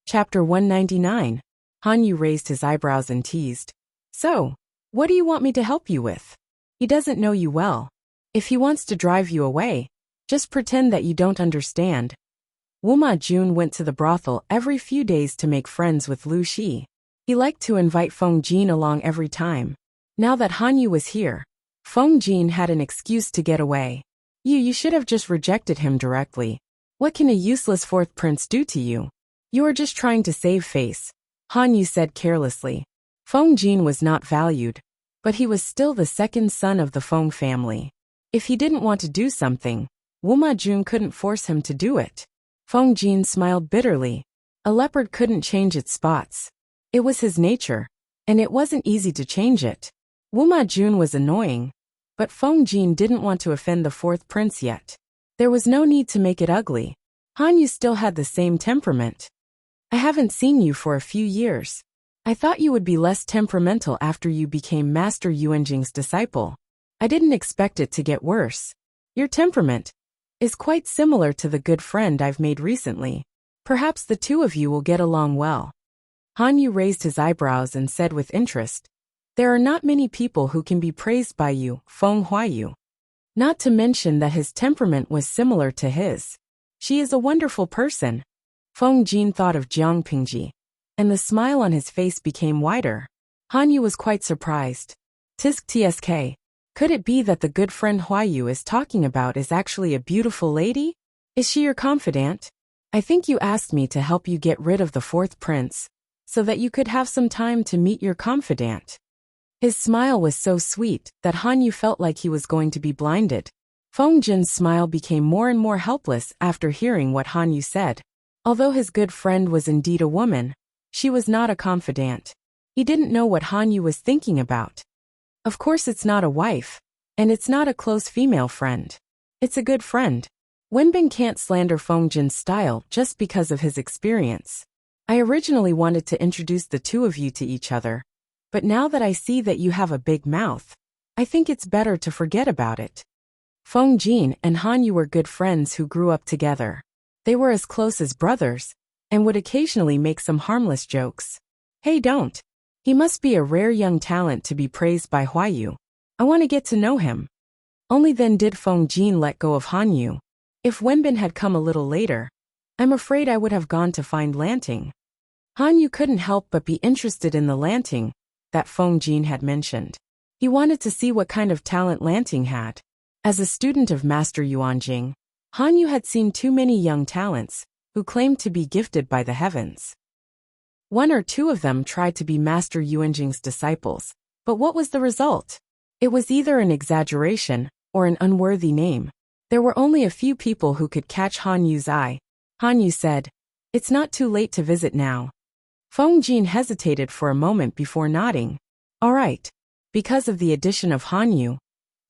Chapter 199. Hanyu raised his eyebrows and teased. So, what do you want me to help you with? He doesn't know you well. If he wants to drive you away, just pretend that you don't understand. Wuma Jun went to the brothel every few days to make friends with Lu Shi. He liked to invite Feng Jin along every time. Now that Hanyu was here, Feng Jin had an excuse to get away. You should have just rejected him directly. What can a useless fourth prince do to you? You are just trying to save face, Hanyu said carelessly. Feng Jin was not valued, but he was still the second son of the Feng family. If he didn't want to do something, Wuma Jun couldn't force him to do it. Feng Jin smiled bitterly. A leopard couldn't change its spots. It was his nature, and it wasn't easy to change it. Wuma Jun was annoying, but Feng Jin didn't want to offend the fourth prince yet. There was no need to make it ugly. Hanyu still had the same temperament. I haven't seen you for a few years. I thought you would be less temperamental after you became Master Yuanjing's disciple. I didn't expect it to get worse. Your temperament is quite similar to the good friend I've made recently. Perhaps the two of you will get along well. Hanyu raised his eyebrows and said with interest, There are not many people who can be praised by you, Feng Huayu. Not to mention that his temperament was similar to his. She is a wonderful person. Feng Jin thought of Jiang Pingji, and the smile on his face became wider. Hanyu was quite surprised. Tisk tsk. Could it be that the good friend Huayu is talking about is actually a beautiful lady? Is she your confidant? I think you asked me to help you get rid of the fourth prince, so that you could have some time to meet your confidant. His smile was so sweet that Hanyu felt like he was going to be blinded. Feng Jin's smile became more and more helpless after hearing what Hanyu said. Although his good friend was indeed a woman, she was not a confidant. He didn't know what Hanyu was thinking about. Of course it's not a wife, and it's not a close female friend. It's a good friend. Wenbin can't slander Feng Jin's style just because of his experience. I originally wanted to introduce the two of you to each other, but now that I see that you have a big mouth, I think it's better to forget about it. Feng Jin and Hanyu were good friends who grew up together. They were as close as brothers, and would occasionally make some harmless jokes. Hey, don't. He must be a rare young talent to be praised by Huayu. I want to get to know him. Only then did Feng Jin let go of Hanyu. If Wenbin had come a little later, I'm afraid I would have gone to find Lanting. Hanyu couldn't help but be interested in the Lanting that Feng Jin had mentioned. He wanted to see what kind of talent Lanting had. As a student of Master Yuanjing, Hanyu had seen too many young talents who claimed to be gifted by the heavens. One or two of them tried to be Master Yuanjing's disciples, but what was the result? It was either an exaggeration or an unworthy name. There were only a few people who could catch Hanyu's eye. Hanyu said, It's not too late to visit now. Feng Jin hesitated for a moment before nodding. All right. Because of the addition of Hanyu,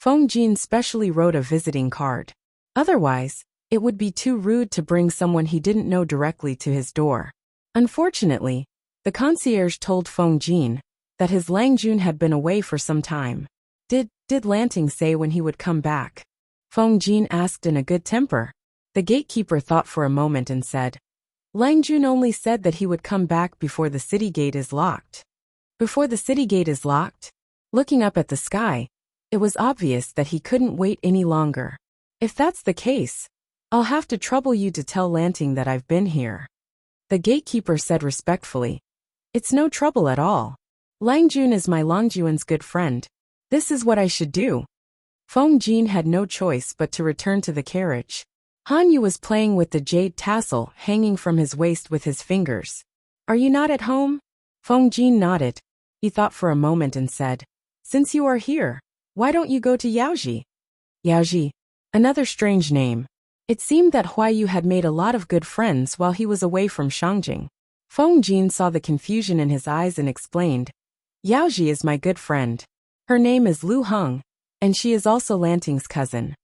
Feng Jin specially wrote a visiting card. Otherwise, it would be too rude to bring someone he didn't know directly to his door. Unfortunately, the concierge told Feng Jin that his Langjun had been away for some time. Did Lanting say when he would come back? Feng Jin asked in a good temper. The gatekeeper thought for a moment and said, Langjun only said that he would come back before the city gate is locked. Before the city gate is locked? Looking up at the sky, it was obvious that he couldn't wait any longer. If that's the case, I'll have to trouble you to tell Lanting that I've been here. The gatekeeper said respectfully. It's no trouble at all. Langjun is my Longjuan's good friend. This is what I should do. Feng Jin had no choice but to return to the carriage. Hanyu was playing with the jade tassel hanging from his waist with his fingers. Are you not at home? Feng Jin nodded. He thought for a moment and said, Since you are here, why don't you go to Yaoji? Yaoji. Another strange name. It seemed that Huayu had made a lot of good friends while he was away from Shangjing. Feng Jin saw the confusion in his eyes and explained, Yaoji is my good friend. Her name is Lu Heng, and she is also Lanting's cousin.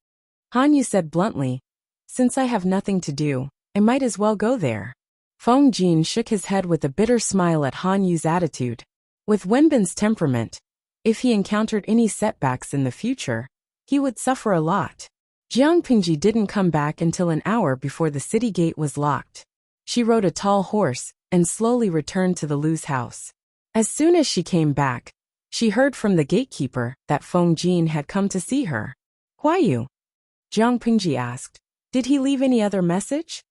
Hanyu said bluntly, Since I have nothing to do, I might as well go there. Feng Jin shook his head with a bitter smile at Hanyu's attitude. With Wenbin's temperament, if he encountered any setbacks in the future, he would suffer a lot. Jiang Pingji didn't come back until an hour before the city gate was locked. She rode a tall horse, and slowly returned to the Lu's house. As soon as she came back, she heard from the gatekeeper that Feng Jin had come to see her. Why you? Jiang Pingji asked. Did he leave any other message?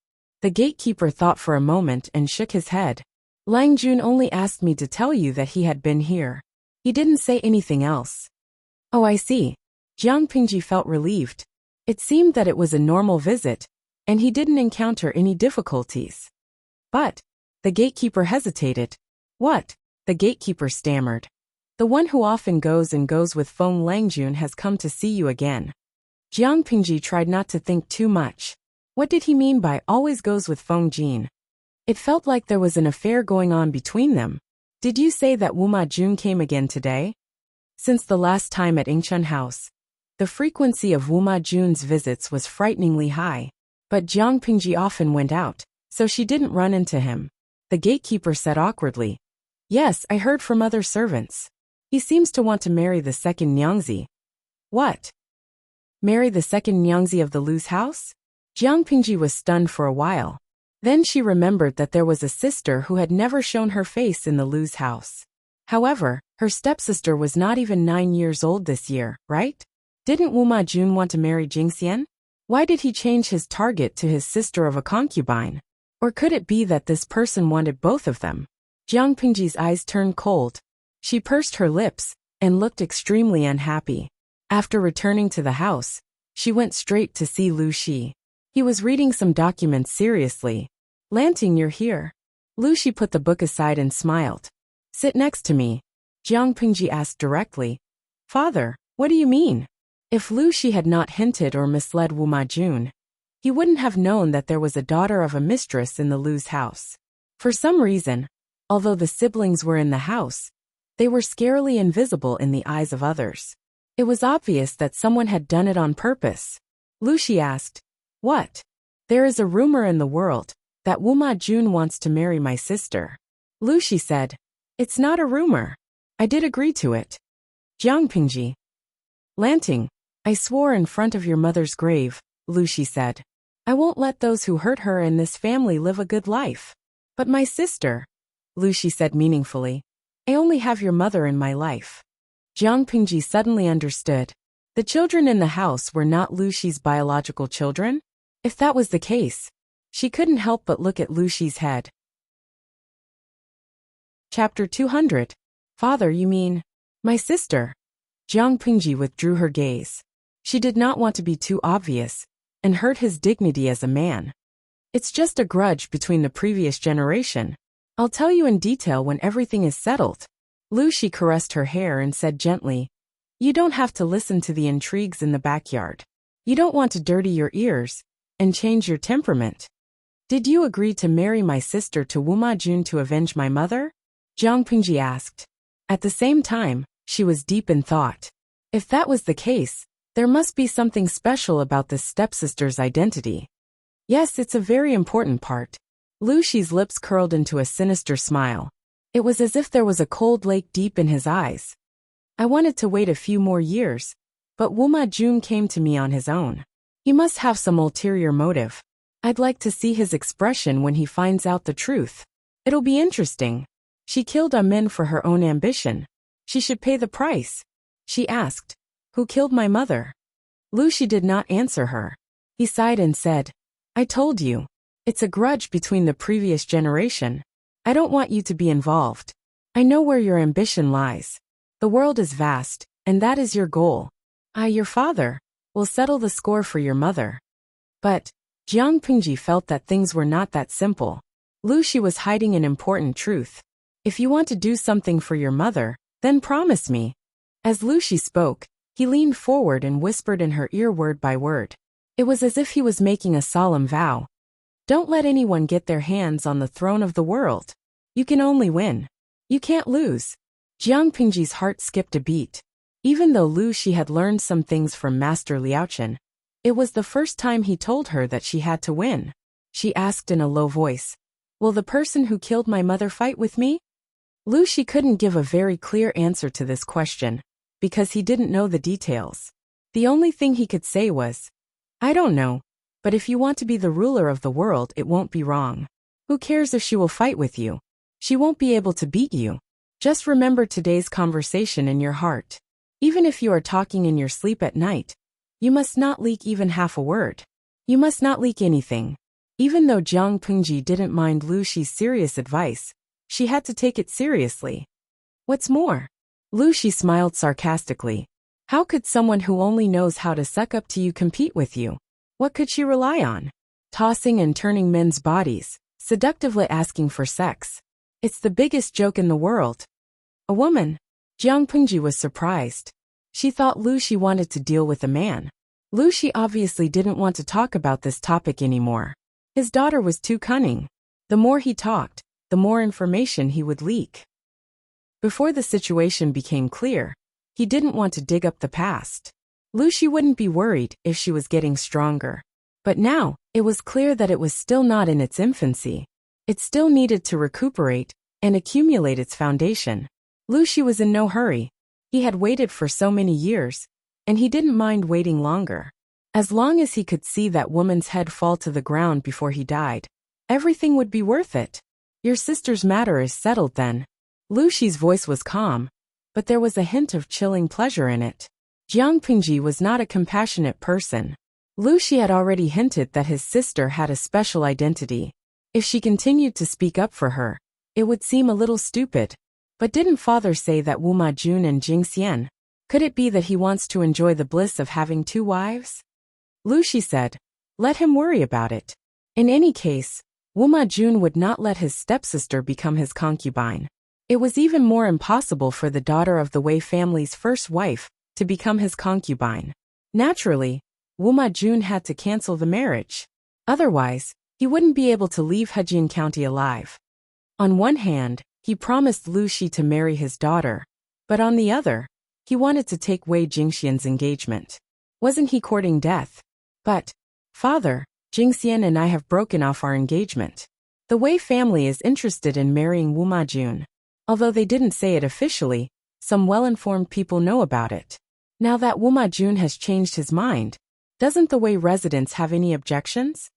The gatekeeper thought for a moment and shook his head. Lang Jun only asked me to tell you that he had been here. He didn't say anything else. Oh, I see. Jiang Pingji felt relieved. It seemed that it was a normal visit, and he didn't encounter any difficulties. But the gatekeeper hesitated. What? The gatekeeper stammered. The one who often goes with Feng Langjun has come to see you again. Jiang Pingji tried not to think too much. What did he mean by always goes with Feng Jin? It felt like there was an affair going on between them. Did you say that Wu Ma Jun came again today? Since the last time at Ingchun House, the frequency of Wu Ma Jun's visits was frighteningly high. But Jiang Pingji often went out, so she didn't run into him. The gatekeeper said awkwardly. Yes, I heard from other servants. He seems to want to marry the second Nyangzi. What? Marry the second Nyangzi of the Lu's house? Jiang Pingji was stunned for a while. Then she remembered that there was a sister who had never shown her face in the Lu's house. However, her stepsister was not even 9 years old this year, right? Didn't Wu Ma Jun want to marry Jingxian? Why did he change his target to his sister of a concubine? Or could it be that this person wanted both of them? Jiang Pingji's eyes turned cold. She pursed her lips and looked extremely unhappy. After returning to the house, she went straight to see Lu Shi. He was reading some documents seriously. Lanting, you're here. Lu Shi put the book aside and smiled. Sit next to me. Jiang Pingji asked directly. Father, what do you mean? If Lu Shi had not hinted or misled Wu Ma Jun, he wouldn't have known that there was a daughter of a mistress in the Lu's house. For some reason, although the siblings were in the house, they were scarily invisible in the eyes of others. It was obvious that someone had done it on purpose. Lu Shi asked, What? There is a rumor in the world that Wu Ma Jun wants to marry my sister. Lu Shi said, It's not a rumor. I did agree to it. Jiang Pingji. Lanting, I swore in front of your mother's grave, Lu Shi said. I won't let those who hurt her and this family live a good life. But my sister, Lu Shi said meaningfully, I only have your mother in my life. Jiang Pingji suddenly understood. The children in the house were not Lu Shi's biological children? If that was the case, she couldn't help but look at Lu Shi's head. Chapter 200. Father, you mean? My sister. Jiang Pingji withdrew her gaze. She did not want to be too obvious and hurt his dignity as a man. It's just a grudge between the previous generation. I'll tell you in detail when everything is settled. Lu Shi caressed her hair and said gently, You don't have to listen to the intrigues in the backyard. You don't want to dirty your ears and change your temperament. Did you agree to marry my sister to Wu Ma Jun to avenge my mother? Jiang Pingji asked. At the same time, she was deep in thought. If that was the case, there must be something special about this stepsister's identity. Yes, it's a very important part. Lu Shi's lips curled into a sinister smile. It was as if there was a cold lake deep in his eyes. I wanted to wait a few more years, but Wu Ma Jun came to me on his own. He must have some ulterior motive. I'd like to see his expression when he finds out the truth. It'll be interesting. She killed a man for her own ambition. She should pay the price. She asked, Who killed my mother? Lu Shi did not answer her. He sighed and said, I told you. It's a grudge between the previous generation. I don't want you to be involved. I know where your ambition lies. The world is vast, and that is your goal. I, your father, will settle the score for your mother. But Jiang Pingji felt that things were not that simple. Lu Shi was hiding an important truth. If you want to do something for your mother, then promise me. As Lu Shi spoke, he leaned forward and whispered in her ear word by word. It was as if he was making a solemn vow. Don't let anyone get their hands on the throne of the world. You can only win. You can't lose. Jiang Pingji's heart skipped a beat. Even though Lu Shi had learned some things from Master Liaochen, it was the first time he told her that she had to win. She asked in a low voice, Will the person who killed my mother fight with me? Lu Shi couldn't give a very clear answer to this question, because he didn't know the details. The only thing he could say was, I don't know, but if you want to be the ruler of the world, it won't be wrong. Who cares if she will fight with you? She won't be able to beat you. Just remember today's conversation in your heart. Even if you are talking in your sleep at night, you must not leak even half a word. You must not leak anything. Even though Jiang Pingji didn't mind Lu Shi's serious advice, she had to take it seriously. What's more, Lu Shi smiled sarcastically. How could someone who only knows how to suck up to you compete with you? What could she rely on? Tossing and turning men's bodies, seductively asking for sex. It's the biggest joke in the world. A woman? Jiang Pingji was surprised. She thought Lu Shi wanted to deal with a man. Lu Shi obviously didn't want to talk about this topic anymore. His daughter was too cunning. The more he talked, the more information he would leak. Before the situation became clear, he didn't want to dig up the past. Lu Shi wouldn't be worried if she was getting stronger. But now, it was clear that it was still not in its infancy. It still needed to recuperate and accumulate its foundation. Lu Shi was in no hurry. He had waited for so many years, and he didn't mind waiting longer. As long as he could see that woman's head fall to the ground before he died, everything would be worth it. Your sister's matter is settled then. Lu Shi's voice was calm, but there was a hint of chilling pleasure in it. Jiang Pingji was not a compassionate person. Lu Shi had already hinted that his sister had a special identity. If she continued to speak up for her, it would seem a little stupid. But didn't father say that Wu Majun and Jing Xian? Could it be that he wants to enjoy the bliss of having two wives? Lu Shi said, let him worry about it. In any case, Wu Majun would not let his stepsister become his concubine. It was even more impossible for the daughter of the Wei family's first wife to become his concubine. Naturally, Wu Majun had to cancel the marriage. Otherwise, he wouldn't be able to leave Hejian County alive. On one hand, he promised Lu Shi to marry his daughter, but on the other, he wanted to take Wei Jingxian's engagement. Wasn't he courting death? But, father, Jingxian and I have broken off our engagement. The Wei family is interested in marrying Wu Majun. Although they didn't say it officially, some well-informed people know about it. Now that Wu Majun has changed his mind, doesn't the Wei residents have any objections?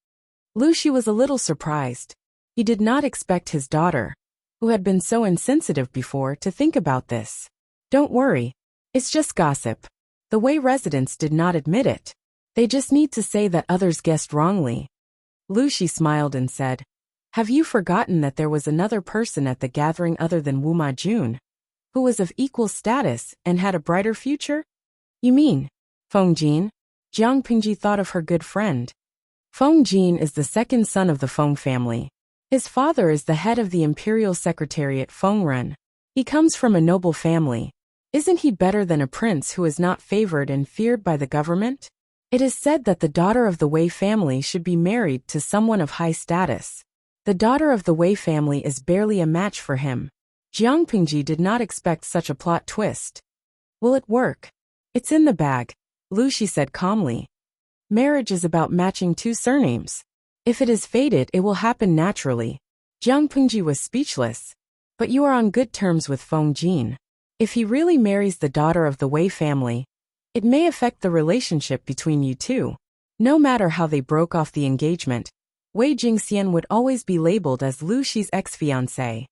Lu Shi was a little surprised. He did not expect his daughter, who had been so insensitive before, to think about this. Don't worry. It's just gossip. The Wei residents did not admit it. They just need to say that others guessed wrongly. Lu Shi smiled and said, have you forgotten that there was another person at the gathering other than Wu Majun, who was of equal status and had a brighter future? You mean, Feng Jin? Jiang Pingji thought of her good friend. Feng Jin is the second son of the Feng family. His father is the head of the Imperial Secretariat Fengren. He comes from a noble family. Isn't he better than a prince who is not favored and feared by the government? It is said that the daughter of the Wei family should be married to someone of high status. The daughter of the Wei family is barely a match for him. Jiang Pingji did not expect such a plot twist. Will it work? It's in the bag, Lu Shi said calmly. Marriage is about matching two surnames. If it is fated, it will happen naturally. Jiang Pingji was speechless. But you are on good terms with Feng Jin. If he really marries the daughter of the Wei family, it may affect the relationship between you two. No matter how they broke off the engagement, Wei Jingxian would always be labeled as Lu Shi's ex-fiancé.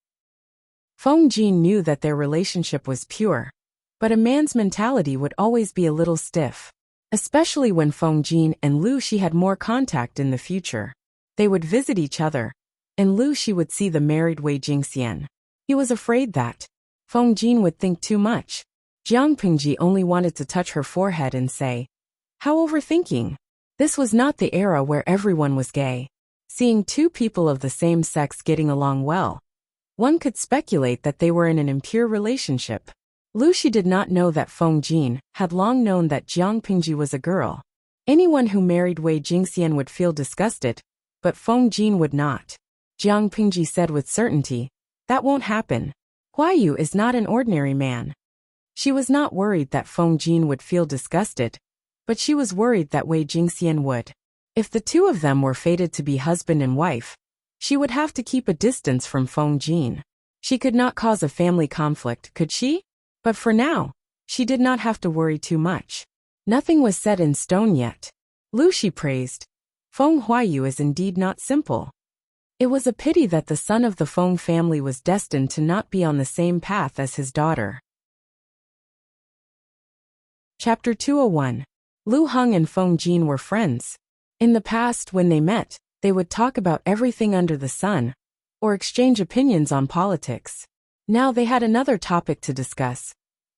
Feng Jin knew that their relationship was pure, but a man's mentality would always be a little stiff, especially when Feng Jin and Lu Shi had more contact in the future. They would visit each other, and Lu Shi would see the married Wei Jingxian. He was afraid that Feng Jin would think too much. Jiang Pingji only wanted to touch her forehead and say, how overthinking. This was not the era where everyone was gay. Seeing two people of the same sex getting along well, one could speculate that they were in an impure relationship. Lu Shi did not know that Feng Jin had long known that Jiang Pingji was a girl. Anyone who married Wei Jingxian would feel disgusted, but Feng Jin would not. Jiang Pingji said with certainty, that won't happen. Huayu is not an ordinary man. She was not worried that Feng Jin would feel disgusted, but she was worried that Wei Jingxian would. If the two of them were fated to be husband and wife, she would have to keep a distance from Feng Jin. She could not cause a family conflict, could she? But for now, she did not have to worry too much. Nothing was set in stone yet. Lu Shi praised. Feng Huayu is indeed not simple. It was a pity that the son of the Feng family was destined to not be on the same path as his daughter. Chapter 201. Lu Heng and Feng Jin were friends. In the past, when they met, they would talk about everything under the sun, or exchange opinions on politics. Now they had another topic to discuss.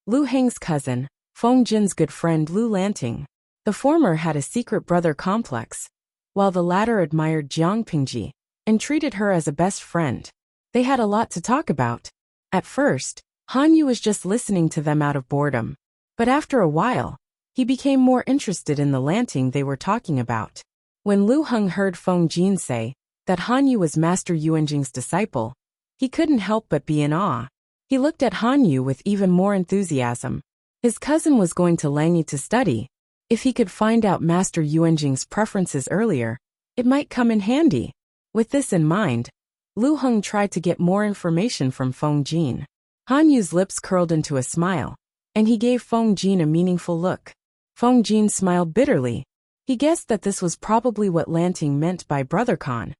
Lu Heng's cousin, Feng Jin's good friend Lu Lanting. The former had a secret brother complex, while the latter admired Jiang Pingji and treated her as a best friend. They had a lot to talk about. At first, Han Yu was just listening to them out of boredom. But after a while, he became more interested in the Lanting they were talking about. When Lu Heng heard Feng Jin say that Han Yu was Master Yuanjing's disciple, he couldn't help but be in awe. He looked at Han Yu with even more enthusiasm. His cousin was going to Langyi to study. If he could find out Master Yuanjing's preferences earlier, it might come in handy. With this in mind, Lu Heng tried to get more information from Feng Jin. Han Yu's lips curled into a smile, and he gave Feng Jin a meaningful look. Feng Jin smiled bitterly. He guessed that this was probably what Lanting meant by Brother Khan.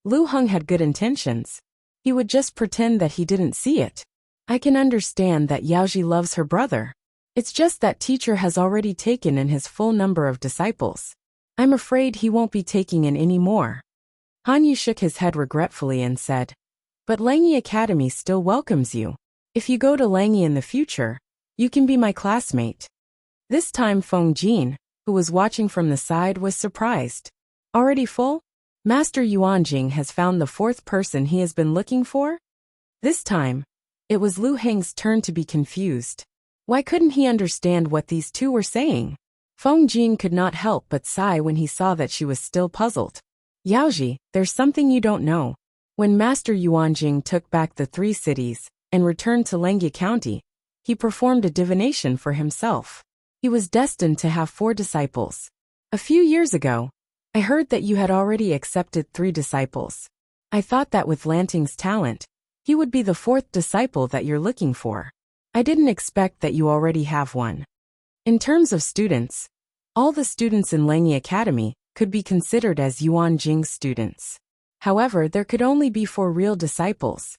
Lu Heng had good intentions. He would just pretend that he didn't see it. I can understand that Yaoji loves her brother. It's just that teacher has already taken in his full number of disciples. I'm afraid he won't be taking in any more. Han Yu shook his head regretfully and said, But Langyi Academy still welcomes you. If you go to Langyi in the future, you can be my classmate. This time Feng Jin, who was watching from the side, was surprised. Already full? Master Yuanjing has found the fourth person he has been looking for? This time, it was Lu Heng's turn to be confused. Why couldn't he understand what these two were saying? Feng Jin could not help but sigh when he saw that she was still puzzled. Yaoji, there's something you don't know. When Master Yuanjing took back the 3 cities and returned to Langyi County, he performed a divination for himself. He was destined to have 4 disciples. A few years ago, I heard that you had already accepted 3 disciples. I thought that with Lanting's talent, he would be the 4th disciple that you're looking for. I didn't expect that you already have one. In terms of students, all the students in Langyi Academy could be considered as Yuanjing's students. However, there could only be 4 real disciples.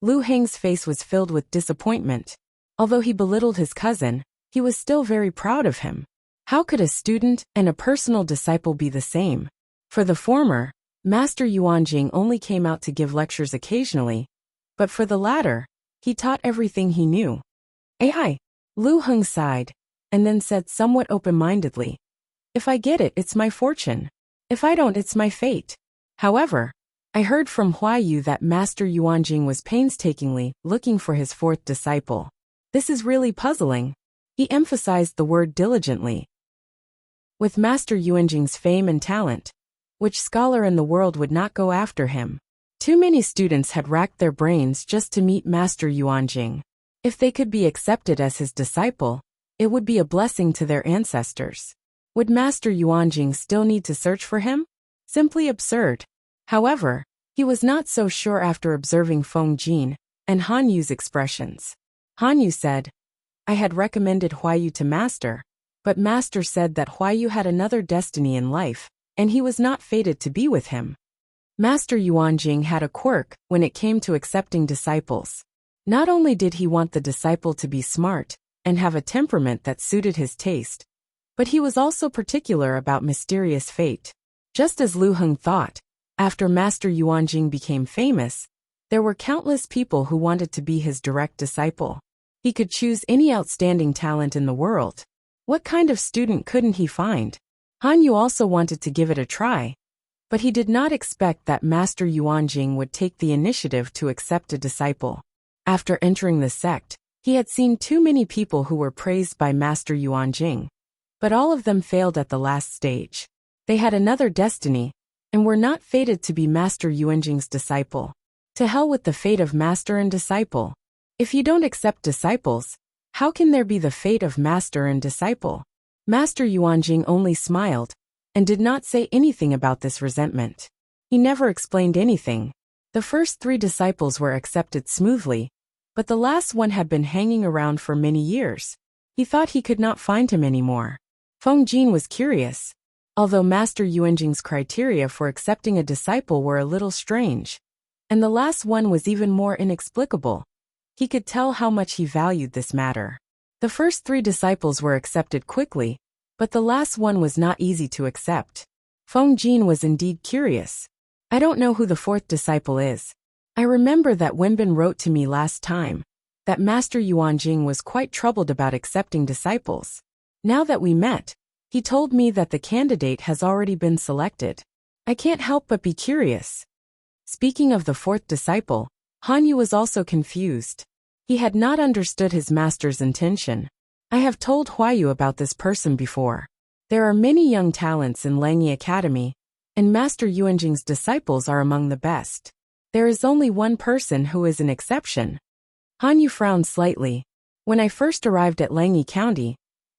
Lu Heng's face was filled with disappointment. Although he belittled his cousin, he was still very proud of him. How could a student and a personal disciple be the same? For the former, Master Yuanjing only came out to give lectures occasionally, but for the latter, he taught everything he knew. Ai, Lu Heng sighed, and then said somewhat open-mindedly, If I get it, it's my fortune. If I don't, it's my fate. However, I heard from Huayu that Master Yuanjing was painstakingly looking for his 4th disciple. This is really puzzling. He emphasized the word diligently. With Master Yuanjing's fame and talent, which scholar in the world would not go after him? Too many students had racked their brains just to meet Master Yuanjing. If they could be accepted as his disciple, it would be a blessing to their ancestors. Would Master Yuanjing still need to search for him? Simply absurd. However, he was not so sure after observing Feng Jin and Han Yu's expressions. Han Yu said, I had recommended Huayu to Master, but Master said that Huayu had another destiny in life, and he was not fated to be with him. Master Yuanjing had a quirk when it came to accepting disciples. Not only did he want the disciple to be smart and have a temperament that suited his taste, but he was also particular about mysterious fate. Just as Lu Heng thought, after Master Yuanjing became famous, there were countless people who wanted to be his direct disciple. He could choose any outstanding talent in the world. What kind of student couldn't he find? Han Yu also wanted to give it a try, but he did not expect that Master Yuanjing would take the initiative to accept a disciple. After entering the sect, he had seen too many people who were praised by Master Yuanjing, but all of them failed at the last stage. They had another destiny, and were not fated to be Master Yuanjing's disciple. To hell with the fate of master and disciple. If you don't accept disciples, how can there be the fate of master and disciple? Master Yuanjing only smiled, and did not say anything about this resentment. He never explained anything. The first 3 disciples were accepted smoothly, but the last one had been hanging around for many years. He thought he could not find him anymore. Feng Jin was curious. although Master Yuanjing's criteria for accepting a disciple were a little strange. And the last one was even more inexplicable. He could tell how much he valued this matter. The first 3 disciples were accepted quickly, but the last one was not easy to accept. Feng Jin was indeed curious. I don't know who the 4th disciple is. I remember that Wenbin wrote to me last time that Master Yuanjing was quite troubled about accepting disciples. Now that we met, he told me that the candidate has already been selected. I can't help but be curious. Speaking of the 4th disciple, Hanyu was also confused. He had not understood his master's intention. I have told Huayu about this person before. There are many young talents in Langyi Academy, and Master Yuanjing's disciples are among the best. There is only one person who is an exception. Hanyu frowned slightly. When I first arrived at Langyi County,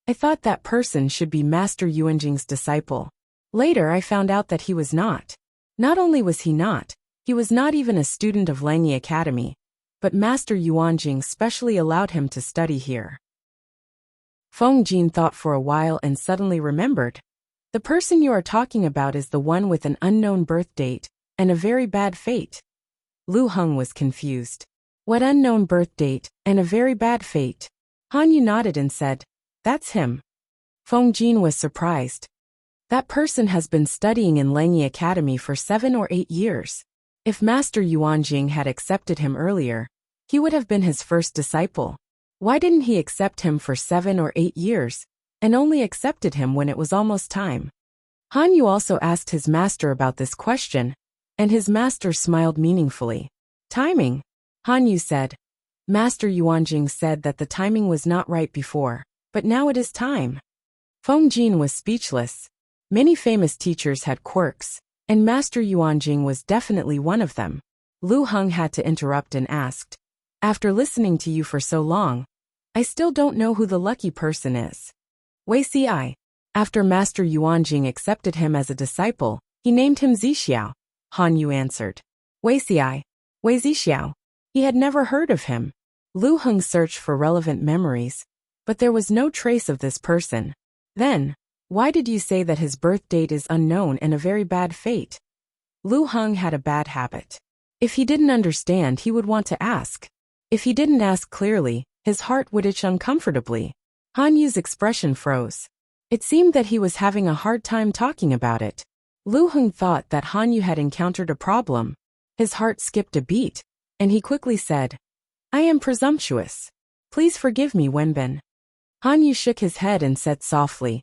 I thought that person should be Master Yuanjing's disciple. Later I found out that he was not. Not only was he not even a student of Langyi Academy, but Master Yuanjing specially allowed him to study here. Feng Jin thought for a while and suddenly remembered. The person you are talking about is the one with an unknown birth date and a very bad fate. Lu Heng was confused. What unknown birth date and a very bad fate? Hanyu nodded and said, "That's him." Feng Jin was surprised. That person has been studying in Langyi Academy for 7 or 8 years. If Master Yuanjing had accepted him earlier, he would have been his first disciple. Why didn't he accept him for 7 or 8 years, and only accepted him when it was almost time? Hanyu also asked his master about this question, and his master smiled meaningfully. Timing? Hanyu said. Master Yuanjing said that the timing was not right before, but now it is time. Feng Jin was speechless. Many famous teachers had quirks, and Master Yuanjing was definitely one of them. Lu Heng had to interrupt and asked, "After listening to you for so long, I still don't know who the lucky person is." Wei Xiai. After Master Yuanjing accepted him as a disciple, he named him Zixiao. Hanyu answered. Wei Xiai. Wei Zixiao. He had never heard of him. Lu Heng searched for relevant memories, but there was no trace of this person. Then, why did you say that his birth date is unknown and a very bad fate? Lu Heng had a bad habit. If he didn't understand, he would want to ask. If he didn't ask clearly, his heart would itch uncomfortably. Hanyu's expression froze. It seemed that he was having a hard time talking about it. Lu Heng thought that Hanyu had encountered a problem. His heart skipped a beat, and he quickly said, "I am presumptuous. Please forgive me, Wenbin." Hanyu shook his head and said softly,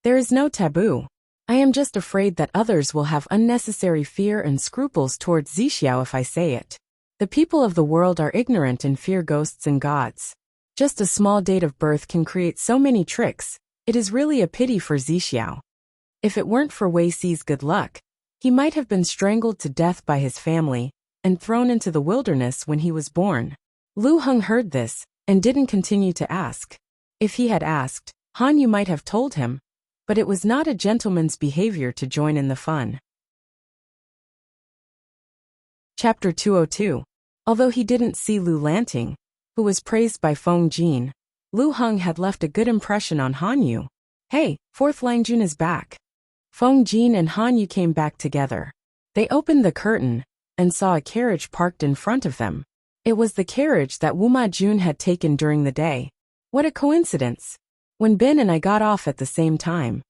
"There is no taboo. I am just afraid that others will have unnecessary fear and scruples towards Zixiao if I say it. The people of the world are ignorant and fear ghosts and gods. Just a small date of birth can create so many tricks. It is really a pity for Zixiao. If it weren't for Wei Xi's good luck, he might have been strangled to death by his family and thrown into the wilderness when he was born." Lu Heng heard this and didn't continue to ask. If he had asked, Hanyu might have told him, but it was not a gentleman's behavior to join in the fun. Chapter 202. Although he didn't see Lu Lanting, who was praised by Feng Jin, Lu Heng had left a good impression on Hanyu. "Hey, 4th Langjun is back." Feng Jin and Hanyu came back together. They opened the curtain and saw a carriage parked in front of them. It was the carriage that Wuma Jun had taken during the day. What a coincidence! When Ben and I got off at the same time.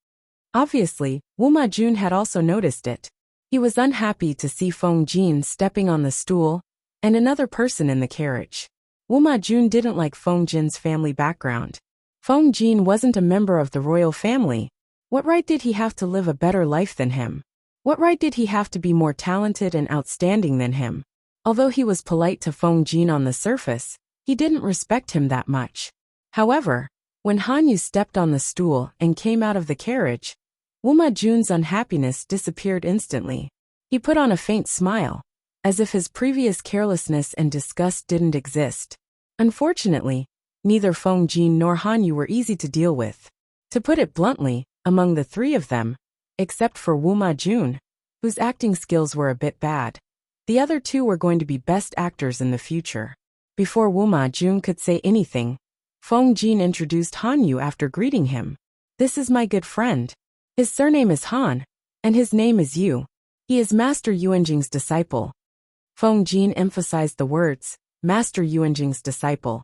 Obviously, Wuma Jun had also noticed it. He was unhappy to see Feng Jin stepping on the stool and another person in the carriage. Wuma Jun didn't like Feng Jin's family background. Feng Jin wasn't a member of the royal family. What right did he have to live a better life than him? What right did he have to be more talented and outstanding than him? Although he was polite to Feng Jin on the surface, he didn't respect him that much. However, when Hanyu stepped on the stool and came out of the carriage, Wuma Jun's unhappiness disappeared instantly. He put on a faint smile, as if his previous carelessness and disgust didn't exist. Unfortunately, neither Feng Jin nor Hanyu were easy to deal with. To put it bluntly, among the 3 of them, except for Wuma Jun, whose acting skills were a bit bad, the other 2 were going to be best actors in the future. Before Wuma Jun could say anything, Feng Jin introduced Hanyu after greeting him. "This is my good friend. His surname is Han, and his name is Yu. He is Master Yuanjing's disciple. Feng Jin emphasized the words, Master Yuanjing's disciple,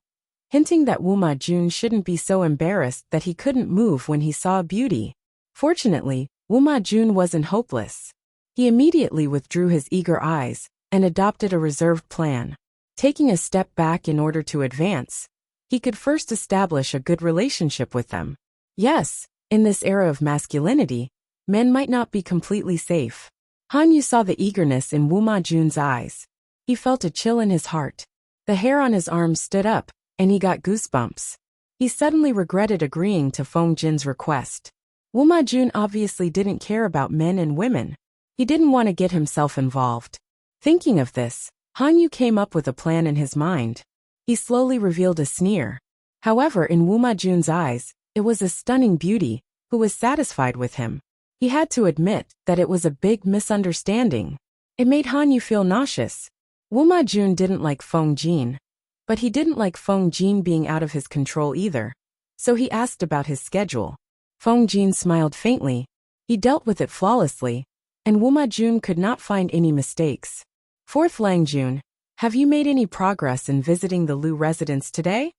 hinting that Wu Majun shouldn't be so embarrassed that he couldn't move when he saw a beauty. Fortunately, Wu Majun wasn't hopeless. He immediately withdrew his eager eyes and adopted a reserved plan. Taking a step back in order to advance, he could first establish a good relationship with them. Yes, in this era of masculinity, men might not be completely safe. Han Yu saw the eagerness in Wu Majun's eyes. He felt a chill in his heart. The hair on his arms stood up, and he got goosebumps. He suddenly regretted agreeing to Feng Jin's request. Wu Majun obviously didn't care about men and women. He didn't want to get himself involved. Thinking of this, Han Yu came up with a plan in his mind. He slowly revealed a sneer. However, in Wu Majun's eyes, it was a stunning beauty, who was satisfied with him. He had to admit that it was a big misunderstanding. It made Han Yu feel nauseous. Wu Majun didn't like Feng Jin, but he didn't like Feng Jin being out of his control either, so he asked about his schedule. Feng Jin smiled faintly. He dealt with it flawlessly, and Wu Majun could not find any mistakes. Fourth Langjun, have you made any progress in visiting the Lu residence today?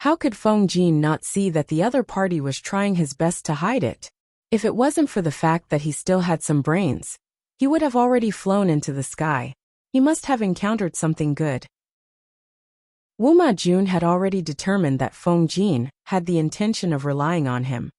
How could Feng Jin not see that the other party was trying his best to hide it? If it wasn't for the fact that he still had some brains, he would have already flown into the sky. He must have encountered something good. Wu Majun had already determined that Feng Jin had the intention of relying on him,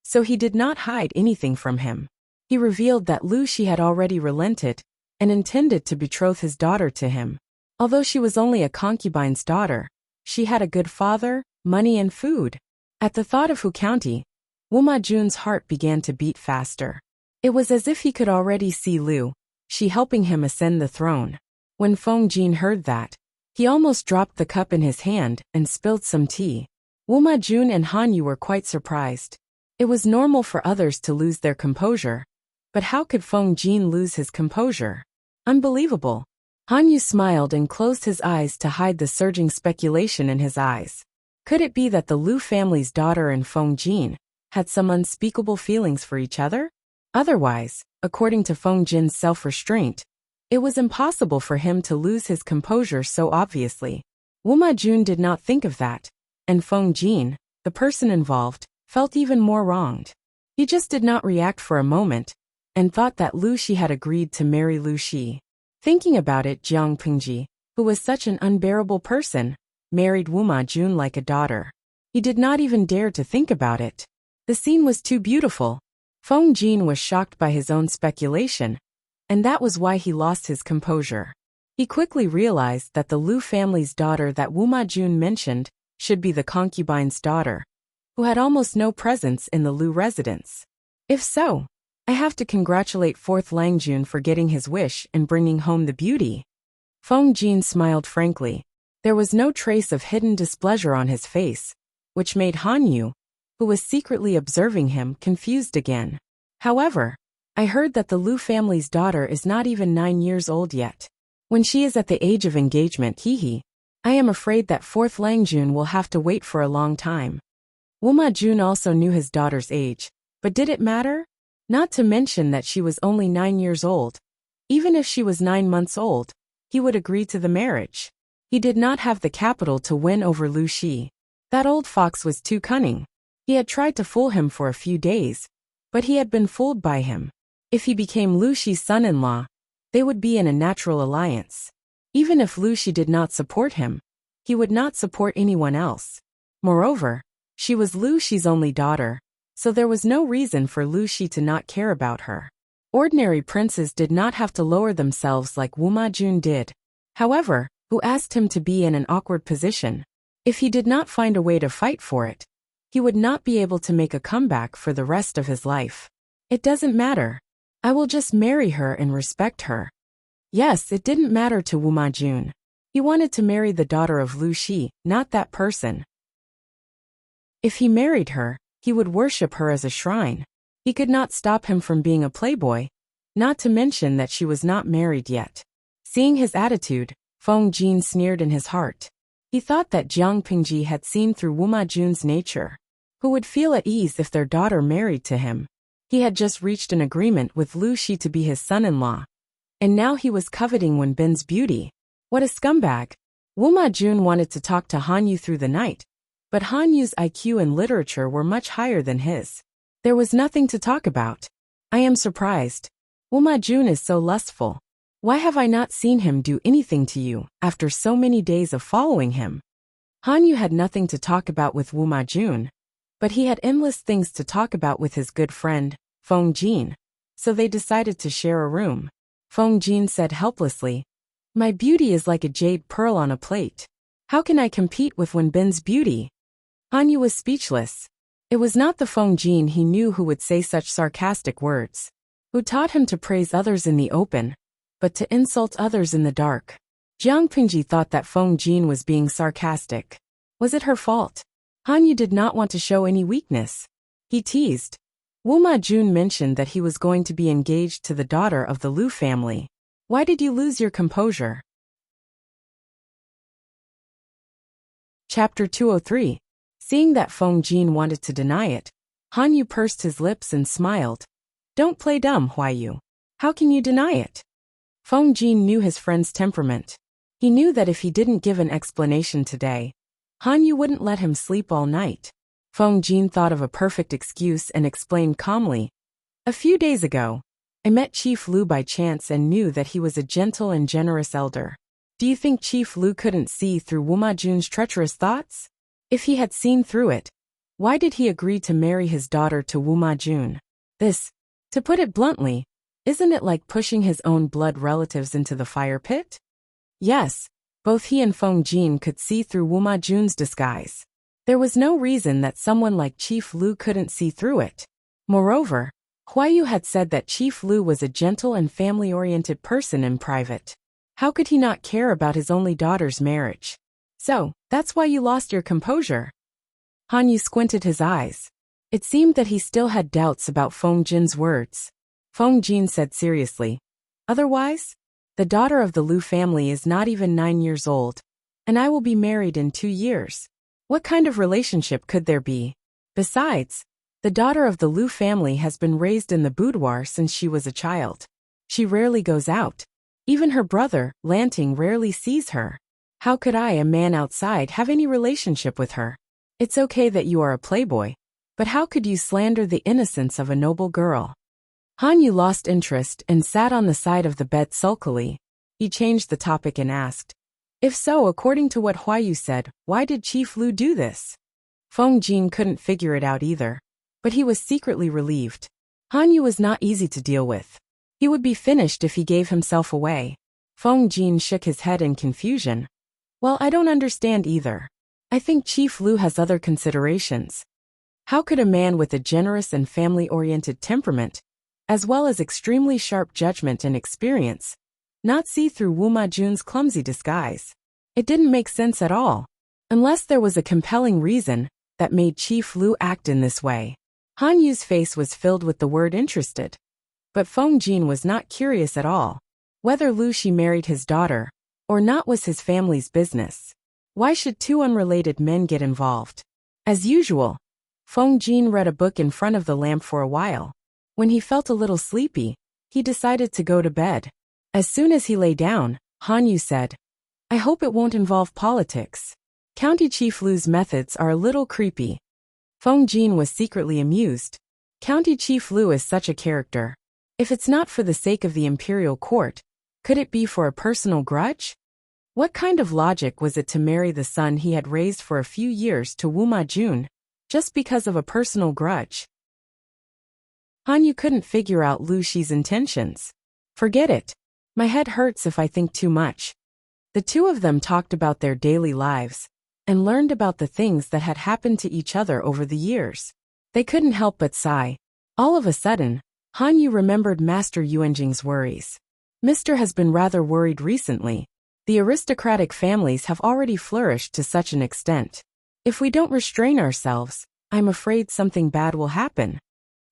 so he did not hide anything from him. He revealed that Lu Shi had already relented and intended to betroth his daughter to him. Although she was only a concubine's daughter, she had a good father, money and food. At the thought of Hu County, Wu Majun's heart began to beat faster. It was as if he could already see Lu Shi helping him ascend the throne. When Feng Jin heard that, he almost dropped the cup in his hand and spilled some tea. Wu Majun and Han Yu were quite surprised. It was normal for others to lose their composure, but how could Feng Jin lose his composure? Unbelievable. Han Yu smiled and closed his eyes to hide the surging speculation in his eyes. Could it be that the Lu family's daughter and Feng Jin had some unspeakable feelings for each other? Otherwise, according to Feng Jin's self-restraint, it was impossible for him to lose his composure so obviously. Wu Majun did not think of that, and Feng Jin, the person involved, felt even more wronged. He just did not react for a moment, and thought that Lu Shi had agreed to marry Lu Shi. Thinking about it, Jiang Pingji, who was such an unbearable person, married Wu Majun like a daughter. He did not even dare to think about it. The scene was too beautiful. Feng Jin was shocked by his own speculation, and that was why he lost his composure. He quickly realized that the Lu family's daughter that Wu Majun mentioned should be the concubine's daughter, who had almost no presence in the Lu residence. If so, I have to congratulate Fourth Langjun for getting his wish and bringing home the beauty. Feng Jin smiled frankly. There was no trace of hidden displeasure on his face, which made Han Yu, who was secretly observing him, confused again. However, I heard that the Lu family's daughter is not even 9 years old yet. When she is at the age of engagement, I am afraid that Fourth Langjun will have to wait for a long time. Wu Majun also knew his daughter's age, but did it matter? Not to mention that she was only 9 years old. Even if she was 9 months old, he would agree to the marriage. He did not have the capital to win over Lu Shi. That old fox was too cunning. He had tried to fool him for a few days, but he had been fooled by him. If he became Lu Shi's son-in-law, they would be in a natural alliance. Even if Lu Shi did not support him, he would not support anyone else. Moreover, she was Lu Shi's only daughter, so there was no reason for Lu Shi to not care about her. Ordinary princes did not have to lower themselves like Wu Majun did. However, who asked him to be in an awkward position? If he did not find a way to fight for it, he would not be able to make a comeback for the rest of his life. It doesn't matter. I will just marry her and respect her. Yes, it didn't matter to Wu Majun. He wanted to marry the daughter of Lu Shi, not that person. If he married her, he would worship her as a shrine. He could not stop him from being a playboy, not to mention that she was not married yet. Seeing his attitude, Feng Jin sneered in his heart. He thought that Jiang Pingji had seen through Wu Majun's nature. Who would feel at ease if their daughter married to him? He had just reached an agreement with Lu Shi to be his son-in-law. And now he was coveting Wen Bin's beauty. What a scumbag. Wu Majun wanted to talk to Han Yu through the night, but Han Yu's IQ and literature were much higher than his. There was nothing to talk about. I am surprised. Wu Majun is so lustful. Why have I not seen him do anything to you after so many days of following him? Han Yu had nothing to talk about with Wu Majun, but he had endless things to talk about with his good friend, Feng Jin, so they decided to share a room. Feng Jin said helplessly, "My beauty is like a jade pearl on a plate. How can I compete with Wen Bin's beauty?" Han Yu was speechless. It was not the Feng Jin he knew who would say such sarcastic words, who taught him to praise others in the open, but to insult others in the dark. Jiang Pingji thought that Feng Jin was being sarcastic. Was it her fault? Han Yu did not want to show any weakness. He teased. Wu Majun mentioned that he was going to be engaged to the daughter of the Lu family. Why did you lose your composure? Chapter 203. Seeing that Feng Jin wanted to deny it, Han Yu pursed his lips and smiled. Don't play dumb, Huaiyu. How can you deny it? Feng Jin knew his friend's temperament. He knew that if he didn't give an explanation today, Han Yu wouldn't let him sleep all night. Feng Jin thought of a perfect excuse and explained calmly. A few days ago, I met Chief Lu by chance and knew that he was a gentle and generous elder. Do you think Chief Lu couldn't see through Wu Majun's treacherous thoughts? If he had seen through it, why did he agree to marry his daughter to Wu Majun? This, to put it bluntly, isn't it like pushing his own blood relatives into the fire pit? Yes, both he and Feng Jin could see through Wu Majun's disguise. There was no reason that someone like Chief Lu couldn't see through it. Moreover, Huaiyu had said that Chief Lu was a gentle and family-oriented person in private. How could he not care about his only daughter's marriage? So, that's why you lost your composure. Han Yu squinted his eyes. It seemed that he still had doubts about Feng Jin's words. Feng Jin said seriously, otherwise, the daughter of the Lu family is not even 9 years old, and I will be married in 2 years. What kind of relationship could there be? Besides, the daughter of the Lu family has been raised in the boudoir since she was a child. She rarely goes out. Even her brother, Lanting, rarely sees her. How could I, a man outside, have any relationship with her? It's okay that you are a playboy, but how could you slander the innocence of a noble girl? Han Yu lost interest and sat on the side of the bed sulkily. He changed the topic and asked, if so, according to what Huaiyu said, why did Chief Lu do this? Feng Jin couldn't figure it out either, but he was secretly relieved. Han Yu was not easy to deal with. He would be finished if he gave himself away. Feng Jin shook his head in confusion. Well, I don't understand either. I think Chief Lu has other considerations. How could a man with a generous and family-oriented temperament, as well as extremely sharp judgment and experience, not see through Wu Majun's clumsy disguise? It didn't make sense at all, unless there was a compelling reason that made Chief Lu act in this way. Han Yu's face was filled with the word interested. But Feng Jin was not curious at all. Whether Lu Shi married his daughter or not was his family's business. Why should two unrelated men get involved? As usual, Feng Jin read a book in front of the lamp for a while. When he felt a little sleepy, he decided to go to bed. As soon as he lay down, Han Yu said, I hope it won't involve politics. County Chief Lu's methods are a little creepy. Feng Jin was secretly amused. County Chief Lu is such a character. If it's not for the sake of the imperial court, could it be for a personal grudge? What kind of logic was it to marry the son he had raised for a few years to Wu Majun, just because of a personal grudge? Han Yu couldn't figure out Lu Shi's intentions. Forget it. My head hurts if I think too much. The two of them talked about their daily lives and learned about the things that had happened to each other over the years. They couldn't help but sigh. All of a sudden, Han Yu remembered Master Yuanjing's worries. Mister has been rather worried recently. The aristocratic families have already flourished to such an extent. If we don't restrain ourselves, I'm afraid something bad will happen.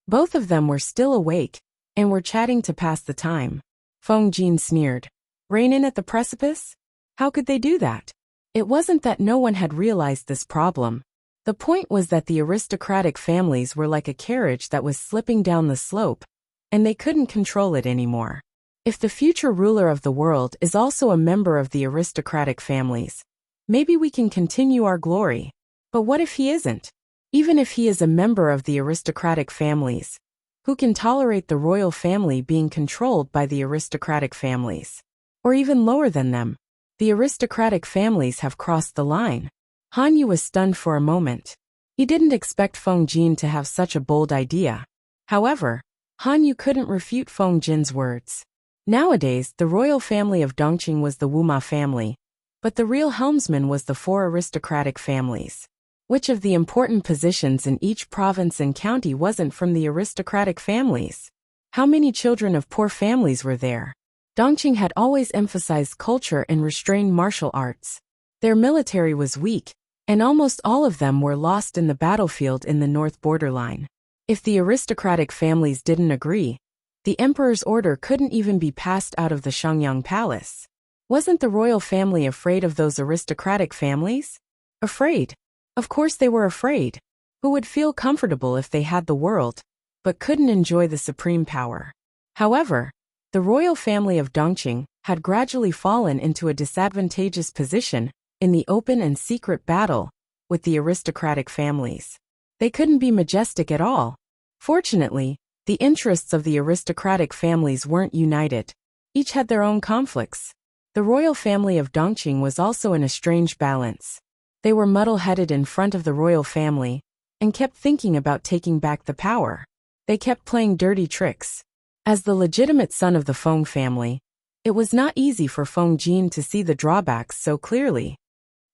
Both of them were still awake and were chatting to pass the time. Feng Jin sneered. Rein in at the precipice? How could they do that? It wasn't that no one had realized this problem. The point was that the aristocratic families were like a carriage that was slipping down the slope, and they couldn't control it anymore. If the future ruler of the world is also a member of the aristocratic families, maybe we can continue our glory. But what if he isn't? Even if he is a member of the aristocratic families, who can tolerate the royal family being controlled by the aristocratic families? Or even lower than them? The aristocratic families have crossed the line. Han Yu was stunned for a moment. He didn't expect Feng Jin to have such a bold idea. However, Han Yu couldn't refute Feng Jin's words. Nowadays, the royal family of Dongqing was the Wuma family, but the real helmsman was the four aristocratic families. Which of the important positions in each province and county wasn't from the aristocratic families? How many children of poor families were there? Dongqing had always emphasized culture and restrained martial arts. Their military was weak, and almost all of them were lost in the battlefield in the north borderline. If the aristocratic families didn't agree, the emperor's order couldn't even be passed out of the Shangyang Palace. Wasn't the royal family afraid of those aristocratic families? Afraid? Of course they were afraid. Who would feel comfortable if they had the world, but couldn't enjoy the supreme power? However, the royal family of Dongqing had gradually fallen into a disadvantageous position in the open and secret battle with the aristocratic families. They couldn't be majestic at all. Fortunately, the interests of the aristocratic families weren't united. Each had their own conflicts. The royal family of Dongqing was also in a strange balance. They were muddle-headed in front of the royal family and kept thinking about taking back the power. They kept playing dirty tricks. As the legitimate son of the Feng family, it was not easy for Feng Jin to see the drawbacks so clearly.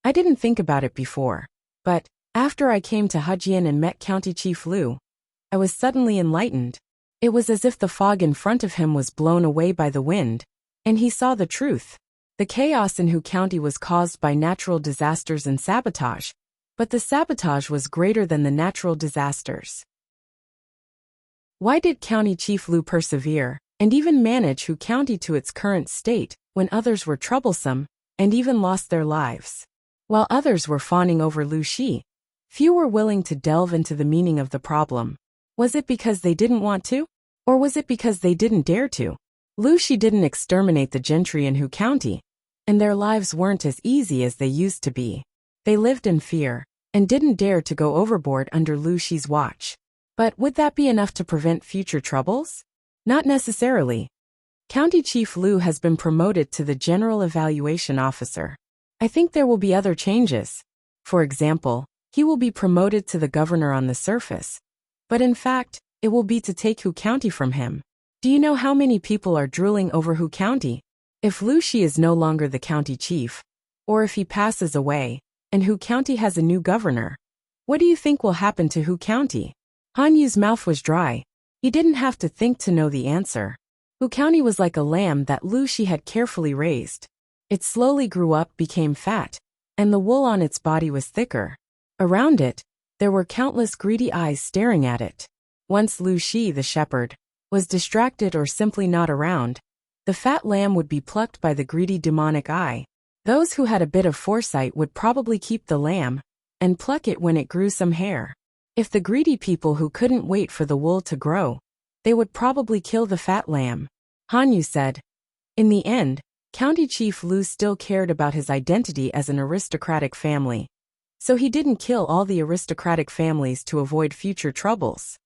I didn't think about it before, but after I came to Hejian and met County Chief Liu, I was suddenly enlightened. It was as if the fog in front of him was blown away by the wind, and he saw the truth. The chaos in Hu County was caused by natural disasters and sabotage, but the sabotage was greater than the natural disasters. Why did County Chief Liu persevere, and even manage Hu County to its current state, when others were troublesome, and even lost their lives? While others were fawning over Lu Shi, few were willing to delve into the meaning of the problem. Was it because they didn't want to? Or was it because they didn't dare to? Lu Shi didn't exterminate the gentry in Hu County, and their lives weren't as easy as they used to be. They lived in fear, and didn't dare to go overboard under Lu Shi's watch. But would that be enough to prevent future troubles? Not necessarily. County Chief Liu has been promoted to the General Evaluation Officer. I think there will be other changes. For example, he will be promoted to the governor on the surface. But in fact, it will be to take Hu County from him. Do you know how many people are drooling over Hu County? If Lu Shi is no longer the county chief, or if he passes away, and Hu County has a new governor, what do you think will happen to Hu County? Han Yu's mouth was dry. He didn't have to think to know the answer. Hu County was like a lamb that Lu Shi had carefully raised. It slowly grew up, became fat, and the wool on its body was thicker. Around it, there were countless greedy eyes staring at it. Once Lu Shi, the shepherd, was distracted or simply not around, the fat lamb would be plucked by the greedy demonic eye. Those who had a bit of foresight would probably keep the lamb and pluck it when it grew some hair. If the greedy people who couldn't wait for the wool to grow, they would probably kill the fat lamb. Han Yu said. In the end, County Chief Liu still cared about his identity as an aristocratic family. So he didn't kill all the aristocratic families to avoid future troubles.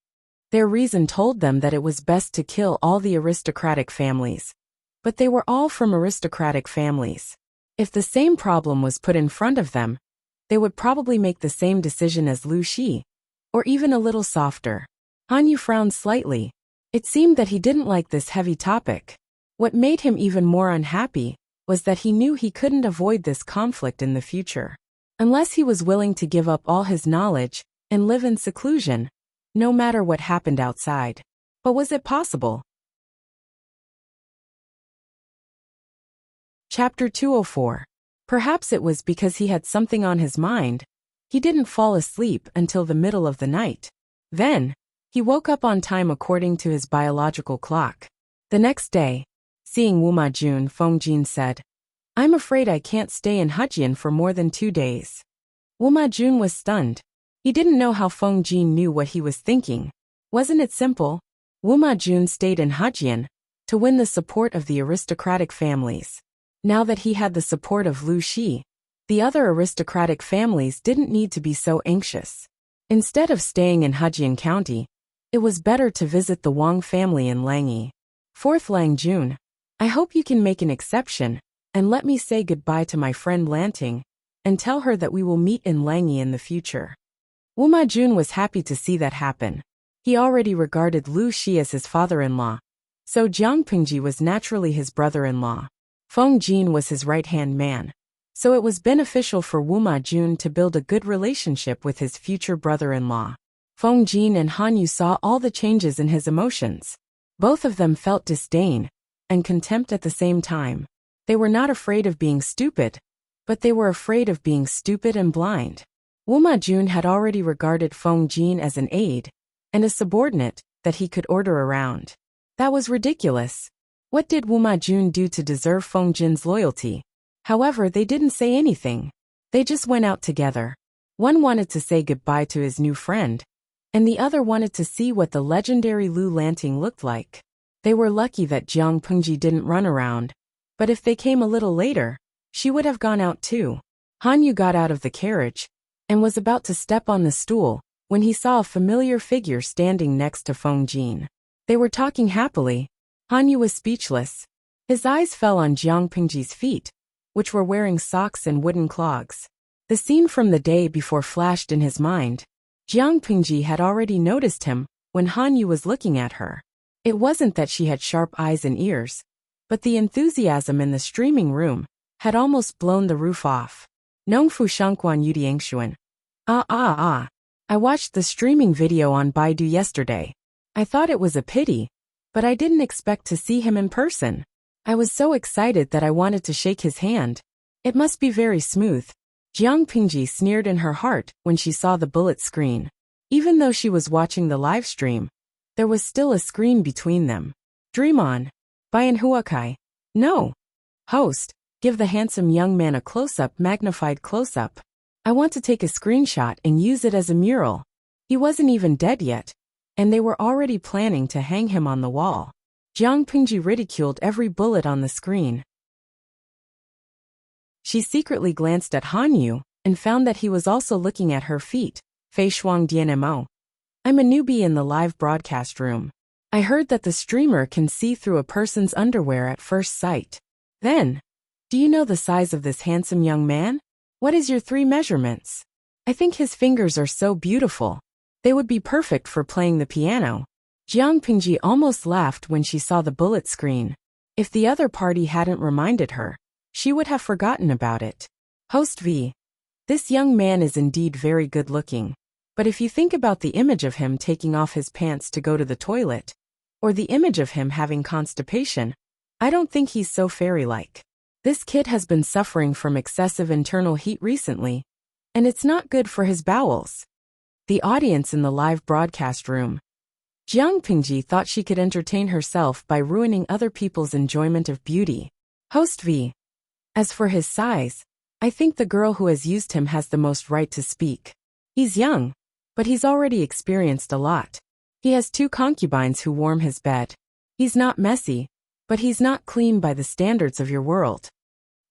Their reason told them that it was best to kill all the aristocratic families. But they were all from aristocratic families. If the same problem was put in front of them, they would probably make the same decision as Lu Shi, or even a little softer. Han Yu frowned slightly. It seemed that he didn't like this heavy topic. What made him even more unhappy was that he knew he couldn't avoid this conflict in the future. Unless he was willing to give up all his knowledge and live in seclusion, no matter what happened outside. But was it possible? Chapter 204. Perhaps it was because he had something on his mind. He didn't fall asleep until the middle of the night. Then, he woke up on time according to his biological clock. The next day, seeing Wuma Jun, Feng Jin said, "I'm afraid I can't stay in Hejian for more than 2 days." Wuma Jun was stunned. He didn't know how Feng Jin knew what he was thinking. Wasn't it simple? Wu Majun stayed in Hejian to win the support of the aristocratic families. Now that he had the support of Lu Shi, the other aristocratic families didn't need to be so anxious. Instead of staying in Hejian County, it was better to visit the Wang family in Langyi. 4th Lang Jun. I hope you can make an exception, and let me say goodbye to my friend Lanting, and tell her that we will meet in Langyi in the future. Wu Majun was happy to see that happen. He already regarded Lu Shi as his father-in-law, so Jiang Pingji was naturally his brother-in-law. Feng Jin was his right-hand man, so it was beneficial for Wu Majun to build a good relationship with his future brother-in-law. Feng Jin and Han Yu saw all the changes in his emotions. Both of them felt disdain and contempt at the same time. They were not afraid of being stupid, but they were afraid of being stupid and blind. Wu Majun had already regarded Feng Jin as an aide and a subordinate that he could order around. That was ridiculous. What did Wu Majun do to deserve Feng Jin's loyalty? However, they didn't say anything. They just went out together. One wanted to say goodbye to his new friend, and the other wanted to see what the legendary Lu Lanting looked like. They were lucky that Jiang Pengji didn't run around, but if they came a little later, she would have gone out too. Han Yu got out of the carriage and was about to step on the stool when he saw a familiar figure standing next to Feng Jin. They were talking happily. Han Yu was speechless. His eyes fell on Jiang Pengji's feet, which were wearing socks and wooden clogs. The scene from the day before flashed in his mind. Jiang Pengji had already noticed him when Han Yu was looking at her. It wasn't that she had sharp eyes and ears, but the enthusiasm in the streaming room had almost blown the roof off. Nongfu Shangquan Yudiangshuan. I watched the streaming video on Baidu yesterday. I thought it was a pity, but I didn't expect to see him in person. I was so excited that I wanted to shake his hand. It must be very smooth. Jiang Pingji sneered in her heart when she saw the bullet screen. Even though she was watching the live stream, there was still a screen between them. Dream on. Bayan Huakai. No. Host, give the handsome young man a close-up, magnified close-up. I want to take a screenshot and use it as a mural. He wasn't even dead yet, and they were already planning to hang him on the wall. Jiang Pingji ridiculed every bullet on the screen. She secretly glanced at Han Yu and found that he was also looking at her feet. Fei Shuang Dianmo. I'm a newbie in the live broadcast room. I heard that the streamer can see through a person's underwear at first sight. Then, do you know the size of this handsome young man? What is your 3 measurements? I think his fingers are so beautiful. They would be perfect for playing the piano. Jiang Pingji almost laughed when she saw the bullet screen. If the other party hadn't reminded her, she would have forgotten about it. Host V. This young man is indeed very good looking. But if you think about the image of him taking off his pants to go to the toilet, or the image of him having constipation, I don't think he's so fairy-like. This kid has been suffering from excessive internal heat recently, and it's not good for his bowels. The audience in the live broadcast room. Jiang Pingji thought she could entertain herself by ruining other people's enjoyment of beauty. Host V. As for his size, I think the girl who has used him has the most right to speak. He's young, but he's already experienced a lot. He has 2 concubines who warm his bed. He's not messy, but he's not clean by the standards of your world.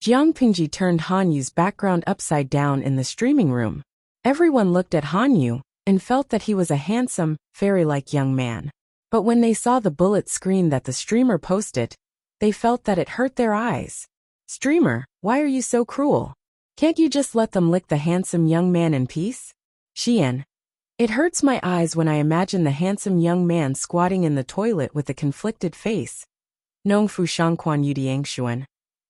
Jiang Pingji turned Han Yu's background upside down in the streaming room. Everyone looked at Han Yu and felt that he was a handsome, fairy-like young man. But when they saw the bullet screen that the streamer posted, they felt that it hurt their eyes. Streamer, why are you so cruel? Can't you just let them lick the handsome young man in peace? Xian. It hurts my eyes when I imagine the handsome young man squatting in the toilet with a conflicted face. Nongfu Shangquan Yudiangshuan.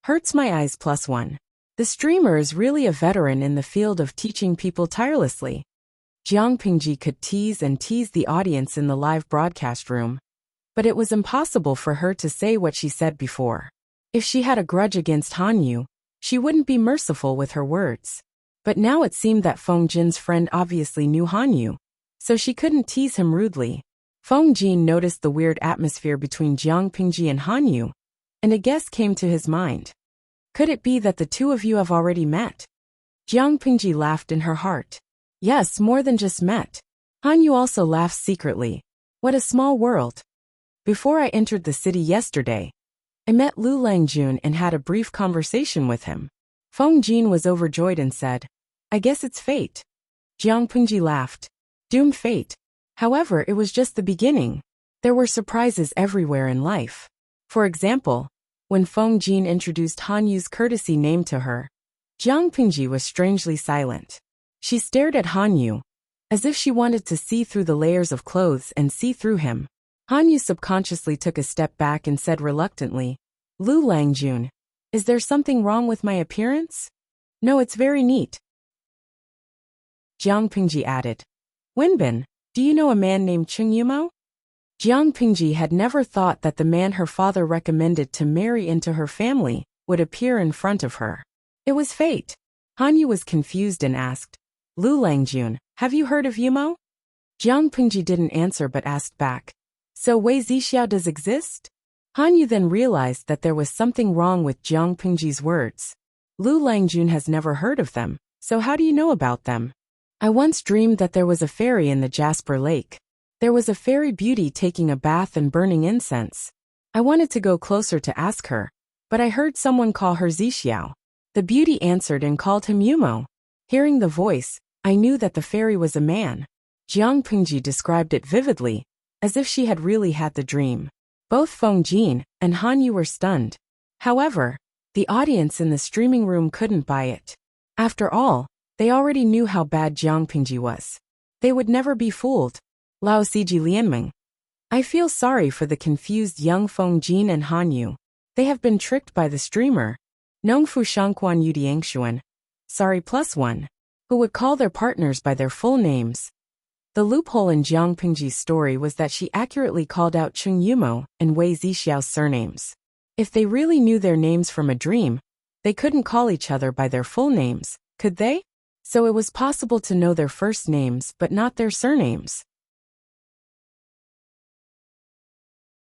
Hurts my eyes +1. The streamer is really a veteran in the field of teaching people tirelessly. Jiang Pingji could tease and tease the audience in the live broadcast room, but it was impossible for her to say what she said before. If she had a grudge against Han Yu, she wouldn't be merciful with her words. But now it seemed that Feng Jin's friend obviously knew Han Yu, so she couldn't tease him rudely. Feng Jin noticed the weird atmosphere between Jiang Pingji and Han Yu, and a guess came to his mind. Could it be that the 2 of you have already met? Jiang Pingji laughed in her heart. Yes, more than just met. Han Yu also laughs secretly. What a small world. Before I entered the city yesterday, I met Lu Langjun and had a brief conversation with him. Feng Jin was overjoyed and said, I guess it's fate. Jiang Pengji laughed. Doomed fate. However, it was just the beginning. There were surprises everywhere in life. For example, when Feng Jin introduced Han Yu's courtesy name to her, Jiang Pengji was strangely silent. She stared at Han Yu, as if she wanted to see through the layers of clothes and see through him. Han Yu subconsciously took a step back and said reluctantly, Lu Langjun, is there something wrong with my appearance? No, it's very neat. Jiang Pengji added, Wenbin, do you know a man named Cheng Yumo? Jiang Pengji had never thought that the man her father recommended to marry into her family would appear in front of her. It was fate. Han Yu was confused and asked, Lu Langjun, have you heard of Yumo? Jiang Pengji didn't answer but asked back, so Wei Zixiao does exist? Han Yu then realized that there was something wrong with Jiang Pengji's words. Lu Langjun has never heard of them, so how do you know about them? I once dreamed that there was a fairy in the Jasper Lake. There was a fairy beauty taking a bath and burning incense. I wanted to go closer to ask her, but I heard someone call her Zixiao. The beauty answered and called him Yumo. Hearing the voice, I knew that the fairy was a man. Jiang Pengji described it vividly, as if she had really had the dream. Both Feng Jin and Han Yu were stunned. However, the audience in the streaming room couldn't buy it. After all, they already knew how bad Jiang Pengji was. They would never be fooled. Lao Siji Lianming. I feel sorry for the confused young Feng Jin and Han Yu. They have been tricked by the streamer, Nongfu Shangquan Yudiangshuan, sorry +1, who would call their partners by their full names. The loophole in Jiang Pengji's story was that she accurately called out Cheng Yumo and Wei Zixiao's surnames. If they really knew their names from a dream, they couldn't call each other by their full names, could they? So it was possible to know their first names but not their surnames.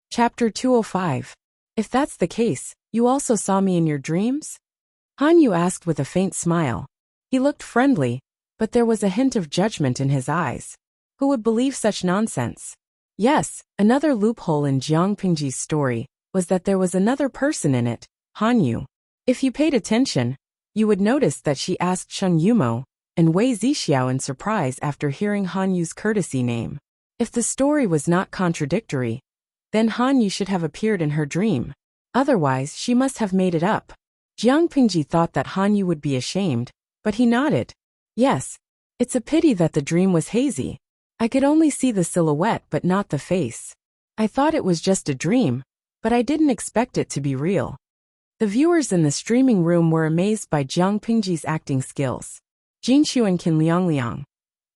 Chapter 205. If that's the case, you also saw me in your dreams? Han Yu asked with a faint smile. He looked friendly, but there was a hint of judgment in his eyes. Who would believe such nonsense? Yes, another loophole in Jiang Pengji's story was that there was another person in it, Han Yu. If you paid attention, you would notice that she asked Cheng Yumo and Wei Zixiao in surprise after hearing Han Yu's courtesy name. If the story was not contradictory, then Han Yu should have appeared in her dream. Otherwise, she must have made it up. Jiang Pengji thought that Han Yu would be ashamed, but he nodded. Yes, it's a pity that the dream was hazy. I could only see the silhouette but not the face. I thought it was just a dream, but I didn't expect it to be real. The viewers in the streaming room were amazed by Jiang Pengji's acting skills. Jinshu and Qin Liang.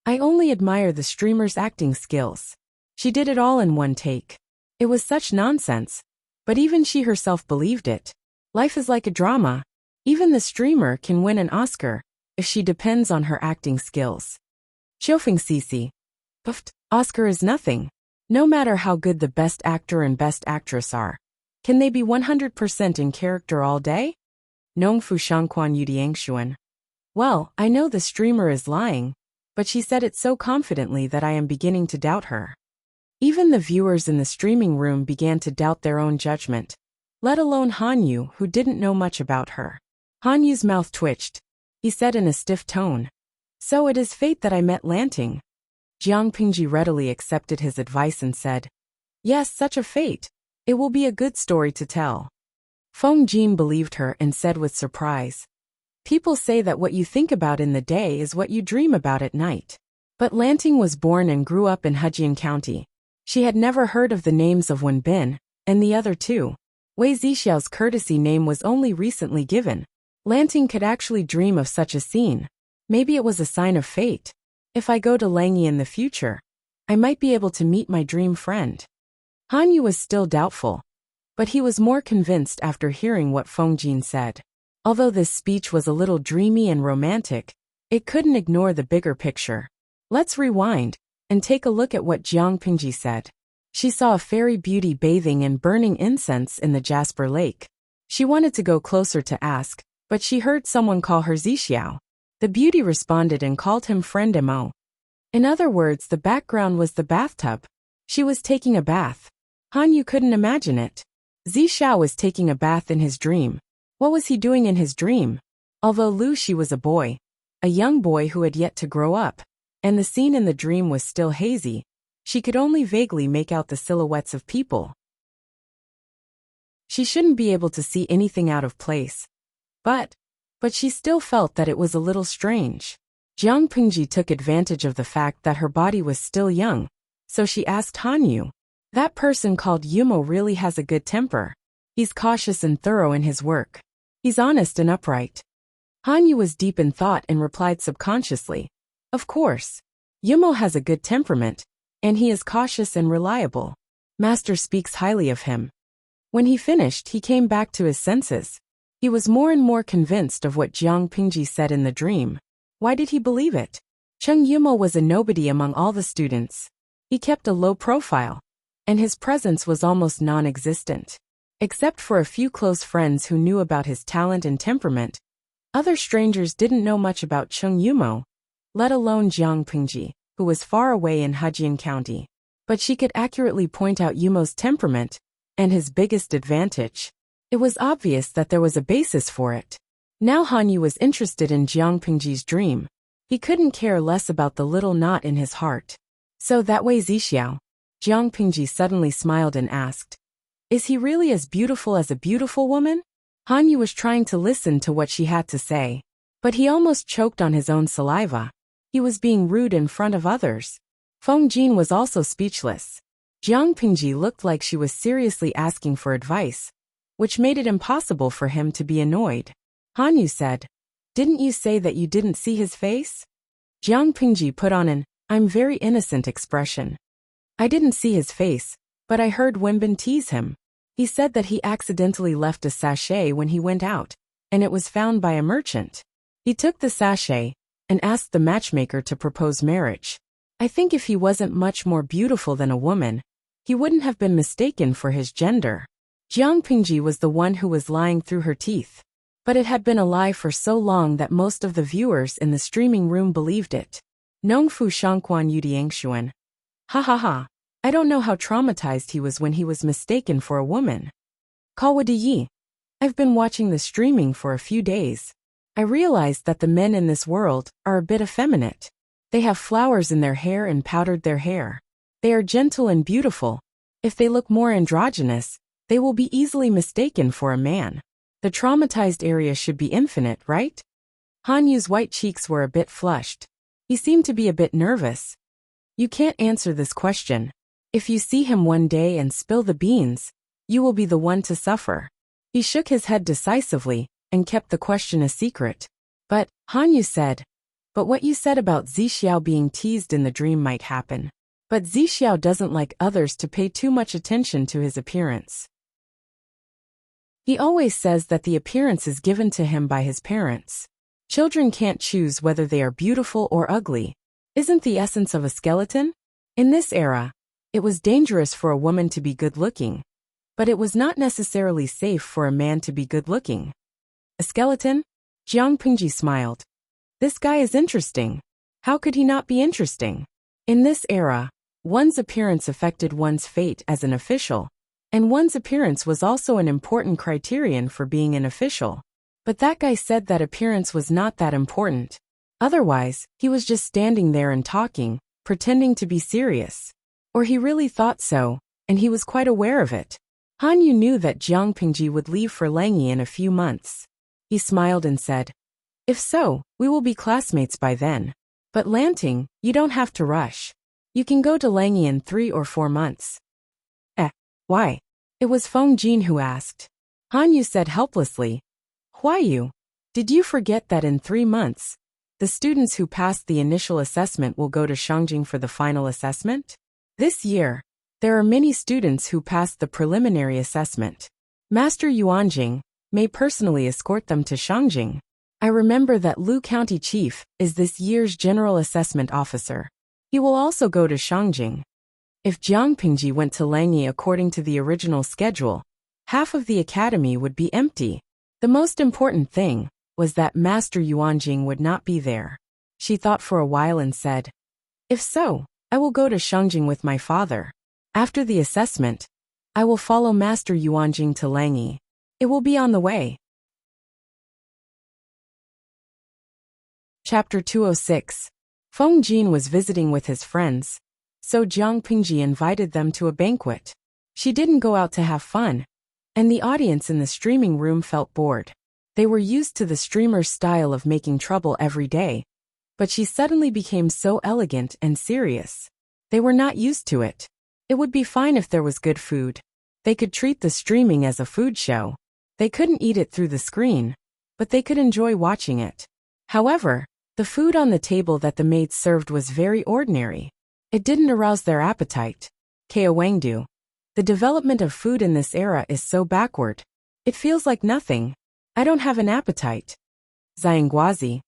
I only admire the streamer's acting skills. She did it all in one take. It was such nonsense, but even she herself believed it. Life is like a drama. Even the streamer can win an Oscar if she depends on her acting skills. Xiaofeng Cici. Puffed, Oscar is nothing. No matter how good the best actor and best actress are, can they be 100% in character all day? Nongfu Shangquan Yudiangshuan. Well, I know the streamer is lying, but she said it so confidently that I am beginning to doubt her. Even the viewers in the streaming room began to doubt their own judgment, let alone Han Yu, who didn't know much about her. Han Yu's mouth twitched. He said in a stiff tone, So it is fate that I met Lanting. Jiang Pengji readily accepted his advice and said, Yes, such a fate. It will be a good story to tell. Feng Jin believed her and said with surprise, People say that what you think about in the day is what you dream about at night. But Lanting was born and grew up in Hejian County. She had never heard of the names of Wenbin and the other two. Wei Zixiao's courtesy name was only recently given. Lanting could actually dream of such a scene. Maybe it was a sign of fate. If I go to Langyi in the future, I might be able to meet my dream friend. Han Yu was still doubtful, but he was more convinced after hearing what Feng Jin said. Although this speech was a little dreamy and romantic, it couldn't ignore the bigger picture. Let's rewind and take a look at what Jiang Pengji said. She saw a fairy beauty bathing and burning incense in the Jasper Lake. She wanted to go closer to ask, but she heard someone call her Zixiao. The beauty responded and called him friend Mo. In other words, the background was the bathtub. She was taking a bath. Han Yu couldn't imagine it. Zixiao was taking a bath in his dream. What was he doing in his dream? Although Lu Shi was a boy, a young boy who had yet to grow up, and the scene in the dream was still hazy, she could only vaguely make out the silhouettes of people. She shouldn't be able to see anything out of place. But she still felt that it was a little strange. Jiang Pingji took advantage of the fact that her body was still young, so she asked Han Yu, "That person called Yumo really has a good temper. He's cautious and thorough in his work. He's honest and upright." Han Yu was deep in thought and replied subconsciously, "Of course. Yumo has a good temperament, and he is cautious and reliable. Master speaks highly of him." When he finished, he came back to his senses. He was more and more convinced of what Jiang Pingji said in the dream. Why did he believe it? Cheng Yumo was a nobody among all the students. He kept a low profile, and his presence was almost non-existent. Except for a few close friends who knew about his talent and temperament, other strangers didn't know much about Cheng Yumo, let alone Jiang Pingji, who was far away in Hejian County. But she could accurately point out Yumo's temperament and his biggest advantage. It was obvious that there was a basis for it. Now Han Yu was interested in Jiang Pingji's dream. He couldn't care less about the little knot in his heart. "So that way Zixiao?" Jiang Pingji suddenly smiled and asked, "Is he really as beautiful as a beautiful woman?" Han Yu was trying to listen to what she had to say, but he almost choked on his own saliva. He was being rude in front of others. Feng Jin was also speechless. Jiang Pingji looked like she was seriously asking for advice, which made it impossible for him to be annoyed. Han Yu said, "Didn't you say that you didn't see his face?" Jiang Pingji put on an "I'm very innocent" expression. "I didn't see his face, but I heard Wenbin tease him. He said that he accidentally left a sachet when he went out, and it was found by a merchant. He took the sachet and asked the matchmaker to propose marriage. I think if he wasn't much more beautiful than a woman, he wouldn't have been mistaken for his gender." Jiang Pingji was the one who was lying through her teeth. But it had been a lie for so long that most of the viewers in the streaming room believed it. Nongfu Shangquan Yudiangshuan. Ha ha ha. I don't know how traumatized he was when he was mistaken for a woman. Kawa de Yi. I've been watching the streaming for a few days. I realized that the men in this world are a bit effeminate. They have flowers in their hair and powdered their hair. They are gentle and beautiful. If they look more androgynous, they will be easily mistaken for a man. The traumatized area should be infinite, right? Han Yu's white cheeks were a bit flushed. He seemed to be a bit nervous. You can't answer this question. If you see him one day and spill the beans, you will be the one to suffer. He shook his head decisively and kept the question a secret. But, Han Yu said, "But what you said about Zixiao being teased in the dream might happen. But Zixiao doesn't like others to pay too much attention to his appearance. He always says that the appearance is given to him by his parents. Children can't choose whether they are beautiful or ugly. Isn't the essence of a skeleton? In this era, it was dangerous for a woman to be good-looking, but it was not necessarily safe for a man to be good-looking." "A skeleton?" Jiang Pingji smiled. "This guy is interesting. How could he not be interesting? In this era, one's appearance affected one's fate as an official, and one's appearance was also an important criterion for being an official. But that guy said that appearance was not that important. Otherwise, he was just standing there and talking, pretending to be serious. Or he really thought so, and he was quite aware of it." Han Yu knew that Jiang Pingji would leave for Langyi in a few months. He smiled and said, "If so, we will be classmates by then. But Lanting, you don't have to rush. You can go to Langyi in 3 or 4 months. Why? It was Feng Jin who asked. Han Yu said helplessly, "Why you? Did you forget that in 3 months, the students who passed the initial assessment will go to Shangjing for the final assessment? This year, there are many students who passed the preliminary assessment. Master Yuanjing may personally escort them to Shangjing. I remember that Lu County Chief is this year's General Assessment Officer. He will also go to Shangjing." If Jiang Pingji went to Langyi according to the original schedule, half of the academy would be empty. The most important thing was that Master Yuanjing would not be there. She thought for a while and said, "If so, I will go to Shengjing with my father. After the assessment, I will follow Master Yuanjing to Langyi. It will be on the way." Chapter 206. Feng Jin was visiting with his friends, so Jiang Pingji invited them to a banquet. She didn't go out to have fun, and the audience in the streaming room felt bored. They were used to the streamer's style of making trouble every day, but she suddenly became so elegant and serious. They were not used to it. It would be fine if there was good food. They could treat the streaming as a food show. They couldn't eat it through the screen, but they could enjoy watching it. However, the food on the table that the maids served was very ordinary. It didn't arouse their appetite. Kao Wangdu. The development of food in this era is so backward. It feels like nothing. I don't have an appetite. Xiangguazi.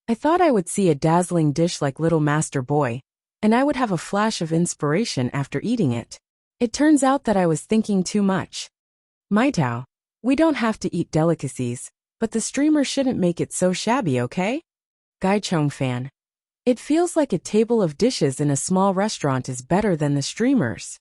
I thought I would see a dazzling dish like Little Master Boy, and I would have a flash of inspiration after eating it. It turns out that I was thinking too much. Maitao. We don't have to eat delicacies, but the streamer shouldn't make it so shabby, okay? Gai Chongfan. It feels like a table of dishes in a small restaurant is better than the streamers.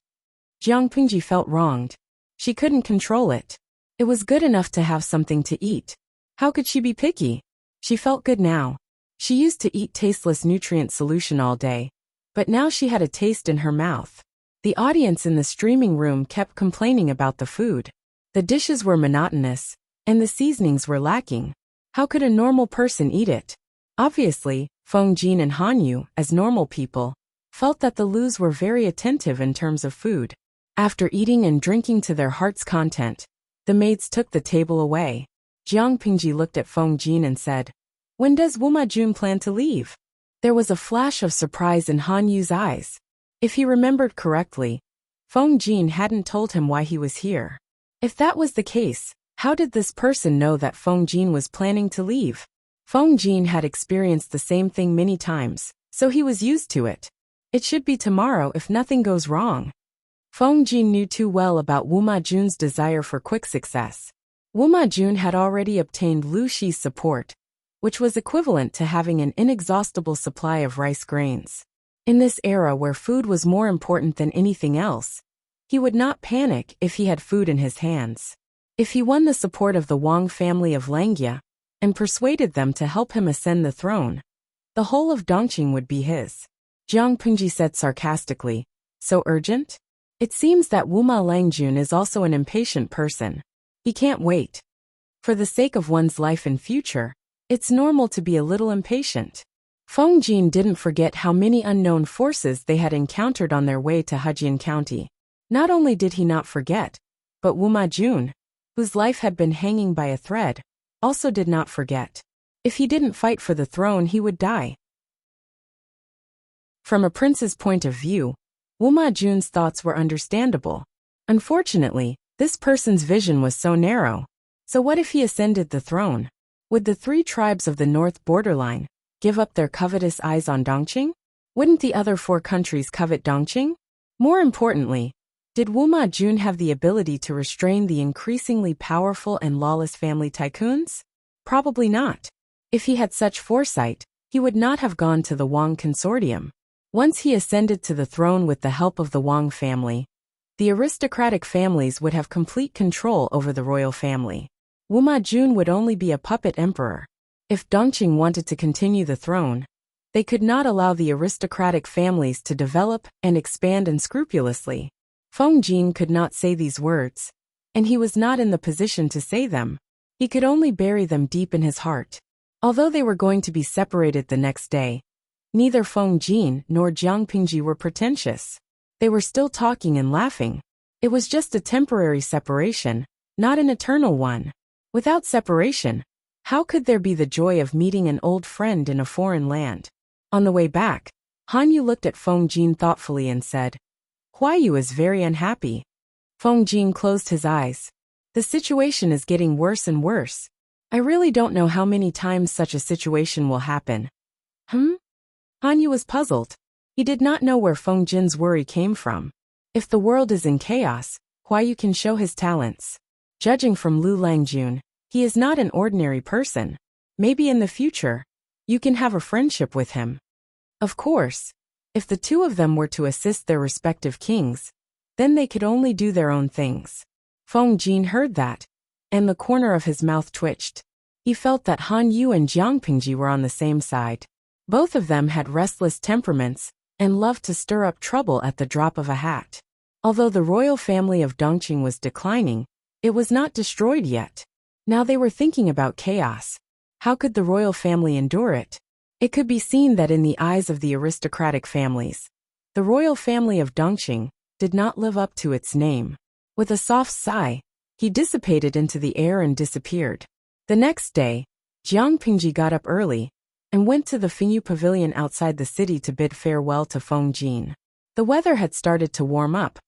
Jiang Pingji felt wronged. She couldn't control it. It was good enough to have something to eat. How could she be picky? She felt good now. She used to eat tasteless nutrient solution all day, but now she had a taste in her mouth. The audience in the streaming room kept complaining about the food. The dishes were monotonous, and the seasonings were lacking. How could a normal person eat it? Obviously, Feng Jin and Han Yu, as normal people, felt that the Lus were very attentive in terms of food. After eating and drinking to their heart's content, the maids took the table away. Jiang Pingji looked at Feng Jin and said, "When does Wuma Jun plan to leave?" There was a flash of surprise in Han Yu's eyes. If he remembered correctly, Feng Jin hadn't told him why he was here. If that was the case, how did this person know that Feng Jin was planning to leave? Feng Jin had experienced the same thing many times, so he was used to it. It should be tomorrow if nothing goes wrong. Feng Jin knew too well about Wuma Jun's desire for quick success. Wuma Jun had already obtained Lu Shi's support, which was equivalent to having an inexhaustible supply of rice grains. In this era where food was more important than anything else, he would not panic if he had food in his hands. If he won the support of the Wang family of Langya, and persuaded them to help him ascend the throne, the whole of Dongqing would be his. Jiang Pingji said sarcastically, "So urgent?" It seems that Wuma Langjun is also an impatient person. He can't wait. For the sake of one's life and future, it's normal to be a little impatient. Feng Jin didn't forget how many unknown forces they had encountered on their way to Hejian County. Not only did he not forget, but Wuma Jun, whose life had been hanging by a thread, also did not forget. If he didn't fight for the throne, he would die. From a prince's point of view, Wuma Jun's thoughts were understandable. Unfortunately, this person's vision was so narrow. So what if he ascended the throne? Would the 3 tribes of the north borderline give up their covetous eyes on Dongqing? Wouldn't the other 4 countries covet Dongqing? More importantly, did Wuma Jun have the ability to restrain the increasingly powerful and lawless family tycoons? Probably not. If he had such foresight, he would not have gone to the Wang consortium. Once he ascended to the throne with the help of the Wang family, the aristocratic families would have complete control over the royal family. Wuma Jun would only be a puppet emperor. If Dongqing wanted to continue the throne, they could not allow the aristocratic families to develop and expand unscrupulously. Feng Jin could not say these words, and he was not in the position to say them. He could only bury them deep in his heart. Although they were going to be separated the next day, neither Feng Jin nor Jiang Pingji were pretentious. They were still talking and laughing. It was just a temporary separation, not an eternal one. Without separation, how could there be the joy of meeting an old friend in a foreign land? On the way back, Han Yu looked at Feng Jin thoughtfully and said, "Huayu is very unhappy." Feng Jin closed his eyes. The situation is getting worse and worse. I really don't know how many times such a situation will happen. Han Yu was puzzled. He did not know where Feng Jin's worry came from. If the world is in chaos, Huayu can show his talents. Judging from Lu Langjun, he is not an ordinary person. Maybe in the future, you can have a friendship with him. Of course, if the two of them were to assist their respective kings, then they could only do their own things. Feng Jin heard that, and the corner of his mouth twitched. He felt that Han Yu and Jiang Pingji were on the same side. Both of them had restless temperaments and loved to stir up trouble at the drop of a hat. Although the royal family of Dongqing was declining, it was not destroyed yet. Now they were thinking about chaos. How could the royal family endure it? It could be seen that in the eyes of the aristocratic families, the royal family of Dongqing did not live up to its name. With a soft sigh, he dissipated into the air and disappeared. The next day, Jiang Pingji got up early and went to the Fengyu Pavilion outside the city to bid farewell to Feng Jin. The weather had started to warm up,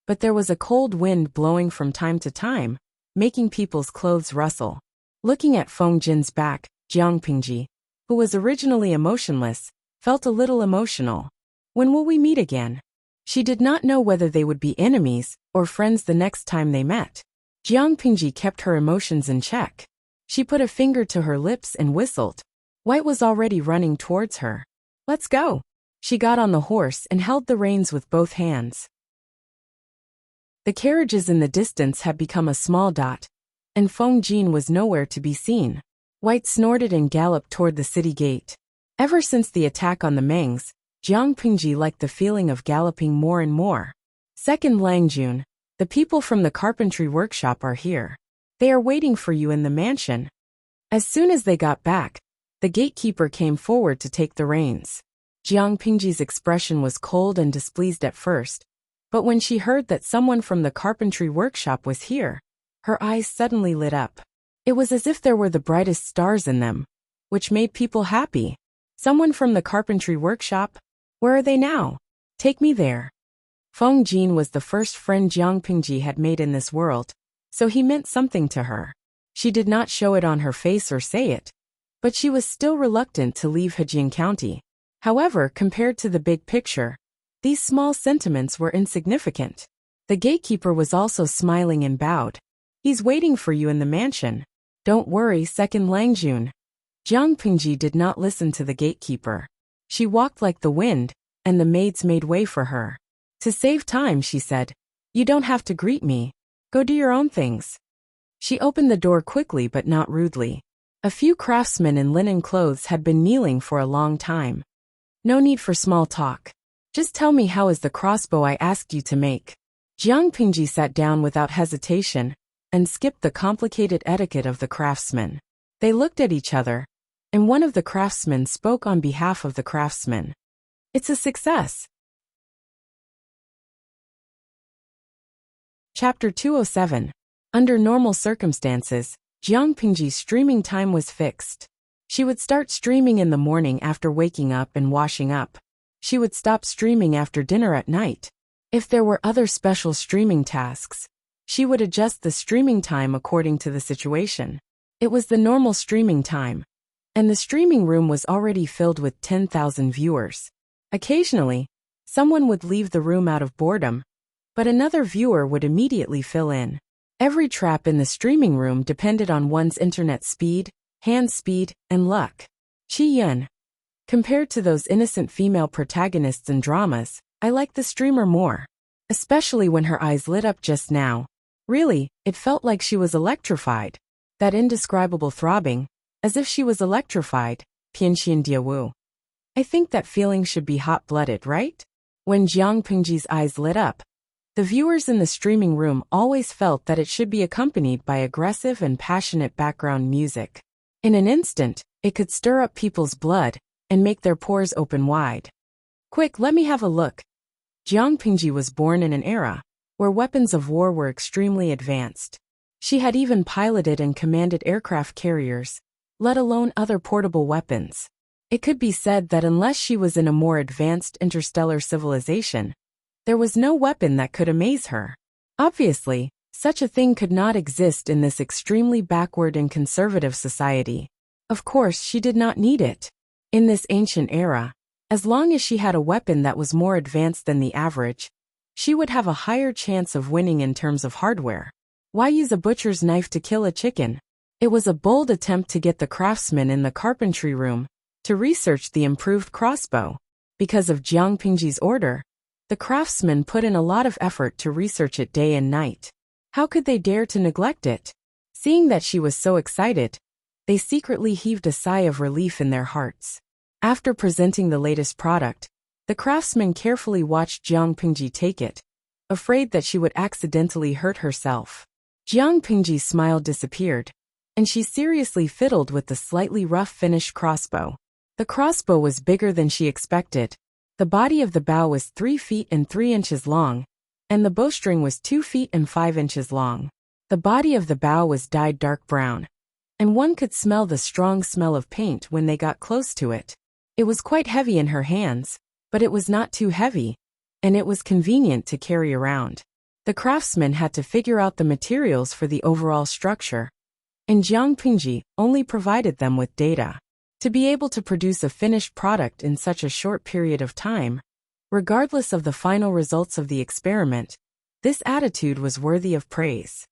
but there was a cold wind blowing from time to time, making people's clothes rustle. Looking at Feng Jin's back, Jiang Pingji, who was originally emotionless, felt a little emotional. When will we meet again? She did not know whether they would be enemies or friends the next time they met. Jiang Pingji kept her emotions in check. She put a finger to her lips and whistled. White was already running towards her. Let's go. She got on the horse and held the reins with both hands. The carriages in the distance had become a small dot, and Feng Jin was nowhere to be seen. White snorted and galloped toward the city gate. Ever since the attack on the Mengs, Jiang Pingji liked the feeling of galloping more and more. Second Langjun, the people from the carpentry workshop are here. They are waiting for you in the mansion. As soon as they got back, the gatekeeper came forward to take the reins. Jiang Pingji's expression was cold and displeased at first, but when she heard that someone from the carpentry workshop was here, her eyes suddenly lit up. It was as if there were the brightest stars in them, which made people happy. Someone from the carpentry workshop? Where are they now? Take me there. Feng Jin was the first friend Jiang Pingji had made in this world, so he meant something to her. She did not show it on her face or say it, but she was still reluctant to leave Hejian County. However, compared to the big picture, these small sentiments were insignificant. The gatekeeper was also smiling and bowed. He's waiting for you in the mansion. Don't worry, Second Langjun. Jiang Pingji did not listen to the gatekeeper. She walked like the wind, and the maids made way for her. To save time, she said, you don't have to greet me. Go do your own things. She opened the door quickly but not rudely. A few craftsmen in linen clothes had been kneeling for a long time. No need for small talk. Just tell me how is the crossbow I asked you to make. Jiang Pingji sat down without hesitation and skipped the complicated etiquette of the craftsmen. They looked at each other, and one of the craftsmen spoke on behalf of the craftsmen. It's a success. Chapter 207. Under normal circumstances, Jiang Pingji's streaming time was fixed. She would start streaming in the morning after waking up and washing up. She would stop streaming after dinner at night. If there were other special streaming tasks, she would adjust the streaming time according to the situation. It was the normal streaming time, and the streaming room was already filled with 10,000 viewers. Occasionally, someone would leave the room out of boredom, but another viewer would immediately fill in. Every trap in the streaming room depended on one's internet speed, hand speed, and luck. Qi Yun. Compared to those innocent female protagonists in dramas, I like the streamer more. Especially when her eyes lit up just now. Really, it felt like she was electrified. That indescribable throbbing, as if she was electrified, Pianxian Diawu. I think that feeling should be hot-blooded, right? When Jiang Pingji's eyes lit up, the viewers in the streaming room always felt that it should be accompanied by aggressive and passionate background music. In an instant, it could stir up people's blood and make their pores open wide. Quick, let me have a look. Jiang Pingji was born in an era where weapons of war were extremely advanced. She had even piloted and commanded aircraft carriers, let alone other portable weapons. It could be said that unless she was in a more advanced interstellar civilization, there was no weapon that could amaze her. Obviously, such a thing could not exist in this extremely backward and conservative society. Of course, she did not need it. In this ancient era, as long as she had a weapon that was more advanced than the average, she would have a higher chance of winning in terms of hardware. Why use a butcher's knife to kill a chicken? It was a bold attempt to get the craftsman in the carpentry room to research the improved crossbow. Because of Jiang Pingji's order, the craftsmen put in a lot of effort to research it day and night. How could they dare to neglect it? Seeing that she was so excited, they secretly heaved a sigh of relief in their hearts. After presenting the latest product, the craftsman carefully watched Jiang Pingji take it, afraid that she would accidentally hurt herself. Jiang Pingji's smile disappeared, and she seriously fiddled with the slightly rough finished crossbow. The crossbow was bigger than she expected. The body of the bow was 3 feet and 3 inches long, and the bowstring was 2 feet and 5 inches long. The body of the bow was dyed dark brown, and one could smell the strong smell of paint when they got close to it. It was quite heavy in her hands, but it was not too heavy, and it was convenient to carry around. The craftsman had to figure out the materials for the overall structure, and Jiang Pingji only provided them with data. To be able to produce a finished product in such a short period of time, regardless of the final results of the experiment, this attitude was worthy of praise.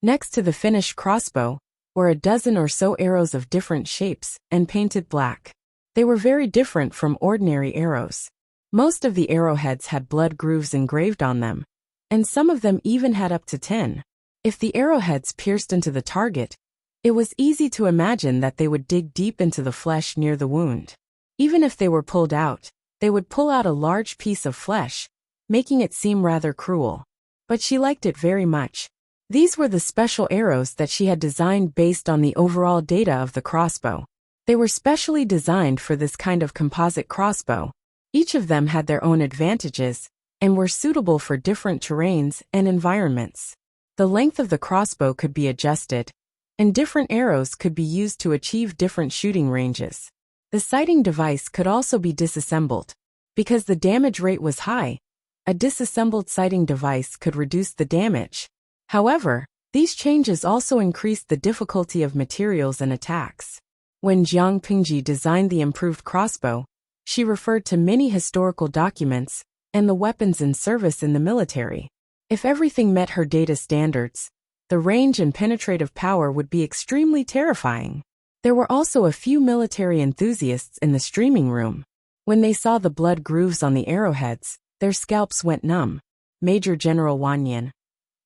Next to the finished crossbow were a dozen or so arrows of different shapes and painted black. They were very different from ordinary arrows. Most of the arrowheads had blood grooves engraved on them, and some of them even had up to 10. If the arrowheads pierced into the target, it was easy to imagine that they would dig deep into the flesh near the wound. Even if they were pulled out, they would pull out a large piece of flesh, making it seem rather cruel. But she liked it very much. These were the special arrows that she had designed based on the overall data of the crossbow. They were specially designed for this kind of composite crossbow. Each of them had their own advantages and were suitable for different terrains and environments. The length of the crossbow could be adjusted, and different arrows could be used to achieve different shooting ranges. The sighting device could also be disassembled. Because the damage rate was high, a disassembled sighting device could reduce the damage. However, these changes also increased the difficulty of materials and attacks. When Jiang Pingji designed the improved crossbow, she referred to many historical documents and the weapons in service in the military. If everything met her data standards, the range and penetrative power would be extremely terrifying. There were also a few military enthusiasts in the streaming room. When they saw the blood grooves on the arrowheads, their scalps went numb. Major General Wanyan.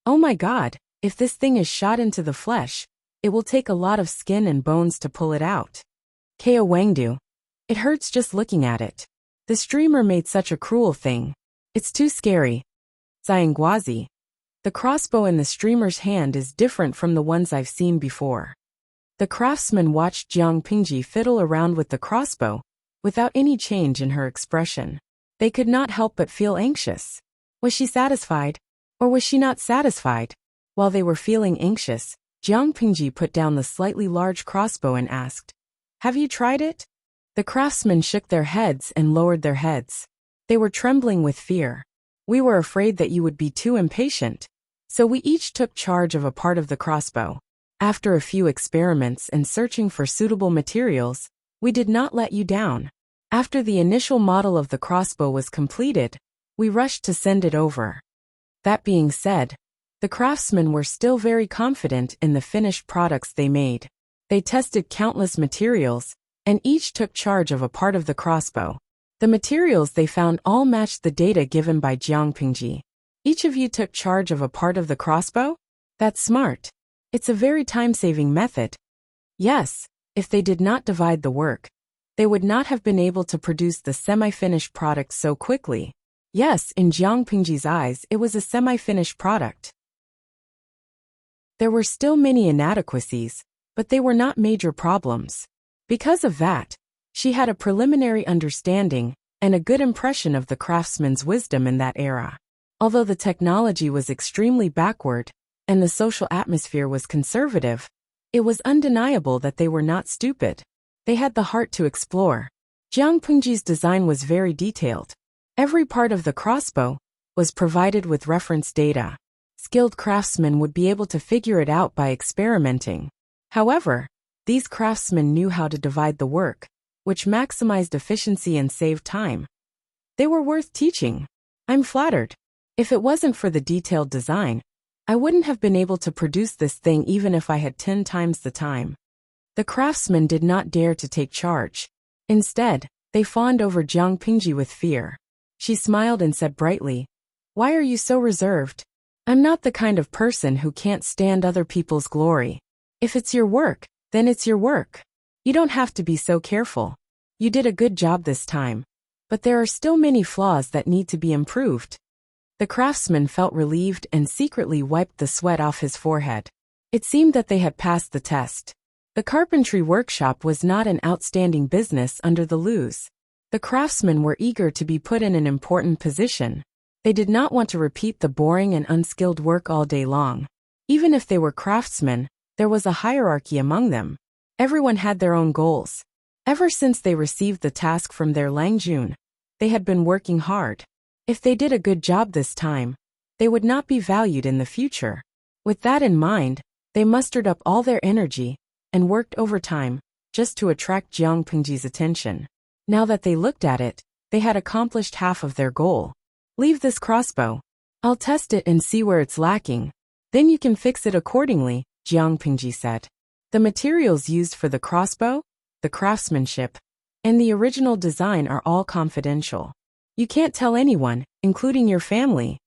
Oh my God, if this thing is shot into the flesh, it will take a lot of skin and bones to pull it out. Ko Wangdu. It hurts just looking at it. The streamer made such a cruel thing. It's too scary. Zhangguazi. The crossbow in the streamer's hand is different from the ones I've seen before. The craftsman watched Jiang Pingji fiddle around with the crossbow, without any change in her expression. They could not help but feel anxious. Was she satisfied? Or was she not satisfied? While they were feeling anxious, Jiang Pingji put down the slightly large crossbow and asked, "Have you tried it?" The craftsmen shook their heads and lowered their heads. They were trembling with fear. "We were afraid that you would be too impatient. So we each took charge of a part of the crossbow. After a few experiments and searching for suitable materials, we did not let you down. After the initial model of the crossbow was completed, we rushed to send it over." That being said, the craftsmen were still very confident in the finished products they made. They tested countless materials, and each took charge of a part of the crossbow. The materials they found all matched the data given by Jiang Pingji. Each of you took charge of a part of the crossbow? That's smart. It's a very time-saving method. Yes, if they did not divide the work, they would not have been able to produce the semi-finished product so quickly. Yes, in Jiang Pingji's eyes, it was a semi-finished product. There were still many inadequacies, but they were not major problems. Because of that, she had a preliminary understanding and a good impression of the craftsman's wisdom in that era. Although the technology was extremely backward and the social atmosphere was conservative, it was undeniable that they were not stupid. They had the heart to explore. Jiang Pingji's design was very detailed. Every part of the crossbow was provided with reference data. Skilled craftsmen would be able to figure it out by experimenting. However, these craftsmen knew how to divide the work, which maximized efficiency and saved time. They were worth teaching. I'm flattered. If it wasn't for the detailed design, I wouldn't have been able to produce this thing even if I had 10 times the time. The craftsmen did not dare to take charge. Instead, they fawned over Jiang Pingji with fear. She smiled and said brightly, "Why are you so reserved? I'm not the kind of person who can't stand other people's glory. If it's your work, then it's your work. You don't have to be so careful. You did a good job this time. But there are still many flaws that need to be improved." The craftsman felt relieved and secretly wiped the sweat off his forehead. It seemed that they had passed the test. The carpentry workshop was not an outstanding business under the Lus. The craftsmen were eager to be put in an important position. They did not want to repeat the boring and unskilled work all day long. Even if they were craftsmen, there was a hierarchy among them. Everyone had their own goals. Ever since they received the task from their Langjun, they had been working hard. If they did a good job this time, they would not be valued in the future. With that in mind, they mustered up all their energy and worked overtime just to attract Jiang Pingji's attention. Now that they looked at it, they had accomplished half of their goal. "Leave this crossbow. I'll test it and see where it's lacking. Then you can fix it accordingly," Jiang Pingji said. The materials used for the crossbow, the craftsmanship, and the original design are all confidential. You can't tell anyone, including your family.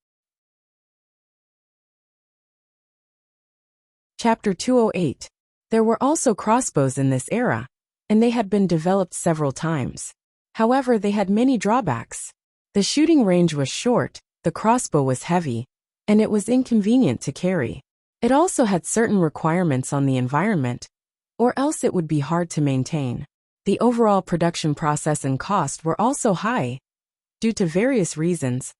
Chapter 208. There were also crossbows in this era, and they had been developed several times. However, they had many drawbacks. The shooting range was short, the crossbow was heavy, and it was inconvenient to carry. It also had certain requirements on the environment, or else it would be hard to maintain. The overall production process and cost were also high. Due to various reasons,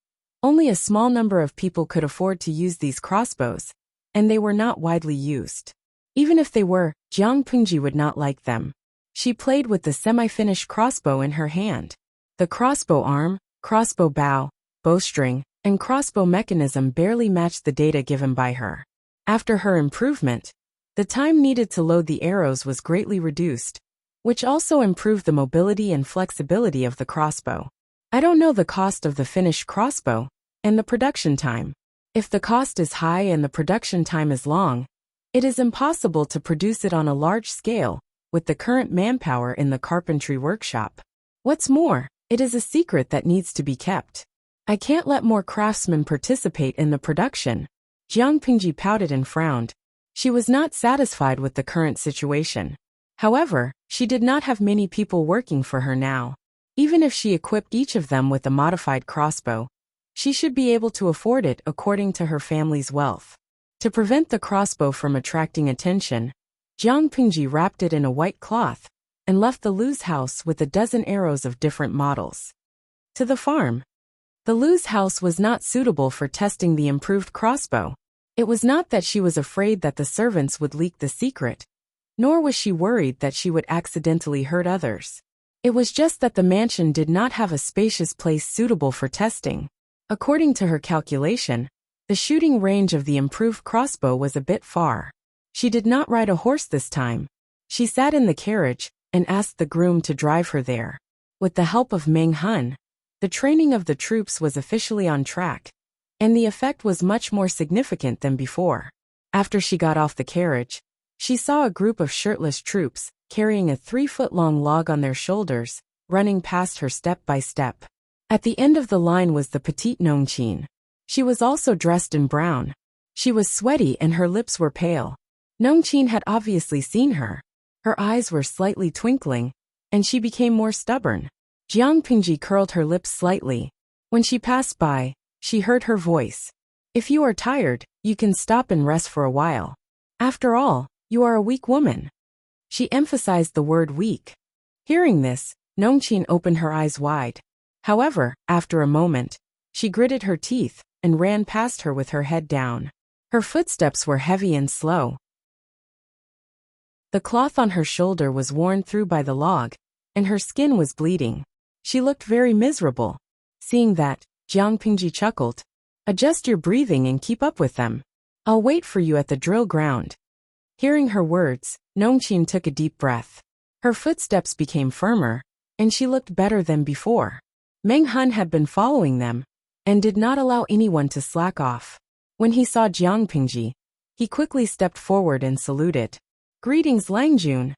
only a small number of people could afford to use these crossbows, and they were not widely used. Even if they were, Jiang Pingji would not like them. She played with the semi-finished crossbow in her hand. The crossbow arm, crossbow bow, bowstring, and crossbow mechanism barely matched the data given by her. After her improvement, the time needed to load the arrows was greatly reduced, which also improved the mobility and flexibility of the crossbow. I don't know the cost of the finished crossbow and the production time. If the cost is high and the production time is long, it is impossible to produce it on a large scale with the current manpower in the carpentry workshop. What's more, it is a secret that needs to be kept. I can't let more craftsmen participate in the production. Jiang Pingji pouted and frowned. She was not satisfied with the current situation. However, she did not have many people working for her now. Even if she equipped each of them with a modified crossbow, she should be able to afford it according to her family's wealth. To prevent the crossbow from attracting attention, Jiang Pingji wrapped it in a white cloth and left the Lu's house with a dozen arrows of different models. To the farm. The Lu's house was not suitable for testing the improved crossbow. It was not that she was afraid that the servants would leak the secret, nor was she worried that she would accidentally hurt others. It was just that the mansion did not have a spacious place suitable for testing. According to her calculation, the shooting range of the improved crossbow was a bit far. She did not ride a horse this time. She sat in the carriage and asked the groom to drive her there. With the help of Meng Hun, the training of the troops was officially on track, and the effect was much more significant than before. After she got off the carriage, she saw a group of shirtless troops carrying a 3-foot-long log on their shoulders, running past her step by step. At the end of the line was the petite Nongqin. She was also dressed in brown. She was sweaty and her lips were pale. Nongqin had obviously seen her. Her eyes were slightly twinkling, and she became more stubborn. Jiang Pingji curled her lips slightly. When she passed by, she heard her voice. "If you are tired, you can stop and rest for a while. After all, you are a weak woman." She emphasized the word weak. Hearing this, Nongqin opened her eyes wide. However, after a moment, she gritted her teeth and ran past her with her head down. Her footsteps were heavy and slow. The cloth on her shoulder was worn through by the log, and her skin was bleeding. She looked very miserable. Seeing that, Jiang Pingji chuckled. "Adjust your breathing and keep up with them. I'll wait for you at the drill ground." Hearing her words, Nongqin took a deep breath. Her footsteps became firmer, and she looked better than before. Meng Hun had been following them, and did not allow anyone to slack off. When he saw Jiang Pingji, he quickly stepped forward and saluted. Greetings, Langjun.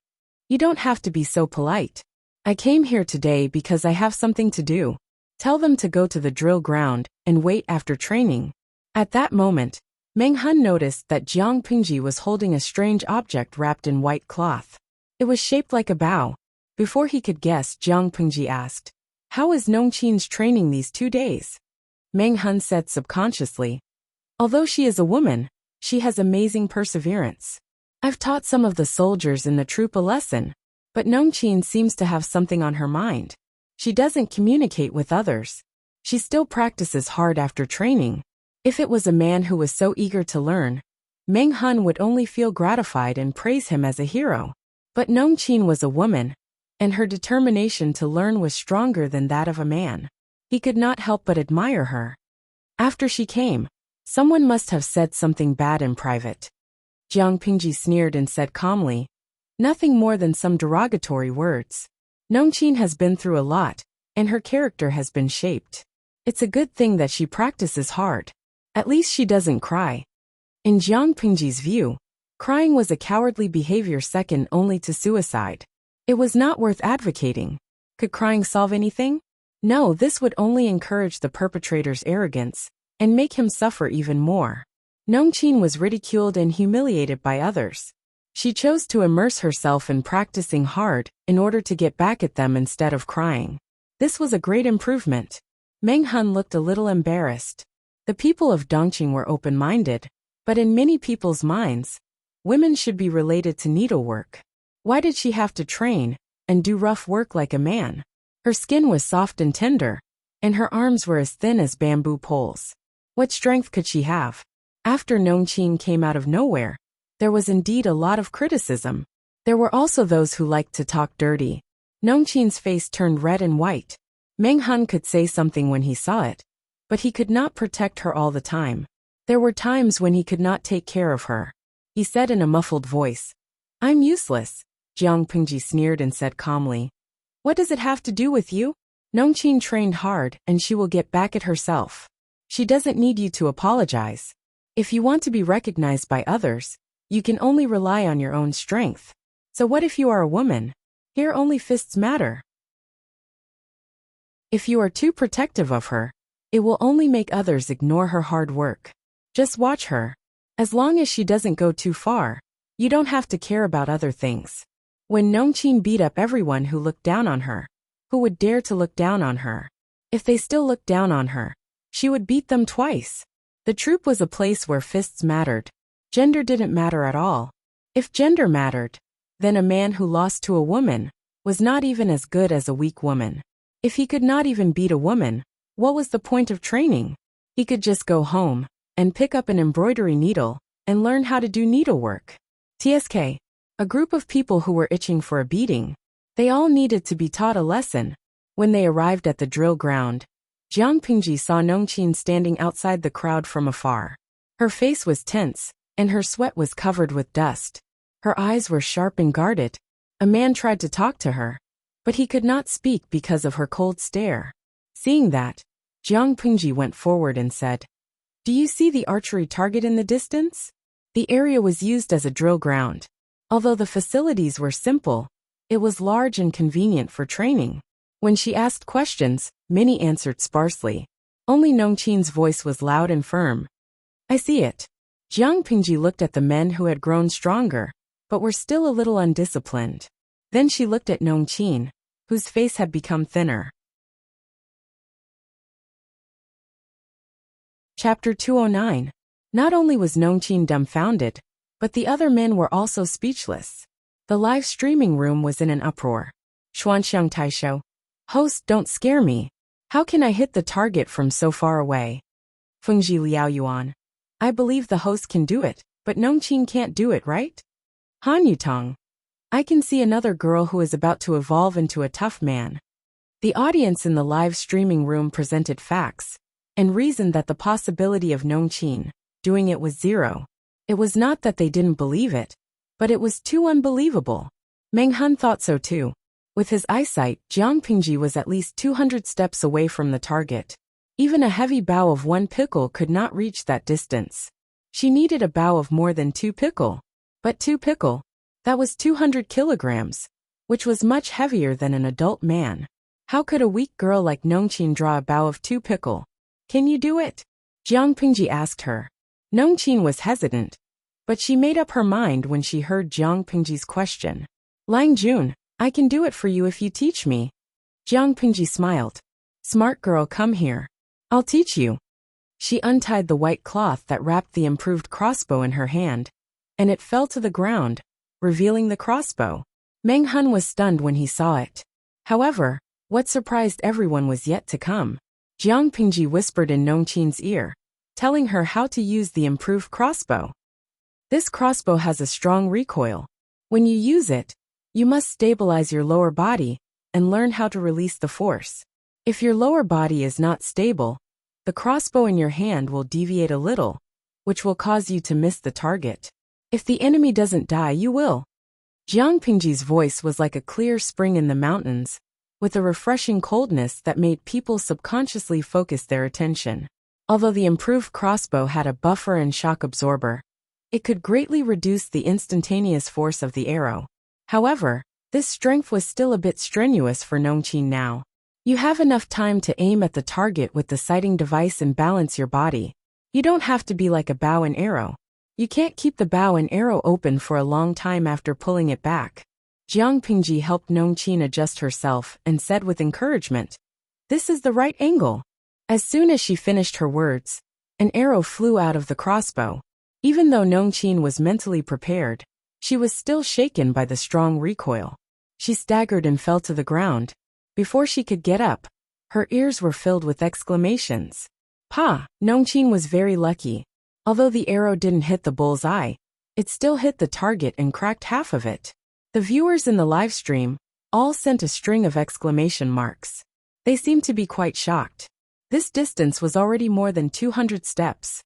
You don't have to be so polite. I came here today because I have something to do. Tell them to go to the drill ground and wait after training. At that moment, Meng Hun noticed that Jiang Pingji was holding a strange object wrapped in white cloth. It was shaped like a bow. Before he could guess, Jiang Pingji asked, "How is Nongqin's training these 2 days?" Meng Hun said subconsciously, "Although she is a woman, she has amazing perseverance. I've taught some of the soldiers in the troop a lesson, but Nongqin seems to have something on her mind. She doesn't communicate with others. She still practices hard after training." If it was a man who was so eager to learn, Meng Hun would only feel gratified and praise him as a hero. But Nongqin was a woman, and her determination to learn was stronger than that of a man. He could not help but admire her. After she came, someone must have said something bad in private. Jiang Pingji sneered and said calmly, "Nothing more than some derogatory words. Nongqin has been through a lot, and her character has been shaped. It's a good thing that she practices hard. At least she doesn't cry." In Jiang Pingji's view, crying was a cowardly behavior second only to suicide. It was not worth advocating. Could crying solve anything? No, this would only encourage the perpetrator's arrogance and make him suffer even more. Nongqin was ridiculed and humiliated by others. She chose to immerse herself in practicing hard in order to get back at them instead of crying. This was a great improvement. Meng Hun looked a little embarrassed. The people of Dongqing were open-minded, but in many people's minds, women should be related to needlework. Why did she have to train and do rough work like a man? Her skin was soft and tender, and her arms were as thin as bamboo poles. What strength could she have? After Nongqin came out of nowhere, there was indeed a lot of criticism. There were also those who liked to talk dirty. Nongqin's face turned red and white. Meng Hun could say something when he saw it, but he could not protect her all the time. There were times when he could not take care of her. He said in a muffled voice, "I'm useless." Jiang Pingji sneered and said calmly, "What does it have to do with you? Nongqin trained hard and she will get back at herself. She doesn't need you to apologize. If you want to be recognized by others, you can only rely on your own strength. So what if you are a woman? Here only fists matter. If you are too protective of her, it will only make others ignore her hard work. Just watch her. As long as she doesn't go too far, you don't have to care about other things." When Nongqin beat up everyone who looked down on her, who would dare to look down on her? If they still looked down on her, she would beat them twice. The troop was a place where fists mattered. Gender didn't matter at all. If gender mattered, then a man who lost to a woman was not even as good as a weak woman. If he could not even beat a woman, what was the point of training? He could just go home and pick up an embroidery needle and learn how to do needlework. TSK, a group of people who were itching for a beating. They all needed to be taught a lesson. When they arrived at the drill ground, Jiang Pingji saw Nongqin standing outside the crowd from afar. Her face was tense, and her sweat was covered with dust. Her eyes were sharp and guarded. A man tried to talk to her, but he could not speak because of her cold stare. Seeing that, Jiang Pingji went forward and said, "Do you see the archery target in the distance?" The area was used as a drill ground. Although the facilities were simple, it was large and convenient for training. When she asked questions, many answered sparsely. Only Nongqin's voice was loud and firm. "I see it." Jiang Pingji looked at the men who had grown stronger, but were still a little undisciplined. Then she looked at Nongqin, whose face had become thinner. Chapter 209. Not only was Nongqin dumbfounded, but the other men were also speechless. The live streaming room was in an uproar. Xuanxiang Taishou. "Host, don't scare me. How can I hit the target from so far away?" Fengji Liaoyuan. "I believe the host can do it, but Nongqin can't do it, right?" Han Yutong. "I can see another girl who is about to evolve into a tough man." The audience in the live streaming room presented facts and reasoned that the possibility of Nongqin doing it was zero. It was not that they didn't believe it, but it was too unbelievable. Meng Hun thought so too. With his eyesight, Jiang Pingji was at least 200 steps away from the target. Even a heavy bow of 1 pickle could not reach that distance. She needed a bow of more than 2 pickle. But 2 pickle? That was 200 kilograms, which was much heavier than an adult man. How could a weak girl like Nongqin draw a bow of 2 pickle? Can you do it? Jiang Pingji asked her. Nongqin was hesitant, but she made up her mind when she heard Jiang Pingji's question. Lang Jun, I can do it for you if you teach me. Jiang Pingji smiled. Smart girl, come here. I'll teach you. She untied the white cloth that wrapped the improved crossbow in her hand, and it fell to the ground, revealing the crossbow. Meng Hun was stunned when he saw it. However, what surprised everyone was yet to come. Jiang Pingji whispered in Nongqin's ear, telling her how to use the improved crossbow. This crossbow has a strong recoil. When you use it, you must stabilize your lower body and learn how to release the force. If your lower body is not stable, the crossbow in your hand will deviate a little, which will cause you to miss the target. If the enemy doesn't die, you will. Jiang Pingji's voice was like a clear spring in the mountains, with a refreshing coldness that made people subconsciously focus their attention. Although the improved crossbow had a buffer and shock absorber, it could greatly reduce the instantaneous force of the arrow. However, this strength was still a bit strenuous for Nongqin now. You have enough time to aim at the target with the sighting device and balance your body. You don't have to be like a bow and arrow. You can't keep the bow and arrow open for a long time after pulling it back. Jiang Pingji helped Nongqin adjust herself and said with encouragement, This is the right angle. As soon as she finished her words, an arrow flew out of the crossbow. Even though Nongqin was mentally prepared, she was still shaken by the strong recoil. She staggered and fell to the ground. Before she could get up, her ears were filled with exclamations. Pa! Nongqin was very lucky. Although the arrow didn't hit the bull's eye, it still hit the target and cracked half of it. The viewers in the live stream all sent a string of exclamation marks. They seemed to be quite shocked. This distance was already more than 200 steps.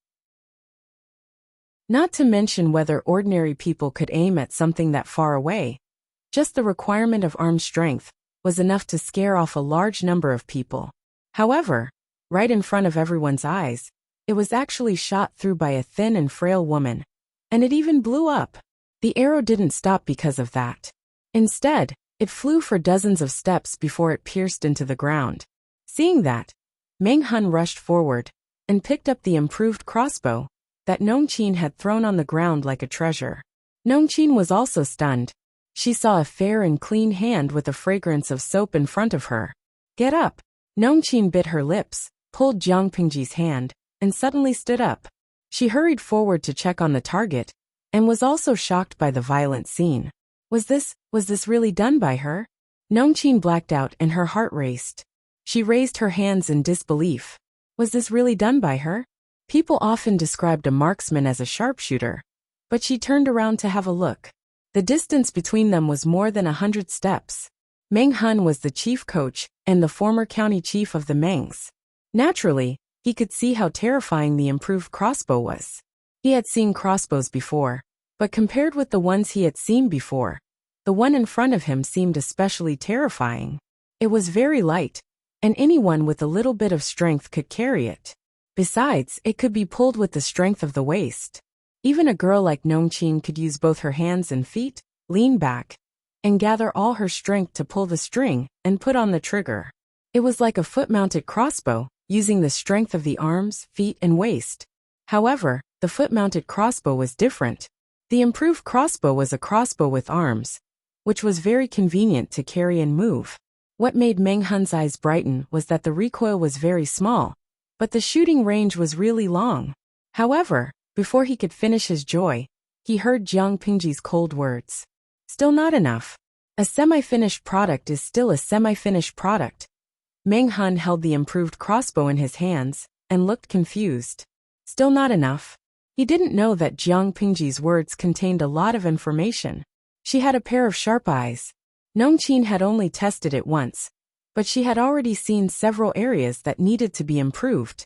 Not to mention whether ordinary people could aim at something that far away. Just the requirement of arm strength was enough to scare off a large number of people. However, right in front of everyone's eyes, it was actually shot through by a thin and frail woman, and it even blew up. The arrow didn't stop because of that. Instead, it flew for dozens of steps before it pierced into the ground. Seeing that, Meng Hun rushed forward and picked up the improved crossbow that Nongqin had thrown on the ground like a treasure. Nongqin was also stunned. She saw a fair and clean hand with a fragrance of soap in front of her. Get up! Nongqin bit her lips, pulled Jiang Pingji's hand, and suddenly stood up. She hurried forward to check on the target, and was also shocked by the violent scene. Was this really done by her? Nongqin blacked out and her heart raced. She raised her hands in disbelief. Was this really done by her? People often described a marksman as a sharpshooter, but she turned around to have a look. The distance between them was more than 100 steps. Meng Hun was the chief coach and the former county chief of the Mengs. Naturally, he could see how terrifying the improved crossbow was. He had seen crossbows before, but compared with the ones he had seen before, the one in front of him seemed especially terrifying. It was very light, and anyone with a little bit of strength could carry it. Besides, it could be pulled with the strength of the waist. Even a girl like Nongqin could use both her hands and feet, lean back, and gather all her strength to pull the string and put on the trigger. It was like a foot-mounted crossbow, using the strength of the arms, feet, and waist. However, the foot-mounted crossbow was different. The improved crossbow was a crossbow with arms, which was very convenient to carry and move. What made Meng Hun's eyes brighten was that the recoil was very small, but the shooting range was really long. However, before he could finish his joy, he heard Jiang Pingji's cold words. Still not enough. A semi-finished product is still a semi-finished product. Meng Hun held the improved crossbow in his hands and looked confused. Still not enough. He didn't know that Jiang Pingji's words contained a lot of information. She had a pair of sharp eyes. Nongqin had only tested it once, but she had already seen several areas that needed to be improved.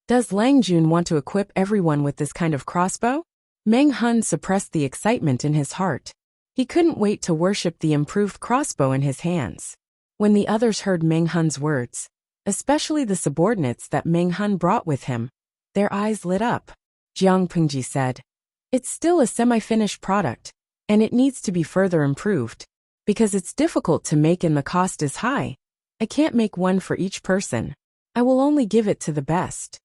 Does Lang Jun want to equip everyone with this kind of crossbow? Meng Hun suppressed the excitement in his heart. He couldn't wait to worship the improved crossbow in his hands. When the others heard Meng Hun's words, especially the subordinates that Meng Han brought with him. Their eyes lit up. Jiang Pingji said, "It's still a semi-finished product, and it needs to be further improved. Because it's difficult to make and the cost is high. I can't make one for each person. I will only give it to the best."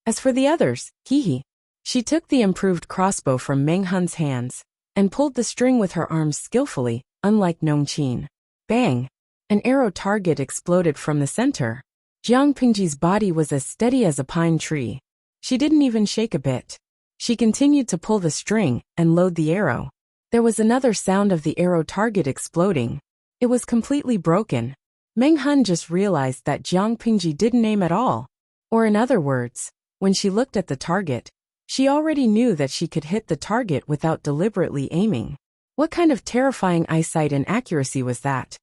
As for the others, hee. She took the improved crossbow from Meng Han's hands and pulled the string with her arms skillfully, unlike Nongqin. Bang! An arrow target exploded from the center. Jiang Pingji's body was as steady as a pine tree. She didn't even shake a bit. She continued to pull the string and load the arrow. There was another sound of the arrow target exploding. It was completely broken. Meng Han just realized that Jiang Pingji didn't aim at all. Or in other words, when she looked at the target, she already knew that she could hit the target without deliberately aiming. What kind of terrifying eyesight and accuracy was that?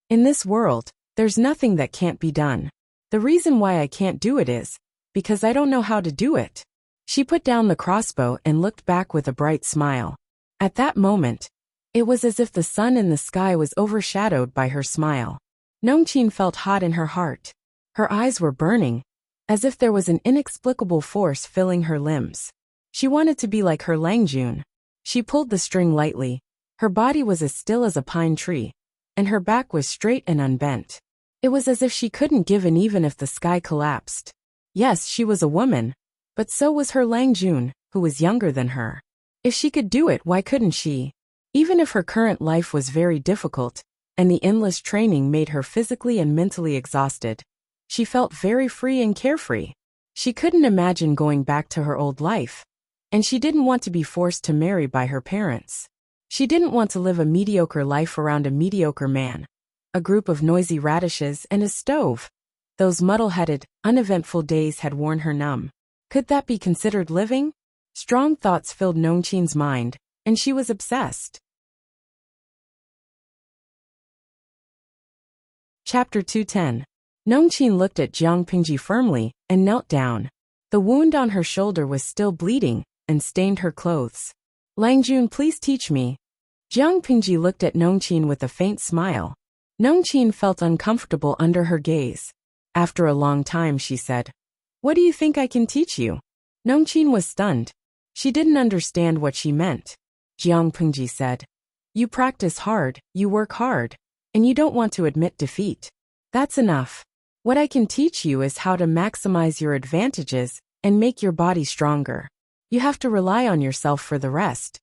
In this world, there's nothing that can't be done. The reason why I can't do it is because I don't know how to do it. She put down the crossbow and looked back with a bright smile. At that moment, it was as if the sun in the sky was overshadowed by her smile. Nongqin felt hot in her heart. Her eyes were burning, as if there was an inexplicable force filling her limbs. She wanted to be like her Langjun. She pulled the string lightly. Her body was as still as a pine tree, and her back was straight and unbent. It was as if she couldn't give in even if the sky collapsed. Yes, she was a woman, but so was her Langjun, who was younger than her. If she could do it, why couldn't she? Even if her current life was very difficult, and the endless training made her physically and mentally exhausted, she felt very free and carefree. She couldn't imagine going back to her old life, and she didn't want to be forced to marry by her parents. She didn't want to live a mediocre life around a mediocre man, a group of noisy radishes, and a stove. Those muddle-headed, uneventful days had worn her numb. Could that be considered living? Strong thoughts filled Nongqin's mind, and she was obsessed. Chapter 210. Nongqin looked at Jiang Pingji firmly and knelt down. The wound on her shoulder was still bleeding and stained her clothes. "Langjun, please teach me." Jiang Pingji looked at Nongqin with a faint smile. Nongqin felt uncomfortable under her gaze. After a long time she said, "What do you think I can teach you?" Nongqin was stunned. She didn't understand what she meant. Jiang Pingji said, "You practice hard, you work hard, and you don't want to admit defeat. That's enough. What I can teach you is how to maximize your advantages and make your body stronger. You have to rely on yourself for the rest."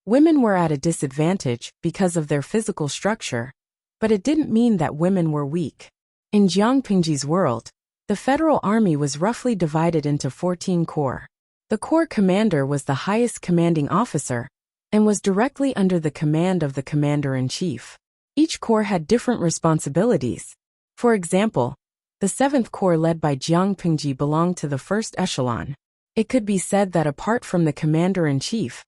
Women were at a disadvantage because of their physical structure, but it didn't mean that women were weak. In Jiang Pingji's world, the Federal Army was roughly divided into 14 corps. The corps commander was the highest commanding officer and was directly under the command of the commander-in-chief. Each corps had different responsibilities. For example, the 7th Corps led by Jiang Pingji belonged to the first echelon. It could be said that apart from the commander-in-chief,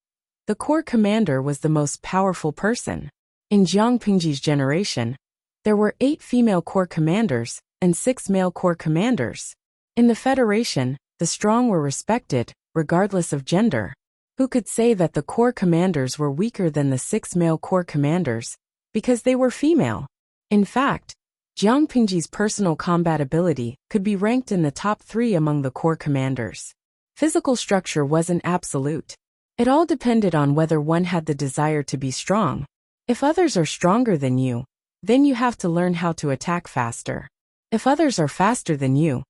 the corps commander was the most powerful person. In Jiang Pingji's generation, there were 8 female corps commanders and 6 male corps commanders. In the Federation, the strong were respected, regardless of gender. Who could say that the corps commanders were weaker than the 6 male corps commanders because they were female? In fact, Jiang Pingji's personal combat ability could be ranked in the top 3 among the corps commanders. Physical structure wasn't absolute. It all depended on whether one had the desire to be strong. If others are stronger than you, then you have to learn how to attack faster. If others are faster than you,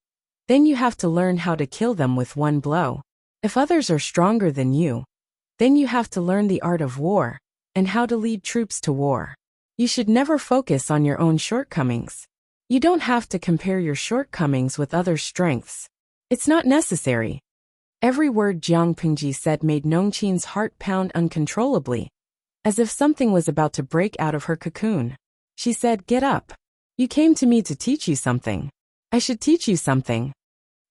then you have to learn how to kill them with one blow. If others are stronger than you, then you have to learn the art of war and how to lead troops to war. You should never focus on your own shortcomings. You don't have to compare your shortcomings with others' strengths. It's not necessary. Every word Jiang Pingji said made Nongqin's heart pound uncontrollably, as if something was about to break out of her cocoon. She said, "Get up. You came to me to teach you something. I should teach you something."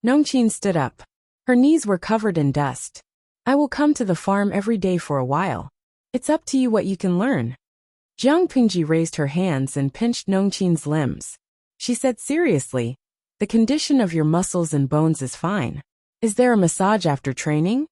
Nongqin stood up. Her knees were covered in dust. "I will come to the farm every day for a while. It's up to you what you can learn." Jiang Pingji raised her hands and pinched Nongqin's limbs. She said seriously, "The condition of your muscles and bones is fine. Is there a massage after training?"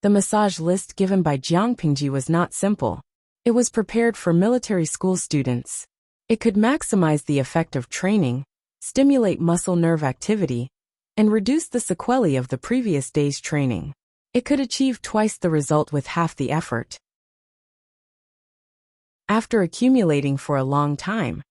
The massage list given by Jiang Pingji was not simple. It was prepared for military school students. It could maximize the effect of training stimulate muscle nerve activity, and reduce the sequelae of the previous day's training. It could achieve twice the result with half the effort. After accumulating for a long time,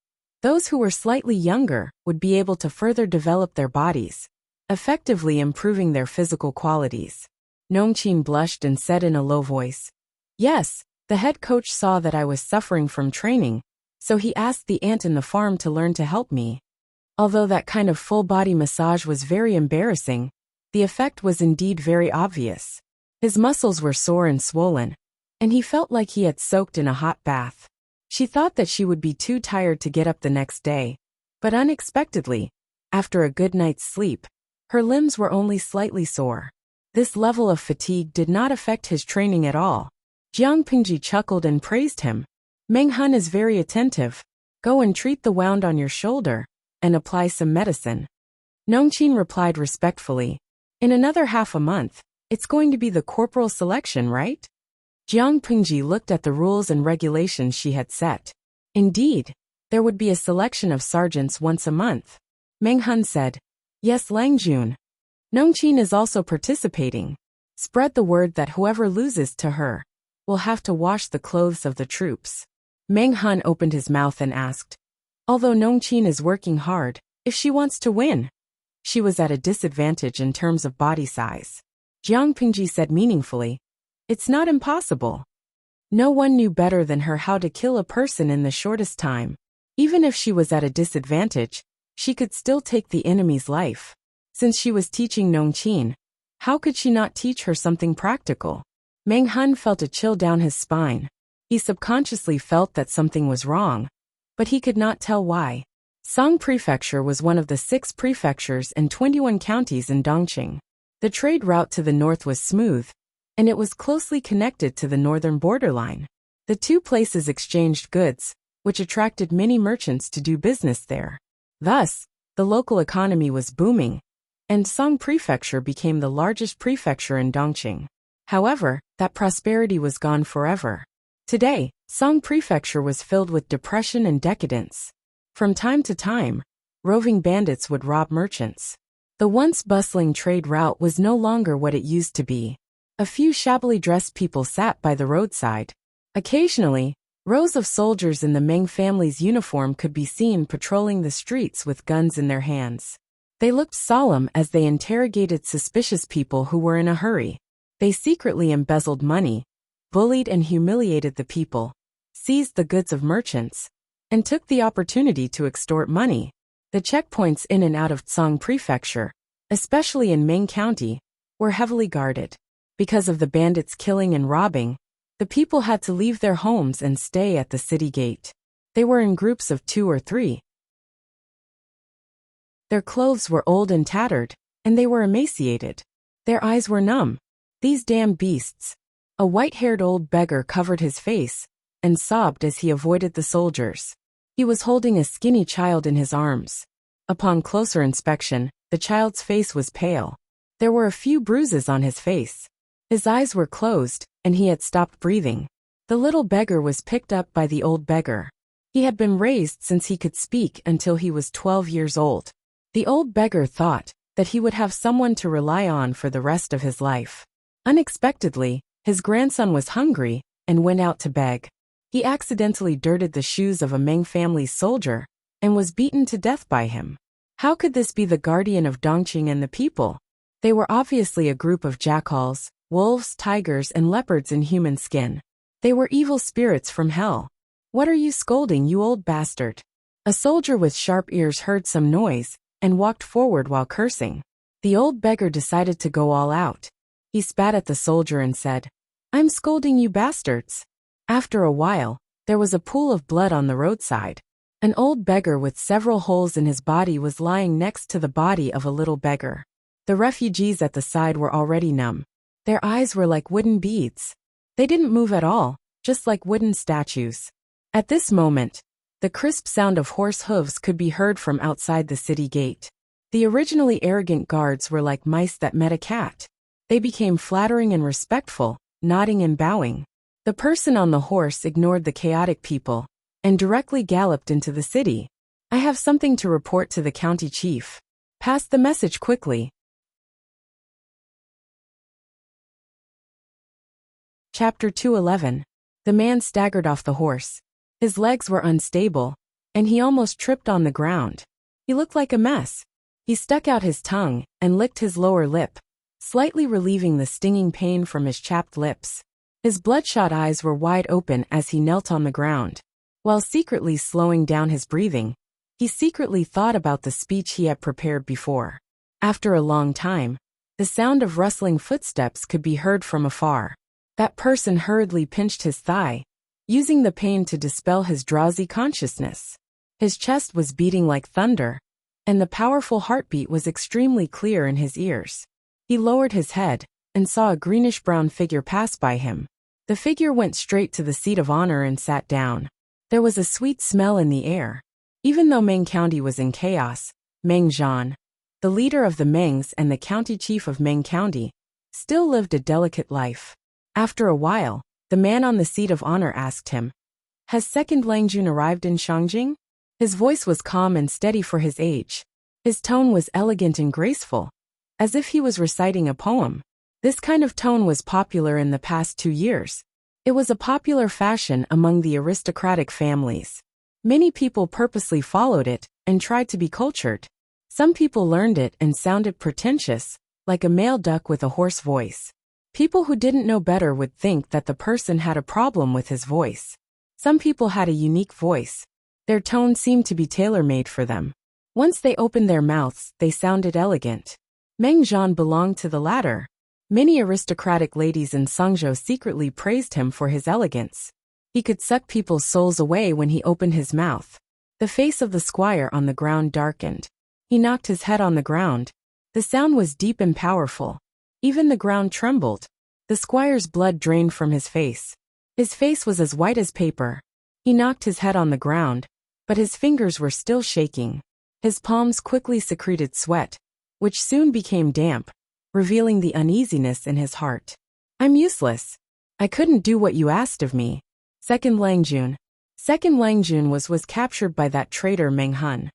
those who were slightly younger would be able to further develop their bodies, effectively improving their physical qualities. Nongqin blushed and said in a low voice, "Yes, the head coach saw that I was suffering from training, so he asked the ant in the farm to learn to help me." Although that kind of full-body massage was very embarrassing, the effect was indeed very obvious. His muscles were sore and swollen, and he felt like he had soaked in a hot bath. She thought that she would be too tired to get up the next day, but unexpectedly, after a good night's sleep, her limbs were only slightly sore. This level of fatigue did not affect his training at all. Jiang Pingji chuckled and praised him. "Meng Hun is very attentive. Go and treat the wound on your shoulder, and apply some medicine." Nongqin replied respectfully, "In another half a month, it's going to be the corporal selection, right?" Jiang Pingji looked at the rules and regulations she had set. Indeed, there would be a selection of sergeants once a month. Meng Hun said, "Yes, Langjun. Nongqin is also participating. Spread the word that whoever loses to her will have to wash the clothes of the troops." Meng Hun opened his mouth and asked, "Although Nongqin is working hard, if she wants to win?" She was at a disadvantage in terms of body size. Jiang Pingji said meaningfully, "It's not impossible. No one knew better than her how to kill a person in the shortest time. Even if she was at a disadvantage, she could still take the enemy's life. Since she was teaching Nongqin, how could she not teach her something practical?" Meng Hun felt a chill down his spine. He subconsciously felt that something was wrong, but he could not tell why. Song Prefecture was one of the 6 prefectures and 21 counties in Dongqing. The trade route to the north was smooth, and it was closely connected to the northern borderline. The two places exchanged goods, which attracted many merchants to do business there. Thus, the local economy was booming, and Song Prefecture became the largest prefecture in Dongqing. However, that prosperity was gone forever. Today, Song Prefecture was filled with depression and decadence. From time to time, roving bandits would rob merchants. The once bustling trade route was no longer what it used to be. A few shabbily dressed people sat by the roadside. Occasionally, rows of soldiers in the Meng family's uniform could be seen patrolling the streets with guns in their hands. They looked solemn as they interrogated suspicious people who were in a hurry. They secretly embezzled money, bullied and humiliated the people, seized the goods of merchants, and took the opportunity to extort money. The checkpoints in and out of Song Prefecture, especially in Meng County, were heavily guarded. Because of the bandits killing and robbing, the people had to leave their homes and stay at the city gate. They were in groups of 2 or 3. Their clothes were old and tattered, and they were emaciated. Their eyes were numb. "These damn beasts." A white-haired old beggar covered his face and sobbed as he avoided the soldiers. He was holding a skinny child in his arms. Upon closer inspection, the child's face was pale. There were a few bruises on his face. His eyes were closed, and he had stopped breathing. The little beggar was picked up by the old beggar. He had been raised since he could speak until he was 12 years old. The old beggar thought that he would have someone to rely on for the rest of his life. Unexpectedly, his grandson was hungry and went out to beg. He accidentally dirted the shoes of a Meng family's soldier and was beaten to death by him. How could this be the guardian of Dongqing and the people? They were obviously a group of jackals, wolves, tigers, and leopards in human skin. They were evil spirits from hell. "What are you scolding, you old bastard?" A soldier with sharp ears heard some noise and walked forward while cursing. The old beggar decided to go all out. He spat at the soldier and said, "I'm scolding you bastards." After a while, there was a pool of blood on the roadside. An old beggar with several holes in his body was lying next to the body of a little beggar. The refugees at the side were already numb. Their eyes were like wooden beads. They didn't move at all, just like wooden statues. At this moment, the crisp sound of horse hooves could be heard from outside the city gate. The originally arrogant guards were like mice that met a cat. They became flattering and respectful, nodding and bowing. The person on the horse ignored the chaotic people and directly galloped into the city. I have something to report to the county chief. Pass the message quickly. Chapter 211. The man staggered off the horse. His legs were unstable, and he almost tripped on the ground. He looked like a mess. He stuck out his tongue and licked his lower lip, slightly relieving the stinging pain from his chapped lips. His bloodshot eyes were wide open as he knelt on the ground. While secretly slowing down his breathing, he secretly thought about the speech he had prepared before. After a long time, the sound of rustling footsteps could be heard from afar. That person hurriedly pinched his thigh, using the pain to dispel his drowsy consciousness. His chest was beating like thunder, and the powerful heartbeat was extremely clear in his ears. He lowered his head and saw a greenish-brown figure pass by him. The figure went straight to the seat of honor and sat down. There was a sweet smell in the air. Even though Meng County was in chaos, Meng Zhan, the leader of the Mengs and the county chief of Meng County, still lived a delicate life. After a while, the man on the seat of honor asked him, "Has Second Langjun arrived in Shangjing?" His voice was calm and steady for his age. His tone was elegant and graceful, as if he was reciting a poem. This kind of tone was popular in the past 2 years. It was a popular fashion among the aristocratic families. Many people purposely followed it and tried to be cultured. Some people learned it and sounded pretentious, like a male duck with a hoarse voice. People who didn't know better would think that the person had a problem with his voice. Some people had a unique voice. Their tone seemed to be tailor-made for them. Once they opened their mouths, they sounded elegant. Meng Zhan belonged to the latter. Many aristocratic ladies in Sangzhou secretly praised him for his elegance. He could suck people's souls away when he opened his mouth. The face of the squire on the ground darkened. He knocked his head on the ground. The sound was deep and powerful. Even the ground trembled. The squire's blood drained from his face. His face was as white as paper. He knocked his head on the ground, but his fingers were still shaking. His palms quickly secreted sweat, which soon became damp, revealing the uneasiness in his heart. "I'm useless. I couldn't do what you asked of me." Second Langjun was captured by that traitor Meng Hun.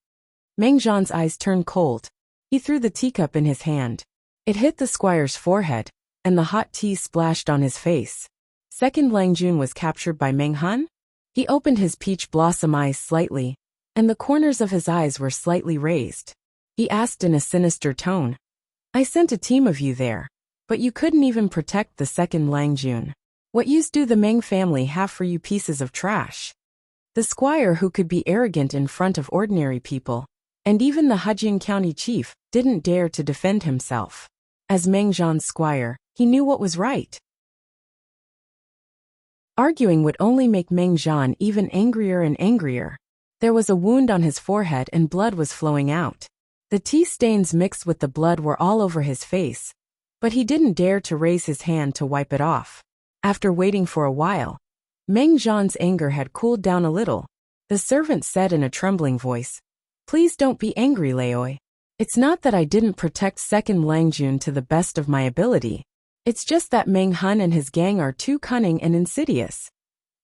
Meng Zhan's eyes turned cold. He threw the teacup in his hand. It hit the squire's forehead, and the hot tea splashed on his face. Second Langjun was captured by Meng Hun? He opened his peach blossom eyes slightly, and the corners of his eyes were slightly raised. He asked in a sinister tone, "I sent a team of you there, but you couldn't even protect the Second Langjun. What use do the Meng family have for you pieces of trash?" The squire, who could be arrogant in front of ordinary people, and even the Hejing County chief, didn't dare to defend himself. As Meng Zhan's squire, he knew what was right. Arguing would only make Meng Zhan even angrier and angrier. There was a wound on his forehead and blood was flowing out. The tea stains mixed with the blood were all over his face, but he didn't dare to raise his hand to wipe it off. After waiting for a while, Meng Zhan's anger had cooled down a little. The servant said in a trembling voice, "Please don't be angry, Laoi. It's not that I didn't protect Second Langjun to the best of my ability. It's just that Meng Hun and his gang are too cunning and insidious."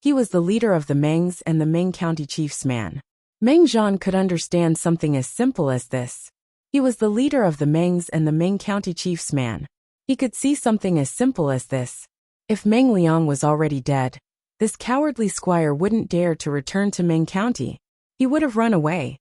He was the leader of the Mengs and the Meng County chief's man. Meng Zhan could understand something as simple as this. He was the leader of the Mengs and the Meng County chief's man. He could see something as simple as this. If Meng Liang was already dead, this cowardly squire wouldn't dare to return to Meng County. He would have run away.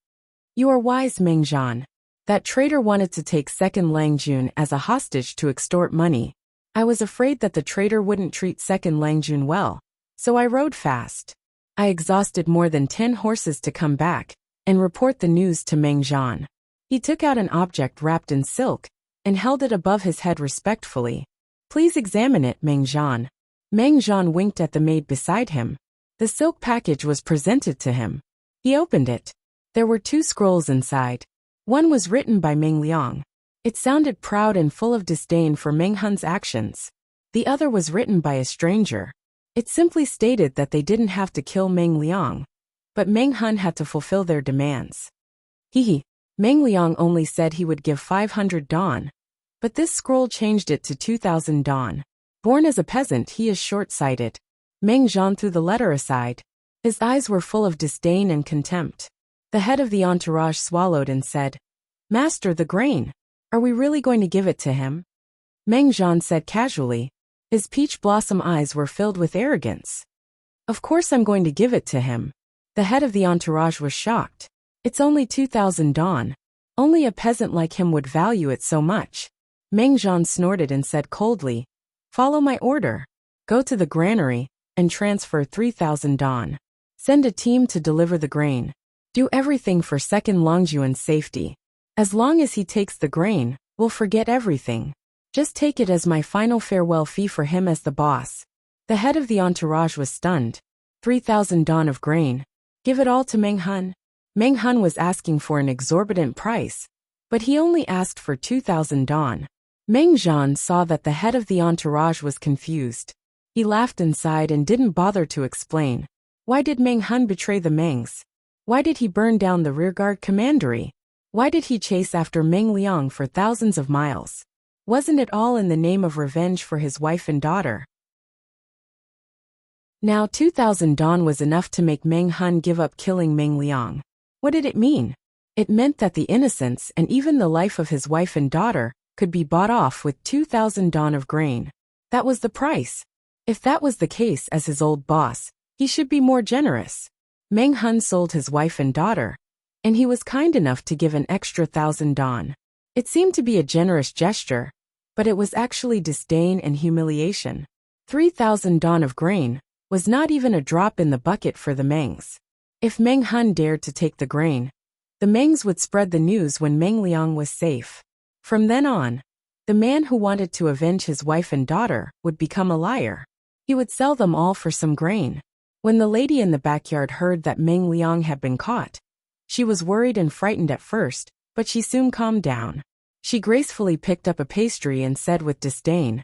"You are wise, Meng Zhan. That traitor wanted to take Second Langjun as a hostage to extort money. I was afraid that the traitor wouldn't treat Second Langjun well, so I rode fast. I exhausted more than 10 horses to come back and report the news to Meng Zhan." He took out an object wrapped in silk and held it above his head respectfully. "Please examine it, Meng Zhan." Meng Zhan winked at the maid beside him. The silk package was presented to him. He opened it. There were 2 scrolls inside. One was written by Meng Liang. It sounded proud and full of disdain for Meng Hun's actions. The other was written by a stranger. It simply stated that they didn't have to kill Meng Liang, but Meng Hun had to fulfill their demands. Meng Liang only said he would give 500 dong, but this scroll changed it to 2,000 dong. Born as a peasant, he is short-sighted. Meng Zhan threw the letter aside. His eyes were full of disdain and contempt. The head of the entourage swallowed and said, "Master, the grain. Are we really going to give it to him?" Meng Zhan said casually. His peach blossom eyes were filled with arrogance. "Of course I'm going to give it to him." The head of the entourage was shocked. "It's only 2,000 dong. Only a peasant like him would value it so much." Meng Zhan snorted and said coldly, "Follow my order. Go to the granary and transfer 3,000 dong. Send a team to deliver the grain. Do everything for Second Longjuan's safety. As long as he takes the grain, we'll forget everything. Just take it as my final farewell fee for him as the boss." The head of the entourage was stunned. 3,000 dong of grain. Give it all to Meng Hun? Meng Hun was asking for an exorbitant price, but he only asked for 2,000 dong. Meng Zhan saw that the head of the entourage was confused. He laughed inside and didn't bother to explain. Why did Meng Hun betray the Mengs? Why did he burn down the rearguard commandery? Why did he chase after Meng Liang for thousands of miles? Wasn't it all in the name of revenge for his wife and daughter? Now 2,000 dong was enough to make Meng Hun give up killing Meng Liang. What did it mean? It meant that the innocence and even the life of his wife and daughter could be bought off with 2,000 dong of grain. That was the price. If that was the case as his old boss, he should be more generous. Meng Hun sold his wife and daughter, and he was kind enough to give an extra 1,000 dong. It seemed to be a generous gesture, but it was actually disdain and humiliation. 3,000 dong of grain was not even a drop in the bucket for the Mengs. If Meng Hun dared to take the grain, the Mengs would spread the news when Meng Liang was safe. From then on, the man who wanted to avenge his wife and daughter would become a liar. He would sell them all for some grain. When the lady in the backyard heard that Meng Liang had been caught, she was worried and frightened at first, but she soon calmed down. She gracefully picked up a pastry and said with disdain,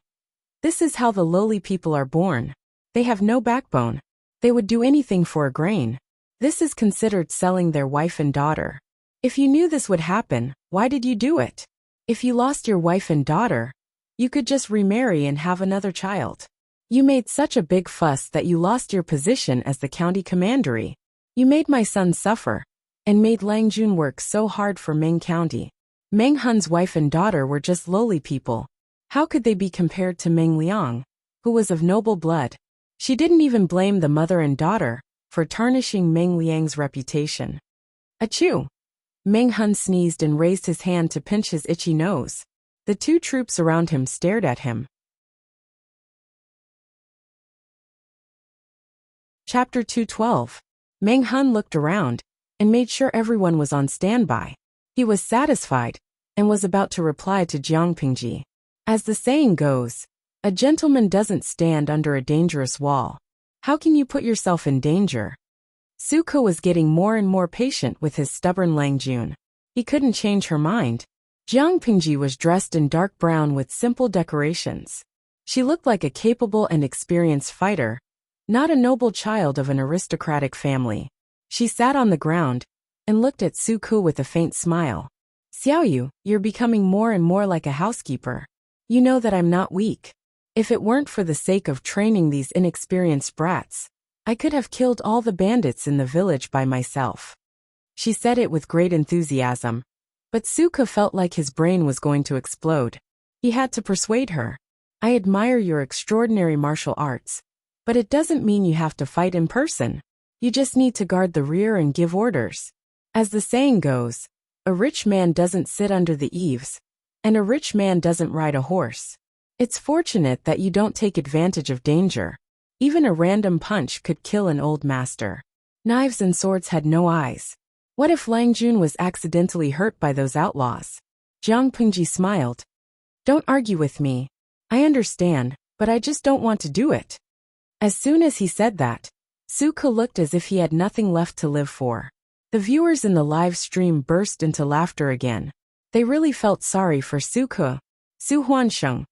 "This is how the lowly people are born. They have no backbone. They would do anything for a grain. This is considered selling their wife and daughter. If you knew this would happen, why did you do it? If you lost your wife and daughter, you could just remarry and have another child. You made such a big fuss that you lost your position as the county commandery. You made my son suffer, and made Langjun work so hard for Meng County. Meng Hun's wife and daughter were just lowly people. How could they be compared to Meng Liang, who was of noble blood?" She didn't even blame the mother and daughter for tarnishing Meng Liang's reputation. Achoo! Meng Hun sneezed and raised his hand to pinch his itchy nose. The two troops around him stared at him. Chapter 212. Meng Hun looked around and made sure everyone was on standby. He was satisfied and was about to reply to Jiang Pingji. As the saying goes, a gentleman doesn't stand under a dangerous wall. How can you put yourself in danger? Suko was getting more and more patient with his stubborn Langjun. He couldn't change her mind. Jiang Pingji was dressed in dark brown with simple decorations. She looked like a capable and experienced fighter, not a noble child of an aristocratic family. She sat on the ground and looked at Suko with a faint smile. "Xiaoyu, you're becoming more and more like a housekeeper. You know that I'm not weak. If it weren't for the sake of training these inexperienced brats, I could have killed all the bandits in the village by myself." She said it with great enthusiasm, but Suko felt like his brain was going to explode. He had to persuade her. "I admire your extraordinary martial arts, but it doesn't mean you have to fight in person. You just need to guard the rear and give orders. As the saying goes, a rich man doesn't sit under the eaves, and a rich man doesn't ride a horse. It's fortunate that you don't take advantage of danger. Even a random punch could kill an old master. Knives and swords had no eyes. What if Langjun was accidentally hurt by those outlaws?" Jiang Pingji smiled. "Don't argue with me. I understand, but I just don't want to do it." As soon as he said that, Suko looked as if he had nothing left to live for. The viewers in the live stream burst into laughter again. They really felt sorry for Suko. Su Huansheng.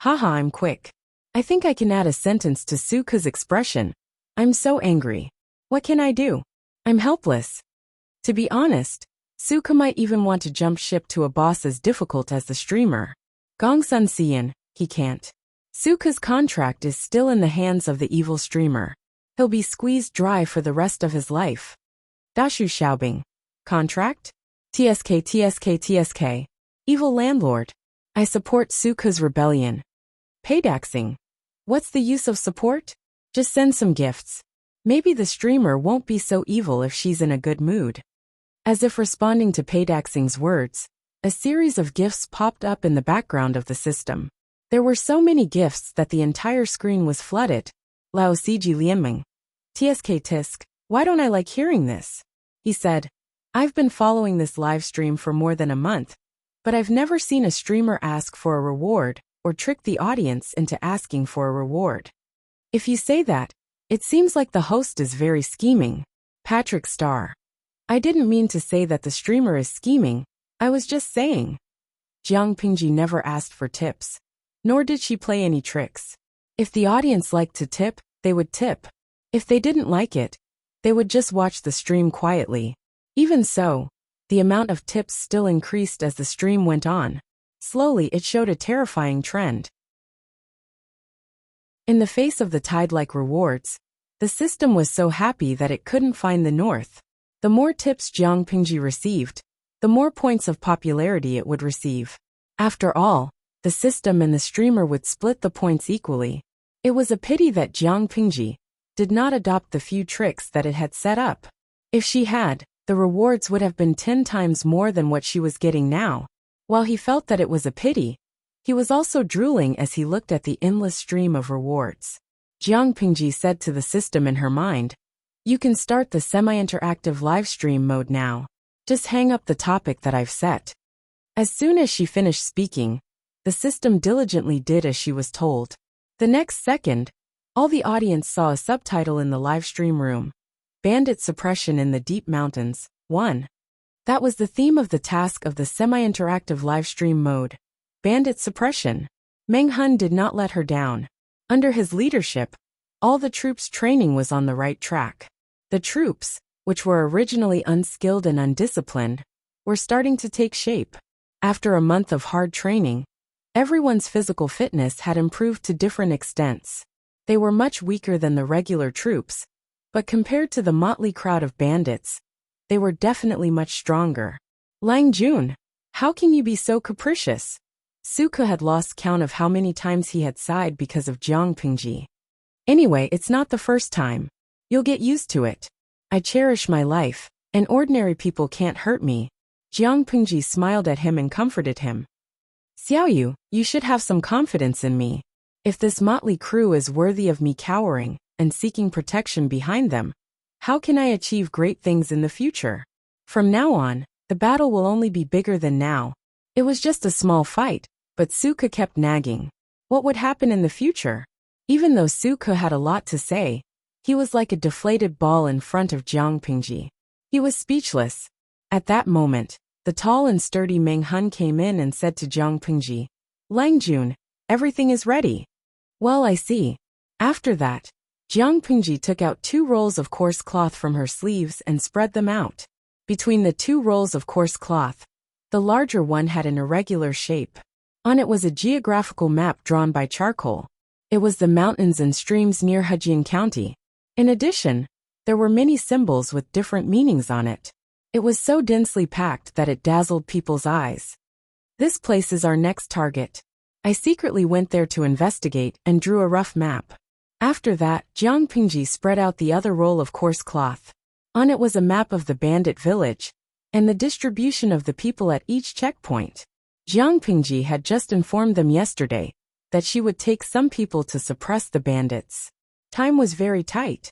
Haha, I'm quick. I think I can add a sentence to Suko's expression. I'm so angry. What can I do? I'm helpless. To be honest, Suko might even want to jump ship to a boss as difficult as the streamer. Gongsun Xian, he can't. Suko's contract is still in the hands of the evil streamer. He'll be squeezed dry for the rest of his life. Dashu Xiaobing. Contract? TSK TSK TSK. Evil landlord. I support Suka's rebellion. Paydaxing. What's the use of support? Just send some gifts. Maybe the streamer won't be so evil if she's in a good mood. As if responding to Paydaxing's words, a series of gifts popped up in the background of the system. There were so many gifts that the entire screen was flooded. Lao Siji Lianming. TSK Tisk, why don't I like hearing this? He said, I've been following this live stream for more than a month, but I've never seen a streamer ask for a reward or trick the audience into asking for a reward. If you say that, it seems like the host is very scheming. Patrick Starr. I didn't mean to say that the streamer is scheming, I was just saying. Jiang Pingji never asked for tips, nor did she play any tricks. If the audience liked to tip, they would tip. If they didn't like it, they would just watch the stream quietly. Even so, the amount of tips still increased as the stream went on. Slowly it showed a terrifying trend. In the face of the tide-like rewards, the system was so happy that it couldn't find the north. The more tips Jiang Pingji received, the more points of popularity it would receive. After all, the system and the streamer would split the points equally. It was a pity that Jiang Pingji did not adopt the few tricks that it had set up. If she had, the rewards would have been 10 times more than what she was getting now. While he felt that it was a pity, he was also drooling as he looked at the endless stream of rewards. Jiang Pingji said to the system in her mind, you can start the semi-interactive livestream mode now. Just hang up the topic that I've set. As soon as she finished speaking, the system diligently did as she was told. The next second, all the audience saw a subtitle in the livestream room. Bandit Suppression in the Deep Mountains, 1. That was the theme of the task of the semi-interactive livestream mode. Bandit Suppression. Meng Hun did not let her down. Under his leadership, all the troops' training was on the right track. The troops, which were originally unskilled and undisciplined, were starting to take shape. After a month of hard training, everyone's physical fitness had improved to different extents. They were much weaker than the regular troops, but compared to the motley crowd of bandits, they were definitely much stronger. Lang Jun, how can you be so capricious? Suke had lost count of how many times he had sighed because of Jiang Pingji. Anyway, it's not the first time. You'll get used to it. I cherish my life, and ordinary people can't hurt me. Jiang Pingji smiled at him and comforted him. Xiaoyu, you should have some confidence in me. If this motley crew is worthy of me cowering and seeking protection behind them, how can I achieve great things in the future? From now on, the battle will only be bigger than now. It was just a small fight, but Suke kept nagging. What would happen in the future? Even though Suke had a lot to say, he was like a deflated ball in front of Jiang Pingji. He was speechless. At that moment, the tall and sturdy Meng Hun came in and said to Jiang Pingji, Lang Jun, everything is ready. Well, I see. After that, Jiang Pingji took out 2 rolls of coarse cloth from her sleeves and spread them out. Between the 2 rolls of coarse cloth, the larger one had an irregular shape. On it was a geographical map drawn by charcoal. It was the mountains and streams near Hejian County. In addition, there were many symbols with different meanings on it. It was so densely packed that it dazzled people's eyes. This place is our next target. I secretly went there to investigate and drew a rough map. After that, Jiang Pingji spread out the other roll of coarse cloth. On it was a map of the bandit village and the distribution of the people at each checkpoint. Jiang Pingji had just informed them yesterday that she would take some people to suppress the bandits. Time was very tight.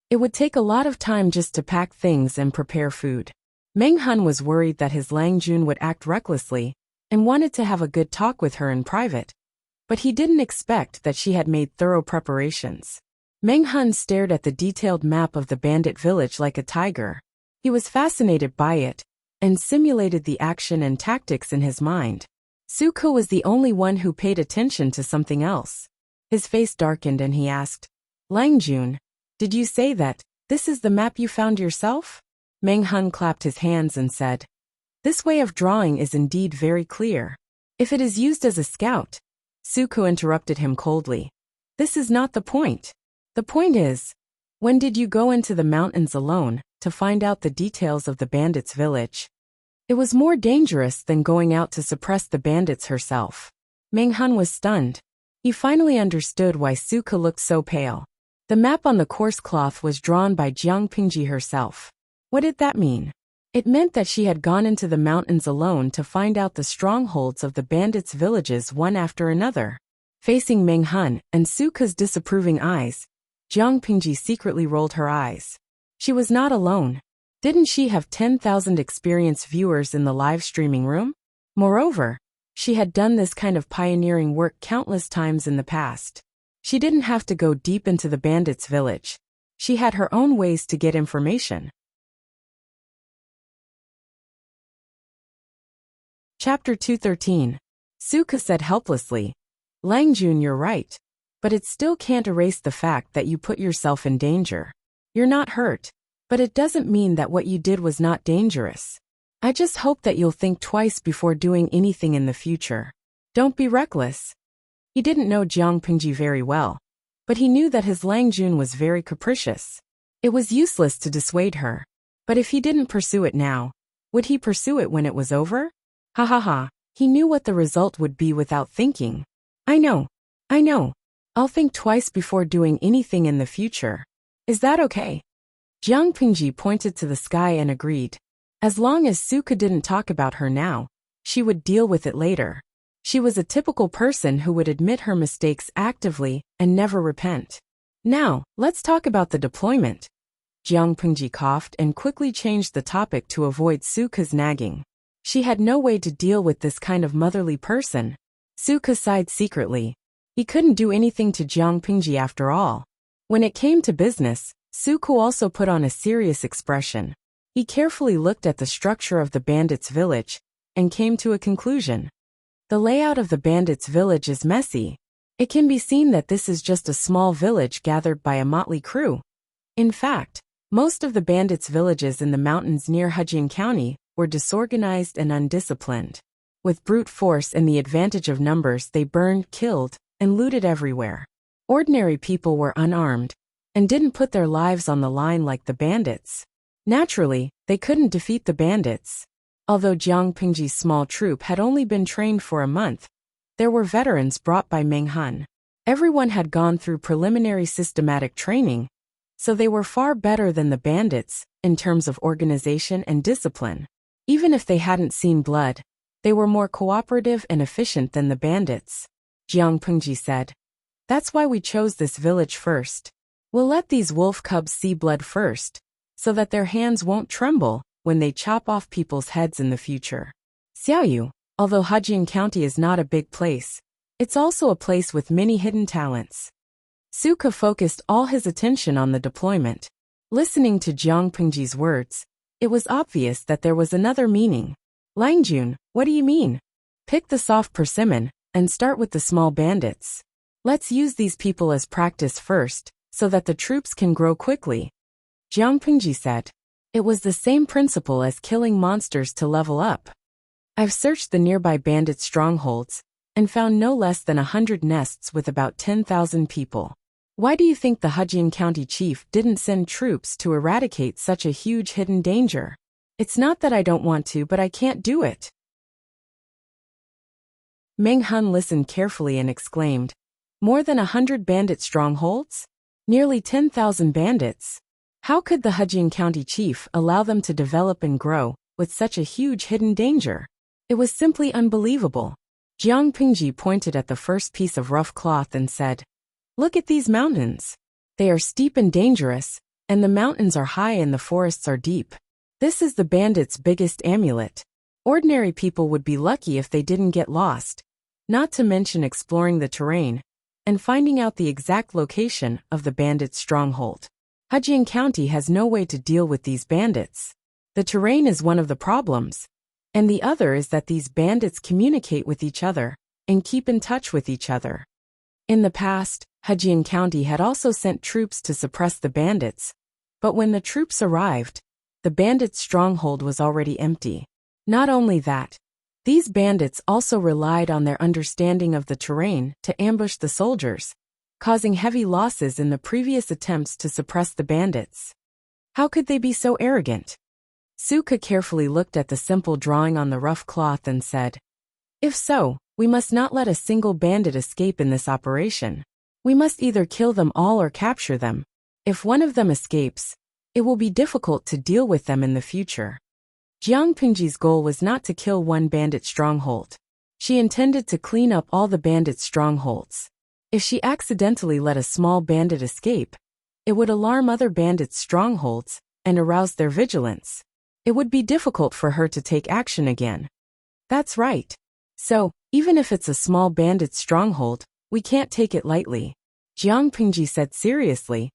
It would take a lot of time just to pack things and prepare food. Meng Hun was worried that his Lang Jun would act recklessly and wanted to have a good talk with her in private. But he didn't expect that she had made thorough preparations. Meng Hun stared at the detailed map of the bandit village like a tiger. He was fascinated by it and simulated the action and tactics in his mind. Suke was the only one who paid attention to something else. His face darkened and he asked, Lang Jun, did you say that this is the map you found yourself? Meng Hun clapped his hands and said, this way of drawing is indeed very clear. If it is used as a scout, Suke interrupted him coldly. This is not the point. The point is, When did you go into the mountains alone to find out the details of the bandits' village? It was more dangerous than going out to suppress the bandits herself. Meng Han was stunned. He finally understood why Suka looked so pale. The map on the coarse cloth was drawn by Jiang Pingji herself. What did that mean? It meant that she had gone into the mountains alone to find out the strongholds of the bandits' villages one after another. Facing Meng Han and Suka's disapproving eyes, Jiang Pingji secretly rolled her eyes. She was not alone. Didn't she have 10,000 experienced viewers in the live streaming room? Moreover, she had done this kind of pioneering work countless times in the past. She didn't have to go deep into the bandits' village. She had her own ways to get information. Chapter 213. Suka said helplessly, Langjun, you're right. But it still can't erase the fact that you put yourself in danger. You're not hurt, but it doesn't mean that what you did was not dangerous. I just hope that you'll think twice before doing anything in the future. Don't be reckless. He didn't know Jiang Pingji very well, but he knew that his Langjun was very capricious. It was useless to dissuade her. But if he didn't pursue it now, would he pursue it when it was over? Ha ha ha, he knew what the result would be without thinking. I know. I'll think twice before doing anything in the future. Is that okay? Jiang Pingji pointed to the sky and agreed. As long as Suka didn't talk about her now, she would deal with it later. She was a typical person who would admit her mistakes actively and never repent. Now, let's talk about the deployment. Jiang Pingji coughed and quickly changed the topic to avoid Suka's nagging. She had no way to deal with this kind of motherly person. Suka sighed secretly. He couldn't do anything to Jiang Pingji after all. When it came to business, Suka also put on a serious expression. He carefully looked at the structure of the bandits' village and came to a conclusion. The layout of the bandits' village is messy. It can be seen that this is just a small village gathered by a motley crew. In fact, most of the bandits' villages in the mountains near Hejian County were disorganized and undisciplined. With brute force and the advantage of numbers, they burned, killed, and looted everywhere. Ordinary people were unarmed and didn't put their lives on the line like the bandits. Naturally, they couldn't defeat the bandits. Although Jiang Pingji's small troop had only been trained for a month, there were veterans brought by Meng Han. Everyone had gone through preliminary systematic training, so they were far better than the bandits in terms of organization and discipline. Even if they hadn't seen blood, they were more cooperative and efficient than the bandits. Jiang Pingji said, That's why we chose this village first. We'll let these wolf cubs see blood first, so that their hands won't tremble when they chop off people's heads in the future. Xiaoyu, although Hejian County is not a big place, it's also a place with many hidden talents. Suka focused all his attention on the deployment. Listening to Jiang Pingji's words, it was obvious that there was another meaning. Langjun, what do you mean? Pick the soft persimmon and start with the small bandits. Let's use these people as practice first, so that the troops can grow quickly. Jiang Pingji said. It was the same principle as killing monsters to level up. I've searched the nearby bandit strongholds and found no less than 100 nests with about 10,000 people. Why do you think the Hejian County chief didn't send troops to eradicate such a huge hidden danger? It's not that I don't want to, but I can't do it. Meng Han listened carefully and exclaimed, More than 100 bandit strongholds? Nearly 10,000 bandits. How could the Hejian County chief allow them to develop and grow with such a huge hidden danger? It was simply unbelievable. Jiang Pingji pointed at the first piece of rough cloth and said, Look at these mountains. They are steep and dangerous, and the mountains are high and the forests are deep. This is the bandits' biggest amulet. Ordinary people would be lucky if they didn't get lost, not to mention exploring the terrain and finding out the exact location of the bandits' stronghold. Hejian County has no way to deal with these bandits. The terrain is one of the problems, and the other is that these bandits communicate with each other and keep in touch with each other. In the past, Hejian County had also sent troops to suppress the bandits, but when the troops arrived, the bandits' stronghold was already empty. Not only that, these bandits also relied on their understanding of the terrain to ambush the soldiers, causing heavy losses in the previous attempts to suppress the bandits. How could they be so arrogant? Suka carefully looked at the simple drawing on the rough cloth and said, "If so, we must not let a single bandit escape in this operation. We must either kill them all or capture them. If one of them escapes, it will be difficult to deal with them in the future." Jiang Pingji's goal was not to kill one bandit stronghold. She intended to clean up all the bandits' strongholds. If she accidentally let a small bandit escape, it would alarm other bandits' strongholds and arouse their vigilance. It would be difficult for her to take action again. That's right. So, even if it's a small bandit's stronghold, we can't take it lightly. Jiang Pingji said seriously.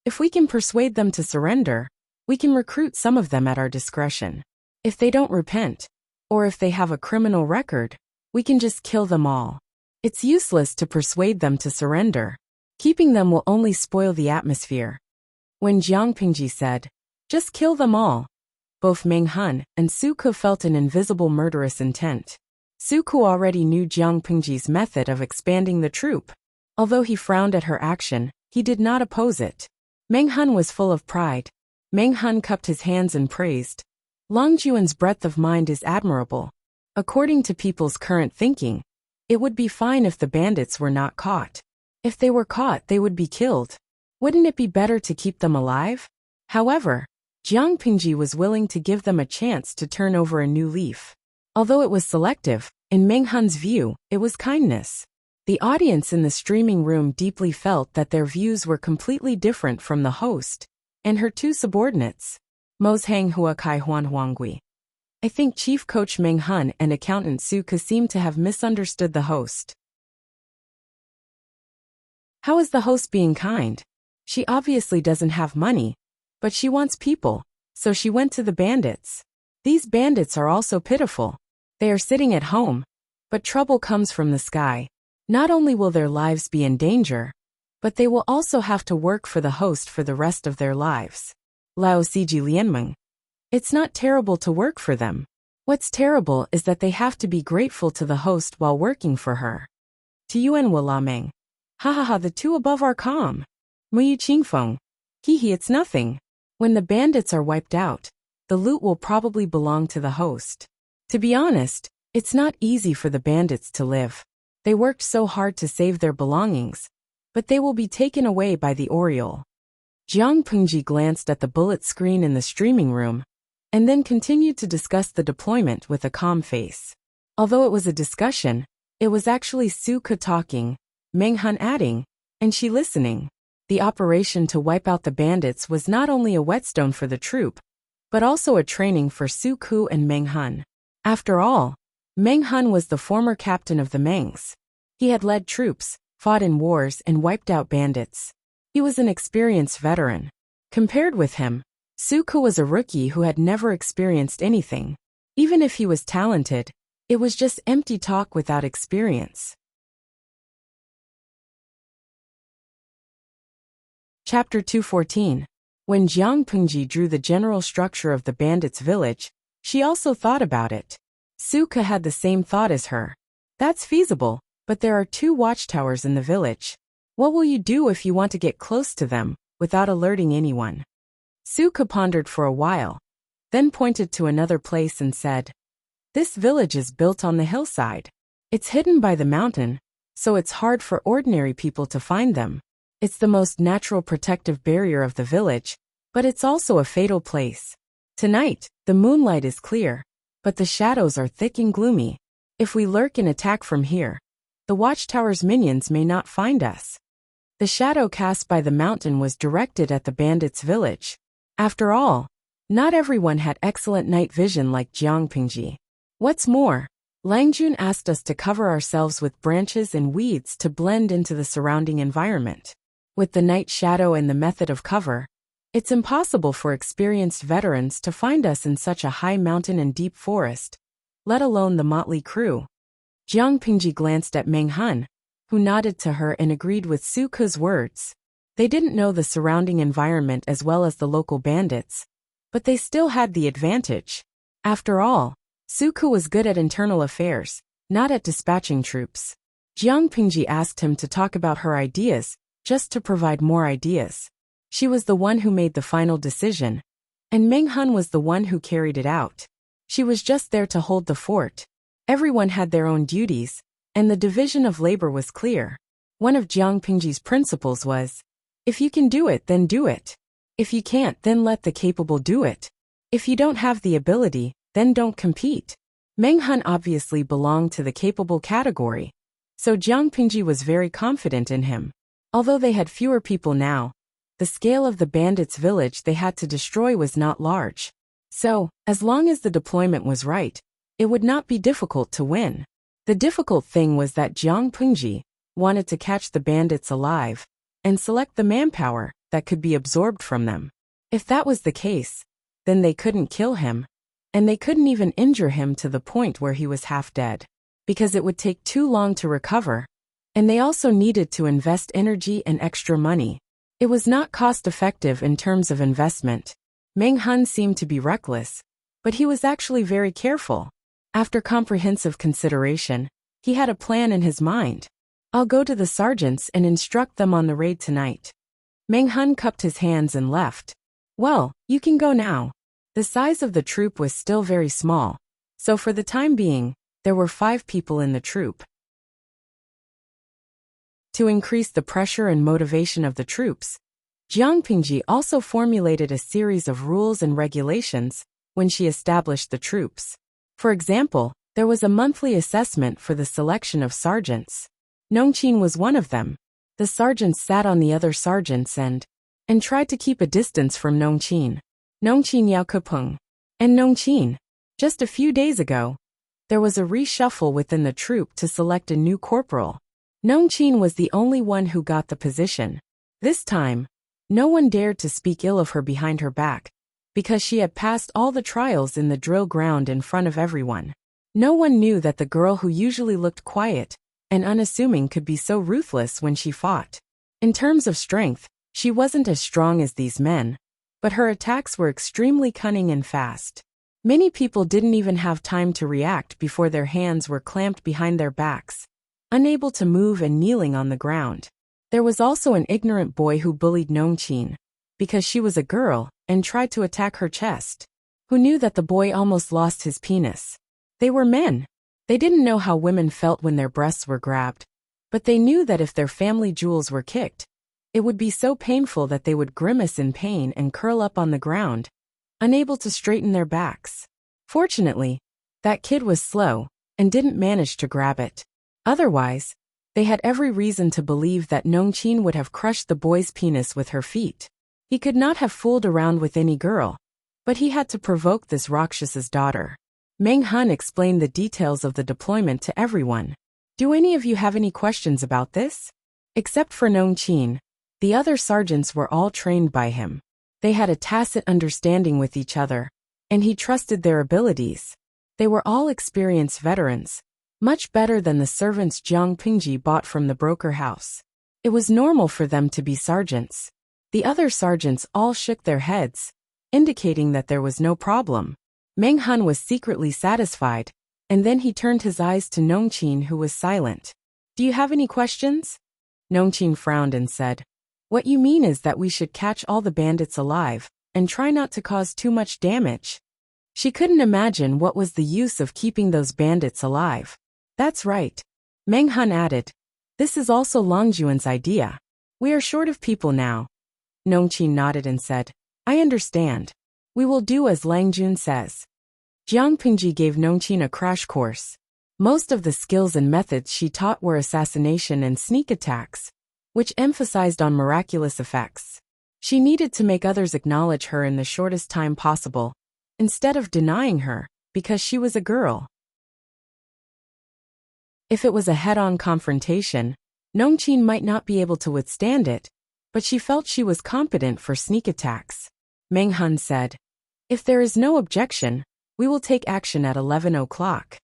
If we can persuade them to surrender, we can recruit some of them at our discretion. If they don't repent, or if they have a criminal record, we can just kill them all. It's useless to persuade them to surrender. Keeping them will only spoil the atmosphere. When Jiang Pingji said, "Just kill them all," both Meng Han and Suku felt an invisible murderous intent. Suku already knew Jiang Pingji's method of expanding the troop. Although he frowned at her action, he did not oppose it. Meng Han was full of pride. Meng Han cupped his hands and praised. Long Juan's breadth of mind is admirable. According to people's current thinking, it would be fine if the bandits were not caught. If they were caught, they would be killed. Wouldn't it be better to keep them alive? However, Jiang Pingji was willing to give them a chance to turn over a new leaf. Although it was selective, in Meng Han's view, it was kindness. The audience in the streaming room deeply felt that their views were completely different from the host and her two subordinates. Mo's Hang Hua Kai Huan Huangui. I think Chief Coach Meng Han and Accountant Suka seem to have misunderstood the host. How is the host being kind? She obviously doesn't have money, but she wants people, so she went to the bandits. These bandits are also pitiful. They are sitting at home, but trouble comes from the sky. Not only will their lives be in danger, but they will also have to work for the host for the rest of their lives. Lao Siji Lianmeng. It's not terrible to work for them. What's terrible is that they have to be grateful to the host while working for her. Tiyuan Walameng. Ha, the two above are calm. Muyu Qingfeng. Hee, it's nothing. When the bandits are wiped out, the loot will probably belong to the host. To be honest, it's not easy for the bandits to live. They worked so hard to save their belongings, but they will be taken away by the Oriole. Jiang Pingji glanced at the bullet screen in the streaming room, and then continued to discuss the deployment with a calm face. Although it was a discussion, it was actually Suka talking, Meng Han adding, and she listening. The operation to wipe out the bandits was not only a whetstone for the troop, but also a training for Suku and Meng Han. After all, Meng Han was the former captain of the Mengs. He had led troops, fought in wars and wiped out bandits. He was an experienced veteran. Compared with him, Suku was a rookie who had never experienced anything. Even if he was talented, it was just empty talk without experience. Chapter 214. When Jiang Pingji drew the general structure of the bandits' village, she also thought about it. Suka had the same thought as her. That's feasible, but there are 2 watchtowers in the village. What will you do if you want to get close to them, without alerting anyone? Suka pondered for a while, then pointed to another place and said, "This village is built on the hillside. It's hidden by the mountain, so it's hard for ordinary people to find them. It's the most natural protective barrier of the village, but it's also a fatal place. Tonight, the moonlight is clear, but the shadows are thick and gloomy. If we lurk and attack from here, the watchtower's minions may not find us." The shadow cast by the mountain was directed at the bandits' village. After all, not everyone had excellent night vision like Jiang Pingji. What's more, Langjun asked us to cover ourselves with branches and weeds to blend into the surrounding environment. With the night shadow and the method of cover, it's impossible for experienced veterans to find us in such a high mountain and deep forest, let alone the motley crew. Jiang Pingji glanced at Meng Han, who nodded to her and agreed with Suka's words. They didn't know the surrounding environment as well as the local bandits, but they still had the advantage. After all, Suku was good at internal affairs, not at dispatching troops. Jiang Pingji asked him to talk about her ideas, just to provide more ideas. She was the one who made the final decision, and Meng Hun was the one who carried it out. She was just there to hold the fort. Everyone had their own duties, and the division of labor was clear. One of Jiang Pingji's principles was, if you can do it, then do it. If you can't, then let the capable do it. If you don't have the ability, then don't compete. Meng Hun obviously belonged to the capable category, so Jiang Pingji was very confident in him. Although they had fewer people now, the scale of the bandits' village they had to destroy was not large. So, as long as the deployment was right, it would not be difficult to win. The difficult thing was that Jiang Pingji wanted to catch the bandits alive and select the manpower that could be absorbed from them. If that was the case, then they couldn't kill him, and they couldn't even injure him to the point where he was half dead, because it would take too long to recover, and they also needed to invest energy and extra money. It was not cost-effective in terms of investment. Meng Hun seemed to be reckless, but he was actually very careful. After comprehensive consideration, he had a plan in his mind. I'll go to the sergeants and instruct them on the raid tonight. Meng Hun cupped his hands and left. Well, you can go now. The size of the troop was still very small, so for the time being, there were 5 people in the troop. To increase the pressure and motivation of the troops, Jiang Pingji also formulated a series of rules and regulations when she established the troops. For example, there was a monthly assessment for the selection of sergeants. Nongqin was one of them. The sergeants sat on the other sergeants and tried to keep a distance from Nongqin. Nongqin Yao Kupeng. And Nongqin. Just a few days ago, there was a reshuffle within the troop to select a new corporal. Nongqin was the only one who got the position. This time, no one dared to speak ill of her behind her back, because she had passed all the trials in the drill ground in front of everyone. No one knew that the girl who usually looked quiet and unassuming could be so ruthless when she fought. In terms of strength, she wasn't as strong as these men, but her attacks were extremely cunning and fast. Many people didn't even have time to react before their hands were clamped behind their backs, unable to move and kneeling on the ground. There was also an ignorant boy who bullied Nongqin, because she was a girl, and tried to attack her chest. Who knew that the boy almost lost his penis? They were men. They didn't know how women felt when their breasts were grabbed, but they knew that if their family jewels were kicked, it would be so painful that they would grimace in pain and curl up on the ground, unable to straighten their backs. Fortunately, that kid was slow and didn't manage to grab it. Otherwise, they had every reason to believe that Nongqin would have crushed the boy's penis with her feet. He could not have fooled around with any girl, but he had to provoke this Rakshasa's daughter. Meng Hun explained the details of the deployment to everyone. Do any of you have any questions about this? Except for Nongqin, the other sergeants were all trained by him. They had a tacit understanding with each other, and he trusted their abilities. They were all experienced veterans, much better than the servants Jiang Pingji bought from the broker house. It was normal for them to be sergeants. The other sergeants all shook their heads, indicating that there was no problem. Meng Hun was secretly satisfied, and then he turned his eyes to Nongqin, who was silent. Do you have any questions? Nongqin frowned and said, What you mean is that we should catch all the bandits alive, and try not to cause too much damage. She couldn't imagine what was the use of keeping those bandits alive. That's right. Meng Hun added, This is also Longjuan's idea. We are short of people now. Nongqin nodded and said, I understand. We will do as Langjun says. Jiang Pingji gave Nongqin a crash course. Most of the skills and methods she taught were assassination and sneak attacks, which emphasized on miraculous effects. She needed to make others acknowledge her in the shortest time possible, instead of denying her, because she was a girl. If it was a head-on confrontation, Nongqin might not be able to withstand it, but she felt she was competent for sneak attacks. Meng Hun said, If there is no objection, we will take action at 11 o'clock.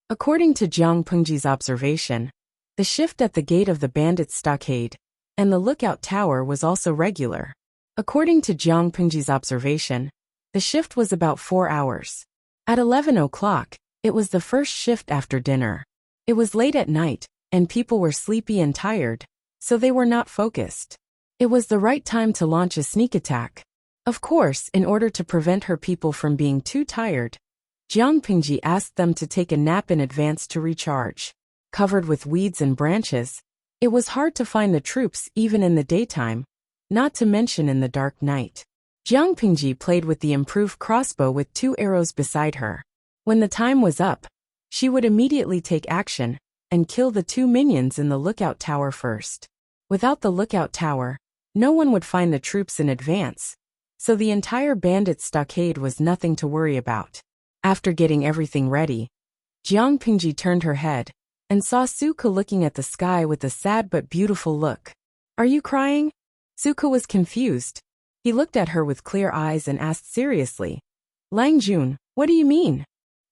According to Jiang Pingji's observation, the shift at the gate of the bandits' stockade and the lookout tower was also regular. According to Jiang Pingji's observation, the shift was about 4 hours. At 11 o'clock, it was the first shift after dinner. It was late at night, and people were sleepy and tired, so they were not focused. It was the right time to launch a sneak attack. Of course, in order to prevent her people from being too tired, Jiang Pingji asked them to take a nap in advance to recharge. Covered with weeds and branches, it was hard to find the troops even in the daytime, not to mention in the dark night. Jiang Pingji played with the improved crossbow with 2 arrows beside her. When the time was up, she would immediately take action and kill the 2 minions in the lookout tower first. Without the lookout tower, no one would find the troops in advance, so the entire bandit stockade was nothing to worry about. After getting everything ready, Jiang Pingji turned her head and saw Suka looking at the sky with a sad but beautiful look. "Are you crying?" Suka was confused. He looked at her with clear eyes and asked seriously, "Lang Jun, what do you mean?"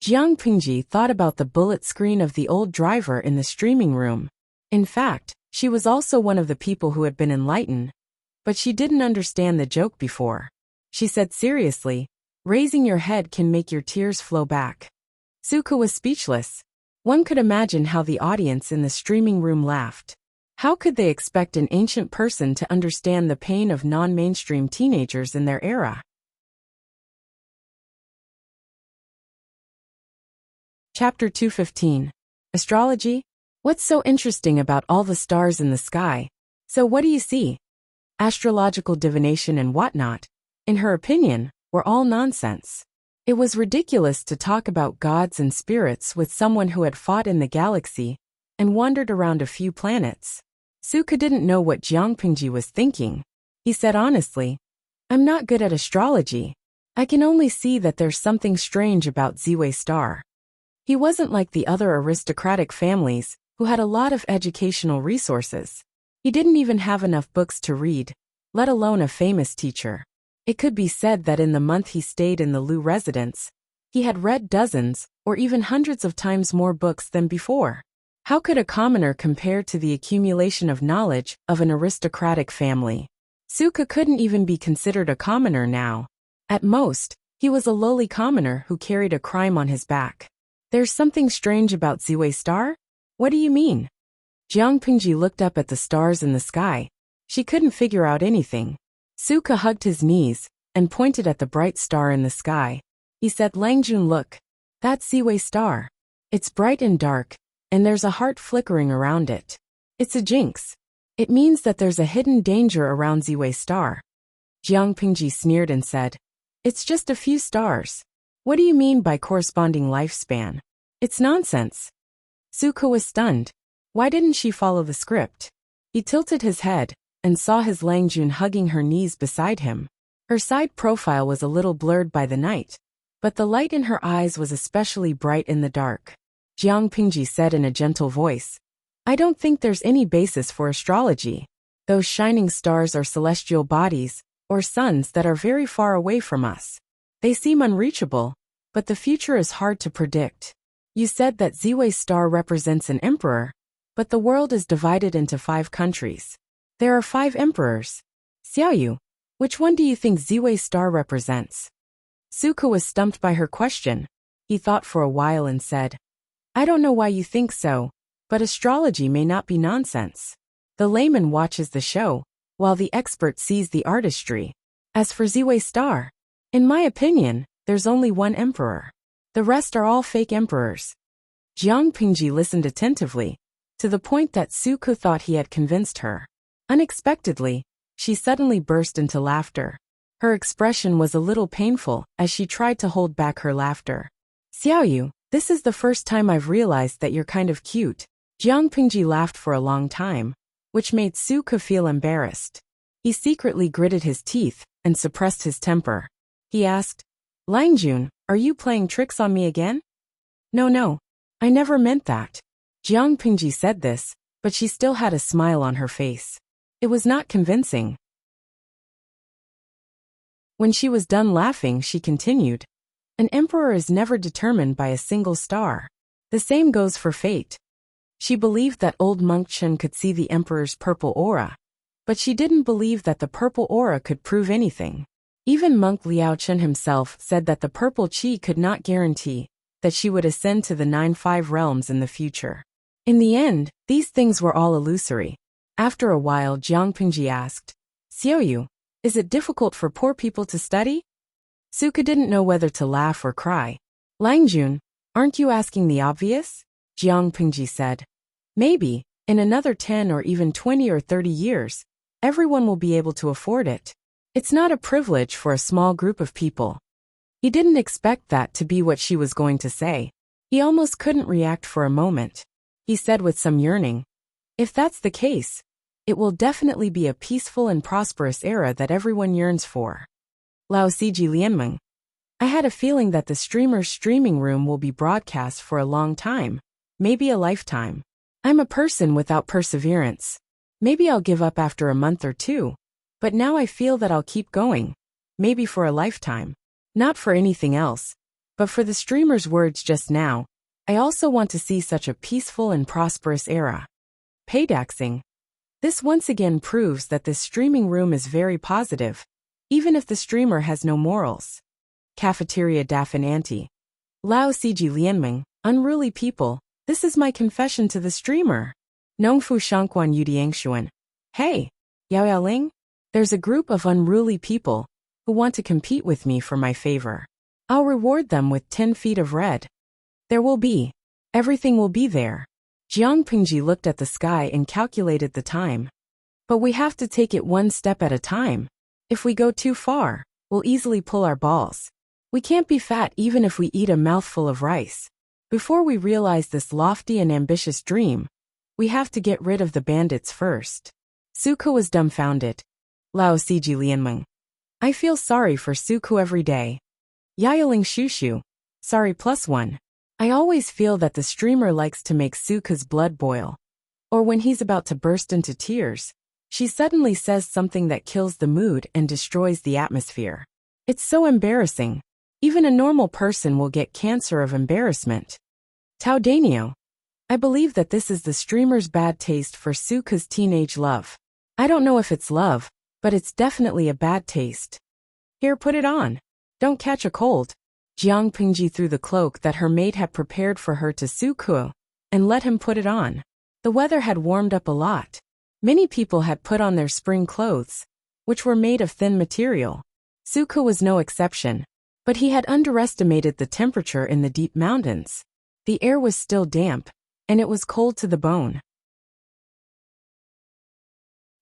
Jiang Pingji thought about the bullet screen of the old driver in the streaming room. In fact, she was also one of the people who had been enlightened, but she didn't understand the joke before. She said seriously, "Raising your head can make your tears flow back." Suka was speechless. One could imagine how the audience in the streaming room laughed. How could they expect an ancient person to understand the pain of non-mainstream teenagers in their era? Chapter 215. Astrology? What's so interesting about all the stars in the sky? So what do you see? Astrological divination and whatnot, in her opinion, were all nonsense. It was ridiculous to talk about gods and spirits with someone who had fought in the galaxy and wandered around a few planets. Suka didn't know what Jiang Pingji was thinking. He said honestly, "I'm not good at astrology. I can only see that there's something strange about Ziwei Star." He wasn't like the other aristocratic families who had a lot of educational resources. He didn't even have enough books to read, let alone a famous teacher. It could be said that in the month he stayed in the Lu residence, he had read dozens or even hundreds of times more books than before. How could a commoner compare to the accumulation of knowledge of an aristocratic family? Suka couldn't even be considered a commoner now. At most, he was a lowly commoner who carried a crime on his back. "There's something strange about Ziwei Star? What do you mean?" Jiang Pingji looked up at the stars in the sky. She couldn't figure out anything. Suka hugged his knees and pointed at the bright star in the sky. He said, "Langjun, look. That's Ziwei Star. It's bright and dark, and there's a heart flickering around it. It's a jinx. It means that there's a hidden danger around Ziwei Star." Jiang Pingji sneered and said, "It's just a few stars. What do you mean by corresponding lifespan? It's nonsense." Suka was stunned. Why didn't she follow the script? He tilted his head and saw his Langjun hugging her knees beside him. Her side profile was a little blurred by the night, but the light in her eyes was especially bright in the dark. Jiang Pingji said in a gentle voice, "I don't think there's any basis for astrology. Those shining stars are celestial bodies, or suns that are very far away from us. They seem unreachable, but the future is hard to predict. You said that Ziwei Star represents an emperor, but the world is divided into 5 countries. There are 5 emperors. Xiaoyu, which one do you think Ziwei Star represents?" Suka was stumped by her question. He thought for a while and said, "I don't know why you think so, but astrology may not be nonsense. The layman watches the show, while the expert sees the artistry. As for Ziwei Star, in my opinion, there's only one emperor. The rest are all fake emperors." Jiang Pingji listened attentively, to the point that Suka thought he had convinced her. Unexpectedly, she suddenly burst into laughter. Her expression was a little painful as she tried to hold back her laughter. "Xiaoyu, this is the first time I've realized that you're kind of cute." Jiang Pingji laughed for a long time, which made Suka feel embarrassed. He secretly gritted his teeth and suppressed his temper. He asked, "Langjun, are you playing tricks on me again?" No, I never meant that." Jiang Pingji said this, but she still had a smile on her face. It was not convincing. When she was done laughing, she continued, "An emperor is never determined by a single star. The same goes for fate." She believed that old monk Chen could see the emperor's purple aura, but she didn't believe that the purple aura could prove anything. Even monk Liao Chen himself said that the purple qi could not guarantee that she would ascend to the 9-5 realms in the future. In the end, these things were all illusory. After a while, Jiang Pingji asked, Xiaoyu, is it difficult for poor people to study? Suka didn't know whether to laugh or cry. Langjun, aren't you asking the obvious? Jiang Pingji said. Maybe, in another 10 or even 20 or 30 years, everyone will be able to afford it. It's not a privilege for a small group of people. He didn't expect that to be what she was going to say. He almost couldn't react for a moment. He said with some yearning, if that's the case, it will definitely be a peaceful and prosperous era that everyone yearns for. Lao Siji Lianmeng. I had a feeling that the streamer's streaming room will be broadcast for a long time, maybe a lifetime. I'm a person without perseverance. Maybe I'll give up after a month or two, but now I feel that I'll keep going, maybe for a lifetime. Not for anything else, but for the streamer's words just now, I also want to see such a peaceful and prosperous era. Paydaxing. This once again proves that this streaming room is very positive, even if the streamer has no morals. Cafeteria Daffin Anti. Lao Siji Lianmeng, unruly people, this is my confession to the streamer. Nongfu Shangquan Yudiangshuan. Hey, Yao Yaoling? There's a group of unruly people who want to compete with me for my favor. I'll reward them with 10 feet of red. There will be. Everything will be there. Jiang Pingji looked at the sky and calculated the time. But we have to take it one step at a time. If we go too far, we'll easily pull our balls. We can't be fat even if we eat a mouthful of rice. Before we realize this lofty and ambitious dream, we have to get rid of the bandits first. Suku was dumbfounded. Lao Siji Lianmeng. I feel sorry for Suku every day. Yaoling Shushu. Sorry +1. I always feel that the streamer likes to make Suku's blood boil. Or when he's about to burst into tears, she suddenly says something that kills the mood and destroys the atmosphere. It's so embarrassing. Even a normal person will get cancer of embarrassment. Tao Danio. I believe that this is the streamer's bad taste for Suku's teenage love. I don't know if it's love, but it's definitely a bad taste. Here, put it on. Don't catch a cold. Jiang Pingji threw the cloak that her maid had prepared for her to Suku and let him put it on. The weather had warmed up a lot. Many people had put on their spring clothes, which were made of thin material. Suku was no exception, but he had underestimated the temperature in the deep mountains. The air was still damp, and it was cold to the bone.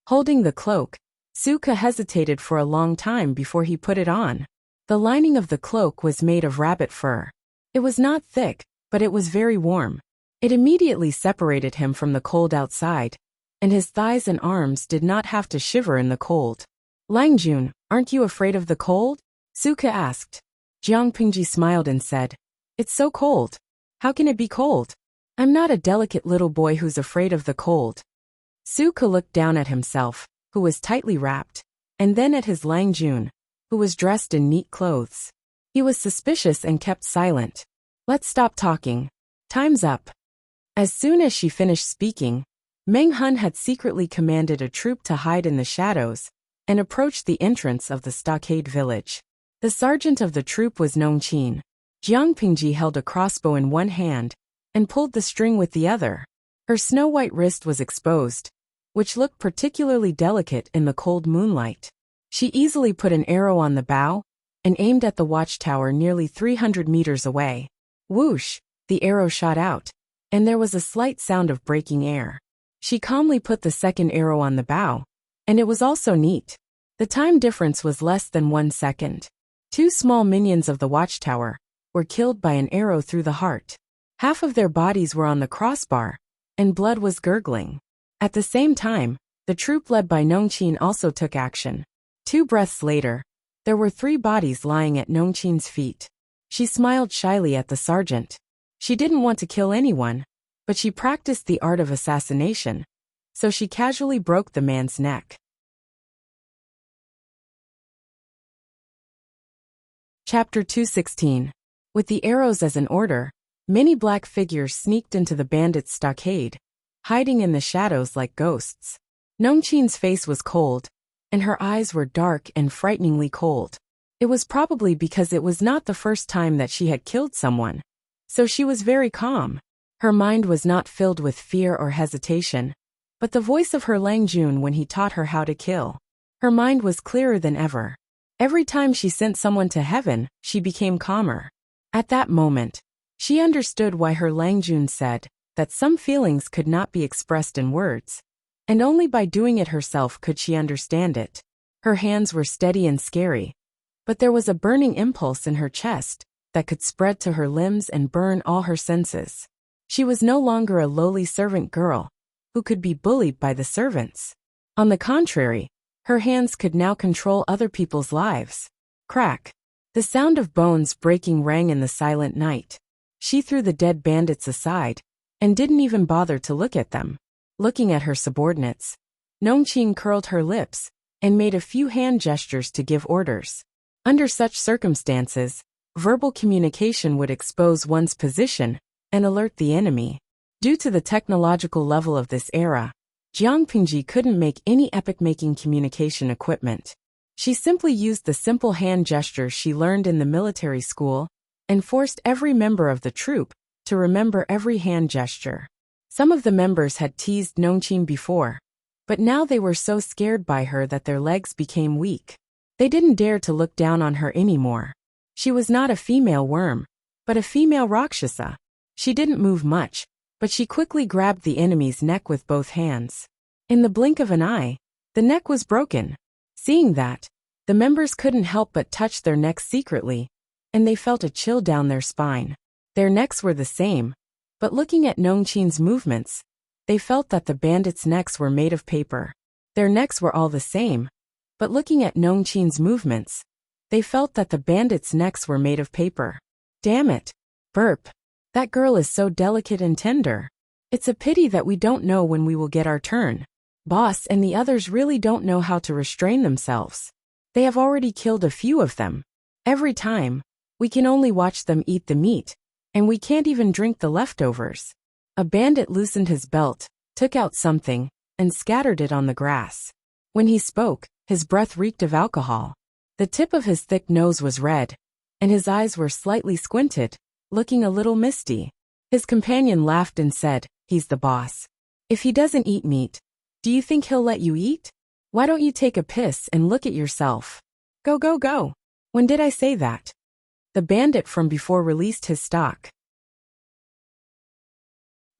Holding the cloak, Suka hesitated for a long time before he put it on. The lining of the cloak was made of rabbit fur. It was not thick, but it was very warm. It immediately separated him from the cold outside, and his thighs and arms did not have to shiver in the cold. Langjun, aren't you afraid of the cold? Suka asked. Jiang Pingji smiled and said, it's so cold. How can it be cold? I'm not a delicate little boy who's afraid of the cold. Suka looked down at himself, who was tightly wrapped, and then at his Langjun, who was dressed in neat clothes. He was suspicious and kept silent. Let's stop talking. Time's up. As soon as she finished speaking, Meng Hun had secretly commanded a troop to hide in the shadows and approach the entrance of the stockade village. The sergeant of the troop was Nongqin. Jiang Pingji held a crossbow in one hand and pulled the string with the other. Her snow-white wrist was exposed, which looked particularly delicate in the cold moonlight. She easily put an arrow on the bow and aimed at the watchtower nearly 300 meters away. Whoosh! The arrow shot out, and there was a slight sound of breaking air. She calmly put the second arrow on the bow, and it was also neat. The time difference was less than 1 second. 2 small minions of the watchtower were killed by an arrow through the heart. Half of their bodies were on the crossbar, and blood was gurgling. At the same time, the troop led by Nongqin also took action. 2 breaths later, there were 3 bodies lying at Nongqin's feet. She smiled shyly at the sergeant. She didn't want to kill anyone, but she practiced the art of assassination, so she casually broke the man's neck. Chapter 216. With the arrows as an order, many black figures sneaked into the bandits' stockade, hiding in the shadows like ghosts. Nongqin's face was cold, and her eyes were dark and frighteningly cold. It was probably because it was not the first time that she had killed someone, so she was very calm. Her mind was not filled with fear or hesitation. but the voice of her Lang Jun when he taught her how to kill. Her mind was clearer than ever. Every time she sent someone to heaven, she became calmer. At that moment, she understood why her Lang Jun said that some feelings could not be expressed in words, and only by doing it herself could she understand it. Her hands were steady and scary, but there was a burning impulse in her chest that could spread to her limbs and burn all her senses. She was no longer a lowly servant girl who could be bullied by the servants. On the contrary, her hands could now control other people's lives. Crack! The sound of bones breaking rang in the silent night. She threw the dead bandits aside and didn't even bother to look at them. Looking at her subordinates, Nongqing curled her lips and made a few hand gestures to give orders. Under such circumstances, verbal communication would expose one's position and alert the enemy. Due to the technological level of this era, Jiang Pingji couldn't make any epic-making communication equipment. She simply used the simple hand gestures she learned in the military school and forced every member of the troop to remember every hand gesture. Some of the members had teased Nongqing before, but now they were so scared by her that their legs became weak. They didn't dare to look down on her anymore. She was not a female worm, but a female Rakshasa. She didn't move much, but she quickly grabbed the enemy's neck with both hands. In the blink of an eye, the neck was broken. Seeing that, the members couldn't help but touch their necks secretly, and they felt a chill down their spine. Their necks were the same, but looking at Nongqing's movements, they felt that the bandits' necks were made of paper. Their necks were all the same, but looking at Nongqing's movements, they felt that the bandits' necks were made of paper. Damn it! Burp! That girl is so delicate and tender. It's a pity that we don't know when we will get our turn. Boss and the others really don't know how to restrain themselves. They have already killed a few of them. Every time, we can only watch them eat the meat, and we can't even drink the leftovers. A bandit loosened his belt, took out something, and scattered it on the grass. When he spoke, his breath reeked of alcohol. The tip of his thick nose was red, and his eyes were slightly squinted, looking a little misty. His companion laughed and said, "He's the boss. If he doesn't eat meat, do you think he'll let you eat? Why don't you take a piss and look at yourself? Go, go, go. When did I say that?" The bandit from before released his stock.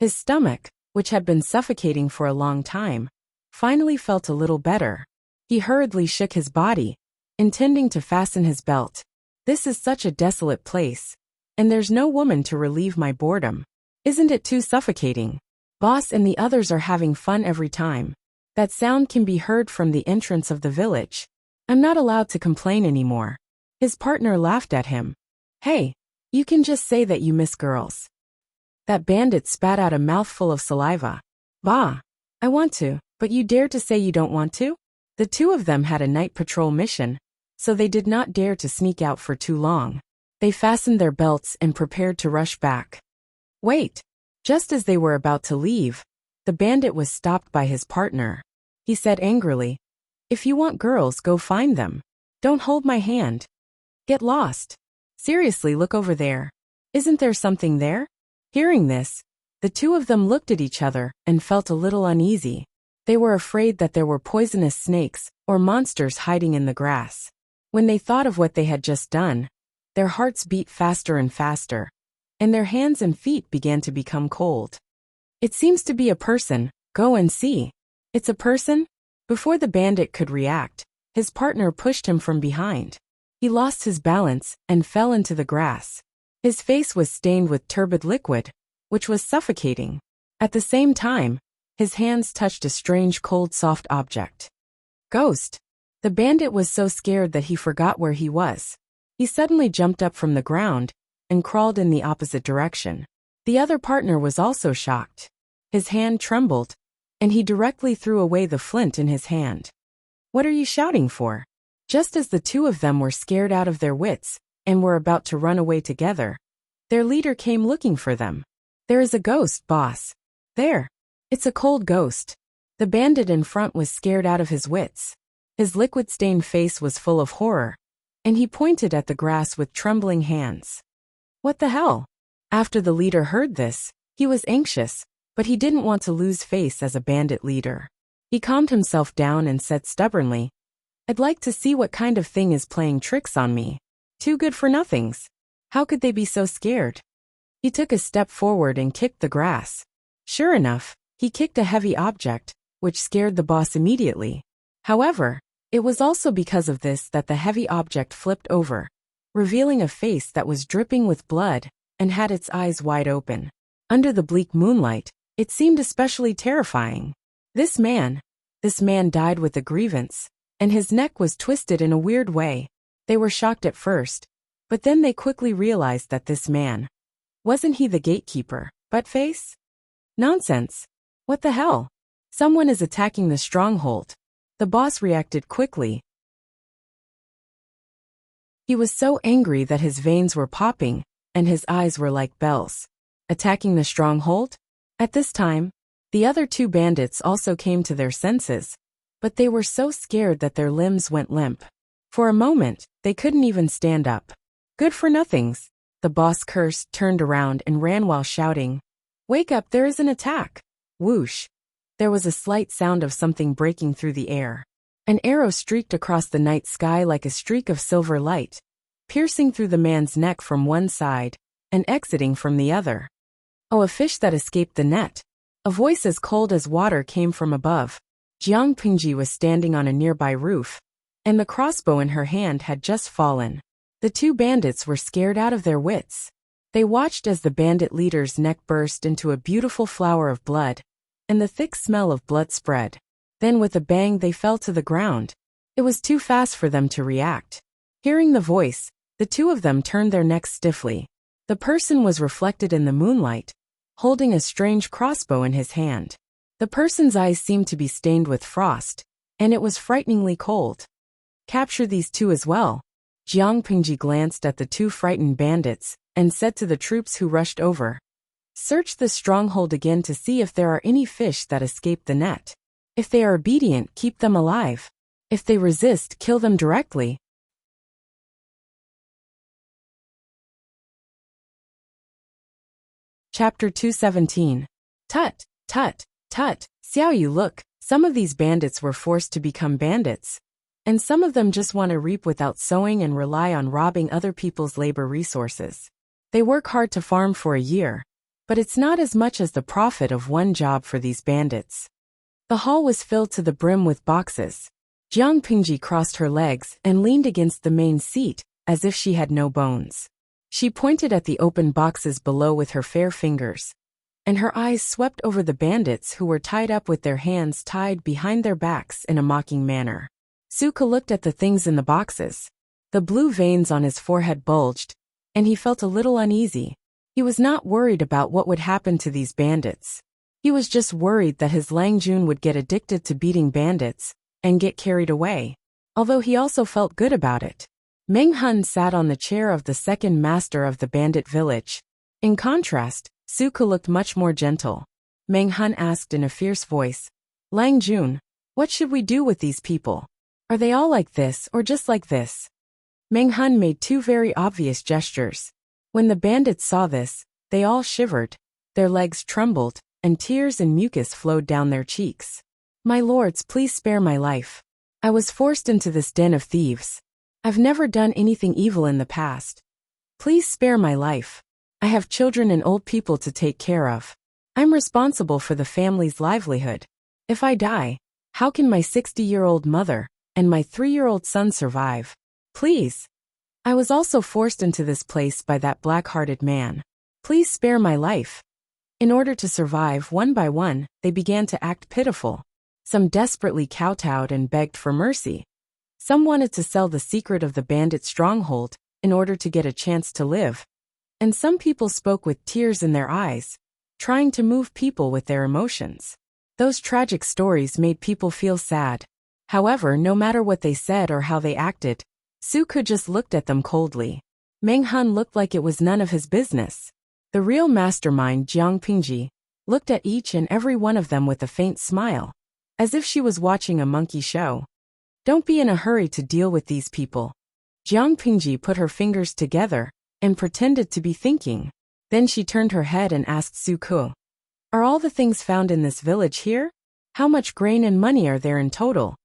His stomach, which had been suffocating for a long time, finally felt a little better. He hurriedly shook his body, intending to fasten his belt. This is such a desolate place, and there's no woman to relieve my boredom. Isn't it too suffocating? Boss and the others are having fun every time. That sound can be heard from the entrance of the village. I'm not allowed to complain anymore. His partner laughed at him. Hey, you can just say that you miss girls. That bandit spat out a mouthful of saliva. Bah, I want to, but you dare to say you don't want to? The two of them had a night patrol mission, so they did not dare to sneak out for too long. They fastened their belts and prepared to rush back. Wait! Just as they were about to leave, the bandit was stopped by his partner. He said angrily, "If you want girls, go find them. Don't hold my hand. Get lost. Seriously, look over there. Isn't there something there?" Hearing this, the two of them looked at each other and felt a little uneasy. They were afraid that there were poisonous snakes or monsters hiding in the grass. When they thought of what they had just done, their hearts beat faster and faster, and their hands and feet began to become cold. It seems to be a person. Go and see. It's a person? Before the bandit could react, his partner pushed him from behind. He lost his balance and fell into the grass. His face was stained with turbid liquid, which was suffocating. At the same time, his hands touched a strange cold soft object. Ghost! The bandit was so scared that he forgot where he was. He suddenly jumped up from the ground and crawled in the opposite direction. The other partner was also shocked. His hand trembled, and he directly threw away the flint in his hand. What are you shouting for? Just as the two of them were scared out of their wits and were about to run away together, their leader came looking for them. There is a ghost, boss. There. It's a cold ghost. The bandit in front was scared out of his wits. His liquid-stained face was full of horror, and he pointed at the grass with trembling hands. What the hell? After the leader heard this, he was anxious, but he didn't want to lose face as a bandit leader. He calmed himself down and said stubbornly, "I'd like to see what kind of thing is playing tricks on me. Two good-for-nothings. How could they be so scared?" He took a step forward and kicked the grass. Sure enough, he kicked a heavy object, which scared the boss immediately. However, it was also because of this that the heavy object flipped over, revealing a face that was dripping with blood and had its eyes wide open. Under the bleak moonlight, it seemed especially terrifying. This man died with a grievance, and his neck was twisted in a weird way. They were shocked at first, but then they quickly realized that this man, wasn't he the gatekeeper, Buttface? Nonsense. What the hell? Someone is attacking the stronghold. The boss reacted quickly. He was so angry that his veins were popping, and his eyes were like bells. Attacking the stronghold? At this time, the other two bandits also came to their senses, but they were so scared that their limbs went limp. For a moment, they couldn't even stand up. Good-for-nothings. The boss cursed, turned around, and ran while shouting, "Wake up, there is an attack!" Whoosh. There was a slight sound of something breaking through the air. An arrow streaked across the night sky like a streak of silver light, piercing through the man's neck from one side and exiting from the other. Oh, a fish that escaped the net. A voice as cold as water came from above. Jiang Pingji was standing on a nearby roof, and the crossbow in her hand had just fallen. The two bandits were scared out of their wits. They watched as the bandit leader's neck burst into a beautiful flower of blood, and the thick smell of blood spread. Then with a bang they fell to the ground. It was too fast for them to react. Hearing the voice, the two of them turned their necks stiffly. The person was reflected in the moonlight, holding a strange crossbow in his hand. The person's eyes seemed to be stained with frost, and it was frighteningly cold. Capture these two as well. Jiang Pingji glanced at the two frightened bandits and said to the troops who rushed over, "Search the stronghold again to see if there are any fish that escaped the net. If they are obedient, keep them alive. If they resist, kill them directly." Chapter 217. Tut, tut, tut. Xiao Yu, look, some of these bandits were forced to become bandits, and some of them just want to reap without sowing and rely on robbing other people's labor resources. They work hard to farm for a year, but it's not as much as the profit of one job for these bandits. The hall was filled to the brim with boxes. Jiang Pingji crossed her legs and leaned against the main seat, as if she had no bones. She pointed at the open boxes below with her fair fingers, and her eyes swept over the bandits who were tied up with their hands tied behind their backs in a mocking manner. Suka looked at the things in the boxes. The blue veins on his forehead bulged, and he felt a little uneasy. He was not worried about what would happen to these bandits. He was just worried that his Lang Jun would get addicted to beating bandits and get carried away, although he also felt good about it. Meng Hun sat on the chair of the second master of the bandit village. In contrast, Suka looked much more gentle. Meng Hun asked in a fierce voice, "Lang Jun, what should we do with these people? Are they all like this or just like this?" Meng Hun made two very obvious gestures. When the bandits saw this, they all shivered, their legs trembled, and tears and mucus flowed down their cheeks. "My lords, please spare my life. I was forced into this den of thieves. I've never done anything evil in the past. Please spare my life. I have children and old people to take care of. I'm responsible for the family's livelihood. If I die, how can my 60-year-old mother and my 3-year-old son survive? Please. I was also forced into this place by that black-hearted man. Please spare my life." In order to survive, one by one, they began to act pitiful. Some desperately kowtowed and begged for mercy. Some wanted to sell the secret of the bandit stronghold in order to get a chance to live. And some people spoke with tears in their eyes, trying to move people with their emotions. Those tragic stories made people feel sad. However, no matter what they said or how they acted, Suka just looked at them coldly. Meng Hun looked like it was none of his business. The real mastermind, Jiang Pingji, looked at each and every one of them with a faint smile, as if she was watching a monkey show. "Don't be in a hurry to deal with these people." Jiang Pingji put her fingers together and pretended to be thinking. Then she turned her head and asked Suku, Are all the things found in this village here? How much grain and money are there in total?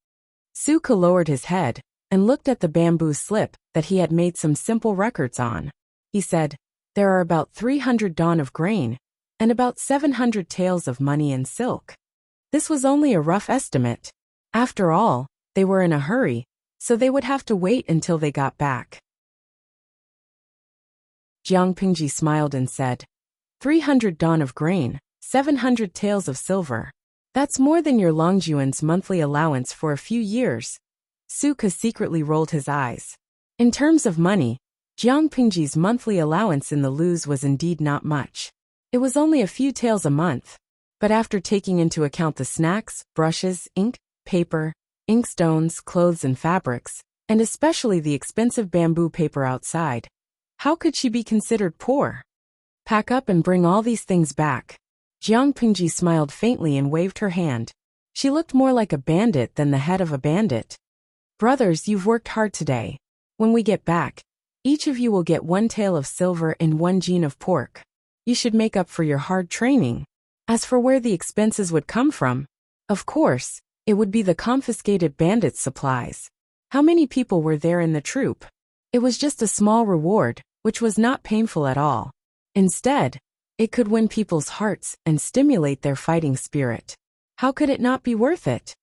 Suka lowered his head and looked at the bamboo slip that he had made some simple records on. He said, there are about 300 dawn of grain and about 700 taels of money and silk. This was only a rough estimate. After all, they were in a hurry, so they would have to wait until they got back. Jiang Pingji smiled and said, 300 dawn of grain, 700 taels of silver. That's more than your Longjuan's monthly allowance for a few years. Suka secretly rolled his eyes. In terms of money, Jiang Pingji's monthly allowance in the Luz was indeed not much. It was only a few taels a month. But after taking into account the snacks, brushes, ink, paper, inkstones, clothes and fabrics, and especially the expensive bamboo paper outside, how could she be considered poor? Pack up and bring all these things back. Jiang Pingji smiled faintly and waved her hand. She looked more like a bandit than the head of a bandit. Brothers, you've worked hard today. When we get back, each of you will get 1 tael of silver and 1 jean of pork. You should make up for your hard training. As for where the expenses would come from, of course, it would be the confiscated bandits' supplies. How many people were there in the troop? It was just a small reward, which was not painful at all. Instead, it could win people's hearts and stimulate their fighting spirit. How could it not be worth it?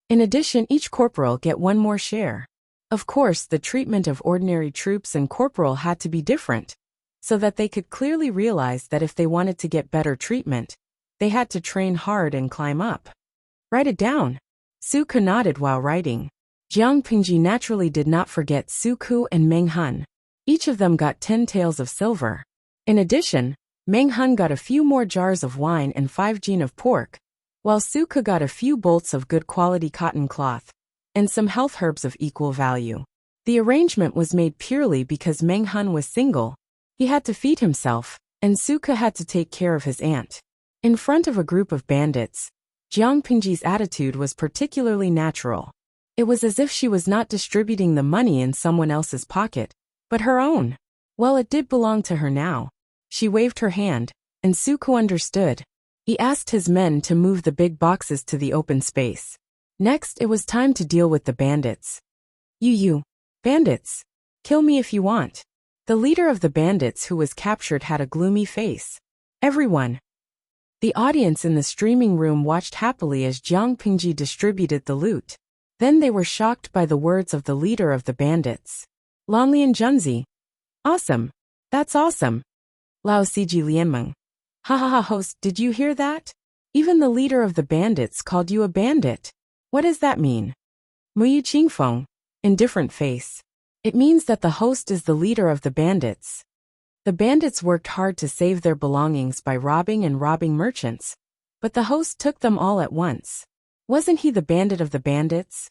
In addition, each corporal get 1 more share. Of course, the treatment of ordinary troops and corporal had to be different, so that they could clearly realize that if they wanted to get better treatment, they had to train hard and climb up. Write it down. Suka nodded while writing. Jiang Pingji naturally did not forget Suku and Meng Hun. Each of them got 10 taels of silver. In addition, Meng Hun got a few more jars of wine and 5 jean of pork, while Suka got a few bolts of good quality cotton cloth and some health herbs of equal value. The arrangement was made purely because Meng Hun was single. He had to feed himself, and Suka had to take care of his aunt. In front of a group of bandits, Jiang Pingji's attitude was particularly natural. It was as if she was not distributing the money in someone else's pocket, but her own. Well, it did belong to her now. She waved her hand, and Suku understood. He asked his men to move the big boxes to the open space. Next, it was time to deal with the bandits. You, bandits, kill me if you want. The leader of the bandits who was captured had a gloomy face. Everyone. The audience in the streaming room watched happily as Jiang Pingji distributed the loot. Then they were shocked by the words of the leader of the bandits. Longlian Junzi. Awesome. That's awesome. Lao Siji Lianmeng. Ha ha ha, host, did you hear that? Even the leader of the bandits called you a bandit. What does that mean? Muyu Qingfeng. Indifferent face. It means that the host is the leader of the bandits. The bandits worked hard to save their belongings by robbing merchants, but the host took them all at once. Wasn't he the bandit of the bandits?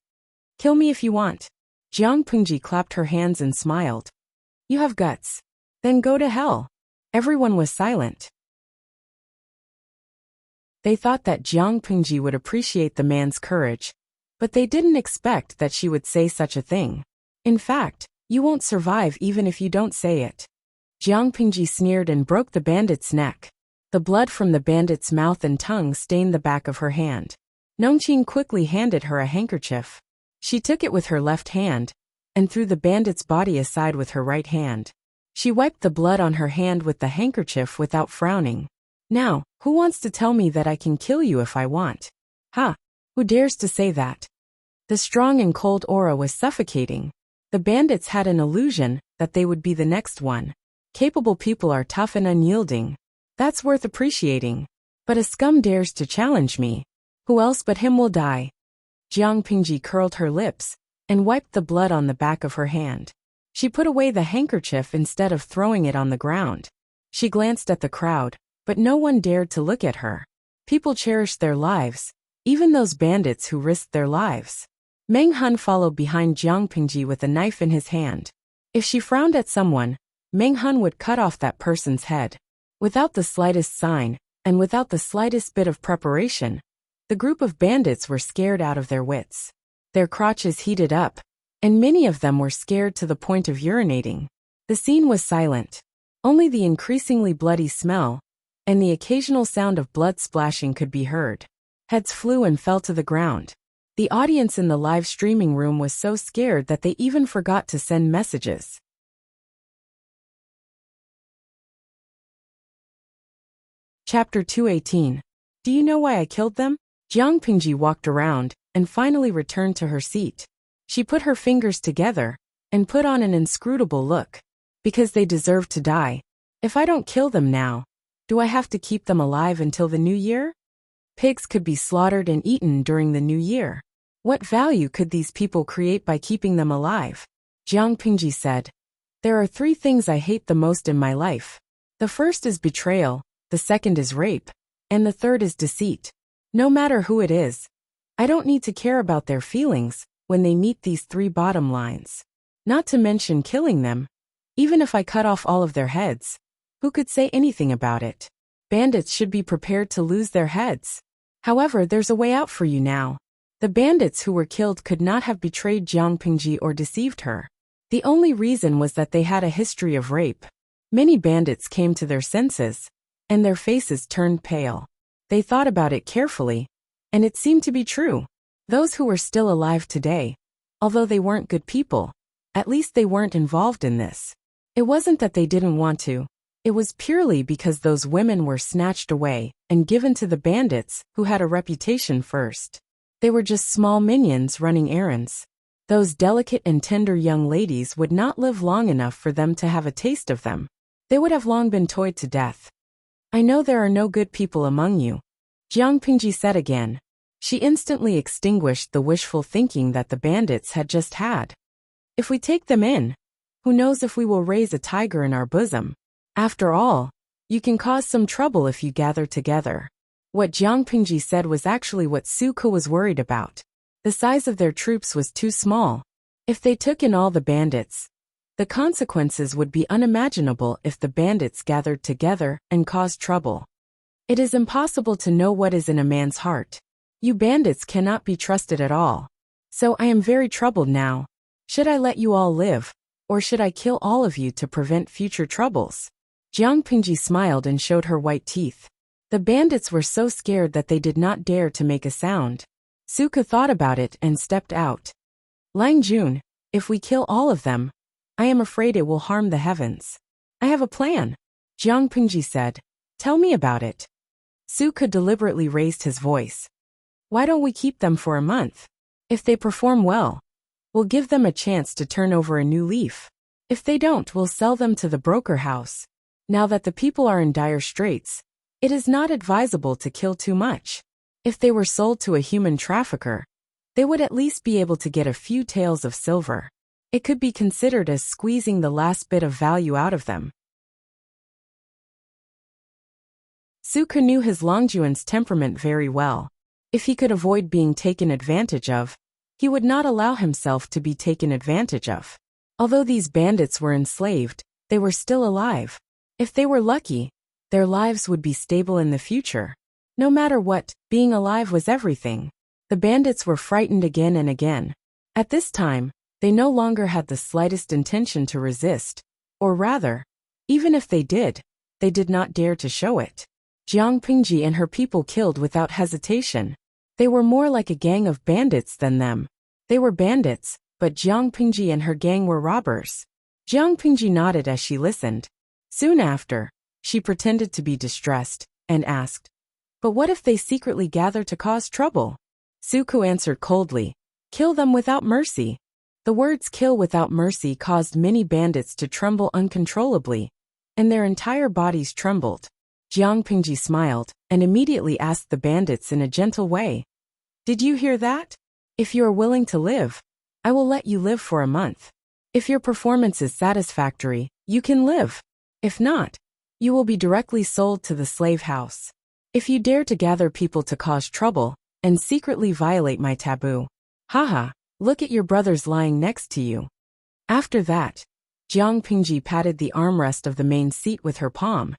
Kill me if you want. Jiang Pingji clapped her hands and smiled. You have guts. Then go to hell. Everyone was silent. They thought that Jiang Pingji would appreciate the man's courage, but they didn't expect that she would say such a thing. In fact, you won't survive even if you don't say it. Jiang Pingji sneered and broke the bandit's neck. The blood from the bandit's mouth and tongue stained the back of her hand. Nongqing quickly handed her a handkerchief. She took it with her left hand and threw the bandit's body aside with her right hand. She wiped the blood on her hand with the handkerchief without frowning. Now, who wants to tell me that I can kill you if I want? Ha! Who dares to say that? The strong and cold aura was suffocating. The bandits had an illusion that they would be the next one. Capable people are tough and unyielding. That's worth appreciating. But a scum dares to challenge me. Who else but him will die? Jiang Pingji curled her lips and wiped the blood on the back of her hand. She put away the handkerchief instead of throwing it on the ground. She glanced at the crowd, but no one dared to look at her. People cherished their lives, even those bandits who risked their lives. Meng Hun followed behind Jiang Pingji with a knife in his hand. If she frowned at someone, Meng Hun would cut off that person's head. Without the slightest sign, and without the slightest bit of preparation, the group of bandits were scared out of their wits. Their crotches heated up, and many of them were scared to the point of urinating. The scene was silent. Only the increasingly bloody smell and the occasional sound of blood splashing could be heard. Heads flew and fell to the ground. The audience in the live streaming room was so scared that they even forgot to send messages. Chapter 218. Do you know why I killed them? Jiang Pingji walked around and finally returned to her seat. She put her fingers together and put on an inscrutable look. Because they deserve to die. If I don't kill them now, do I have to keep them alive until the new year? Pigs could be slaughtered and eaten during the new year. What value could these people create by keeping them alive? Jiang Pingji said, there are 3 things I hate the most in my life. The first is betrayal, the second is rape, and the third is deceit. No matter who it is, I don't need to care about their feelings when they meet these 3 bottom lines. Not to mention killing them. Even if I cut off all of their heads, who could say anything about it? Bandits should be prepared to lose their heads. However, there's a way out for you now. The bandits who were killed could not have betrayed Jiang Pingji or deceived her. The only reason was that they had a history of rape. Many bandits came to their senses, and their faces turned pale. They thought about it carefully, and it seemed to be true. Those who were still alive today, although they weren't good people, at least they weren't involved in this. It wasn't that they didn't want to. It was purely because those women were snatched away and given to the bandits who had a reputation first. They were just small minions running errands. Those delicate and tender young ladies would not live long enough for them to have a taste of them. They would have long been toyed to death. I know there are no good people among you, Jiang Pingji said again. She instantly extinguished the wishful thinking that the bandits had just had. If we take them in, who knows if we will raise a tiger in our bosom? After all, you can cause some trouble if you gather together. What Jiang Pingji said was actually what Su Ke was worried about. The size of their troops was too small. If they took in all the bandits, the consequences would be unimaginable if the bandits gathered together and caused trouble. It is impossible to know what is in a man's heart. You bandits cannot be trusted at all. So I am very troubled now. Should I let you all live, or should I kill all of you to prevent future troubles? Jiang Pingji smiled and showed her white teeth. The bandits were so scared that they did not dare to make a sound. Su Ke thought about it and stepped out. Lang Jun, if we kill all of them, I am afraid it will harm the heavens. I have a plan, Jiang Pingji said. Tell me about it. Su Ke deliberately raised his voice. Why don't we keep them for a month? If they perform well, we'll give them a chance to turn over a new leaf. If they don't, we'll sell them to the broker house. Now that the people are in dire straits, it is not advisable to kill too much. If they were sold to a human trafficker, they would at least be able to get a few taels of silver. It could be considered as squeezing the last bit of value out of them. Su Ke knew his Longjuan's temperament very well. If he could avoid being taken advantage of, he would not allow himself to be taken advantage of. Although these bandits were enslaved, they were still alive. If they were lucky, their lives would be stable in the future. No matter what, being alive was everything. The bandits were frightened again and again. At this time, they no longer had the slightest intention to resist, or rather, even if they did not dare to show it. Jiang Pingji and her people killed without hesitation. They were more like a gang of bandits than them. They were bandits, but Jiang Pingji and her gang were robbers. Jiang Pingji nodded as she listened. Soon after, she pretended to be distressed, and asked, but what if they secretly gather to cause trouble? Su Ke answered coldly, kill them without mercy. The words kill without mercy caused many bandits to tremble uncontrollably, and their entire bodies trembled. Jiang Pingji smiled, and immediately asked the bandits in a gentle way, did you hear that? If you are willing to live, I will let you live for a month. If your performance is satisfactory, you can live. If not, you will be directly sold to the slave house. If you dare to gather people to cause trouble, and secretly violate my taboo, haha, look at your brothers lying next to you. After that, Jiang Pingji patted the armrest of the main seat with her palm,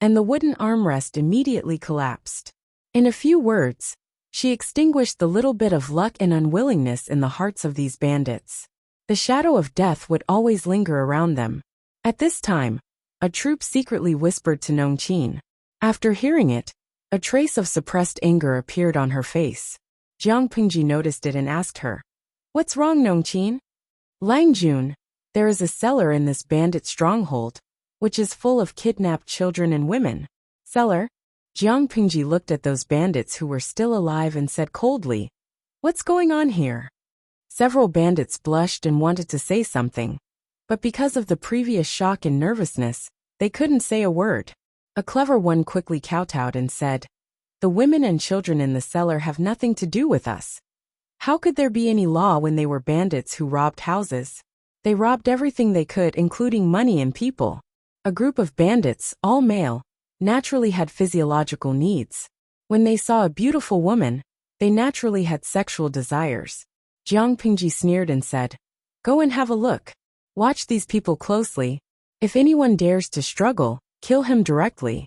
and the wooden armrest immediately collapsed. In a few words, she extinguished the little bit of luck and unwillingness in the hearts of these bandits. The shadow of death would always linger around them. At this time, a troop secretly whispered to Nongqin, After hearing it, a trace of suppressed anger appeared on her face. Jiang Pingji noticed it and asked her, "What's wrong, Nongqin?" "Lang Jun, there is a cellar in this bandit stronghold, which is full of kidnapped children and women." "Cellar?" Jiang Pingji looked at those bandits who were still alive and said coldly, "What's going on here?" Several bandits blushed and wanted to say something, but because of the previous shock and nervousness, they couldn't say a word. A clever one quickly kowtowed and said, "The women and children in the cellar have nothing to do with us. How could there be any law when they were bandits who robbed houses? They robbed everything they could, including money and people." A group of bandits, all male, naturally had physiological needs. When they saw a beautiful woman, they naturally had sexual desires. Jiang Pingji sneered and said, "Go and have a look. Watch these people closely. If anyone dares to struggle, kill him directly."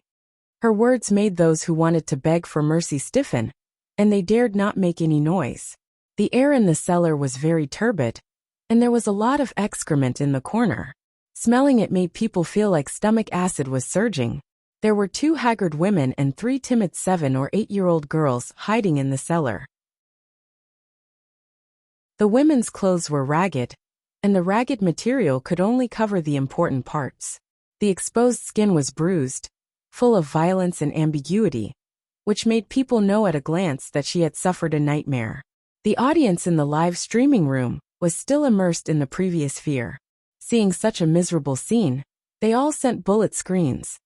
Her words made those who wanted to beg for mercy stiffen, and they dared not make any noise. The air in the cellar was very turbid, and there was a lot of excrement in the corner. Smelling it made people feel like stomach acid was surging. There were 2 haggard women and 3 timid 7- or 8-year-old girls hiding in the cellar. The women's clothes were ragged, and the ragged material could only cover the important parts. The exposed skin was bruised, full of violence and ambiguity, which made people know at a glance that she had suffered a nightmare. The audience in the live streaming room was still immersed in the previous fear. Seeing such a miserable scene, they all sent bullet screens.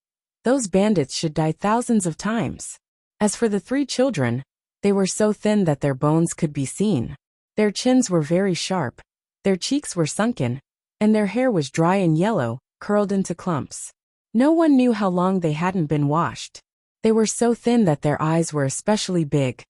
Those bandits should die thousands of times. As for the 3 children, they were so thin that their bones could be seen. Their chins were very sharp, their cheeks were sunken, and their hair was dry and yellow, curled into clumps. No one knew how long they hadn't been washed. They were so thin that their eyes were especially big.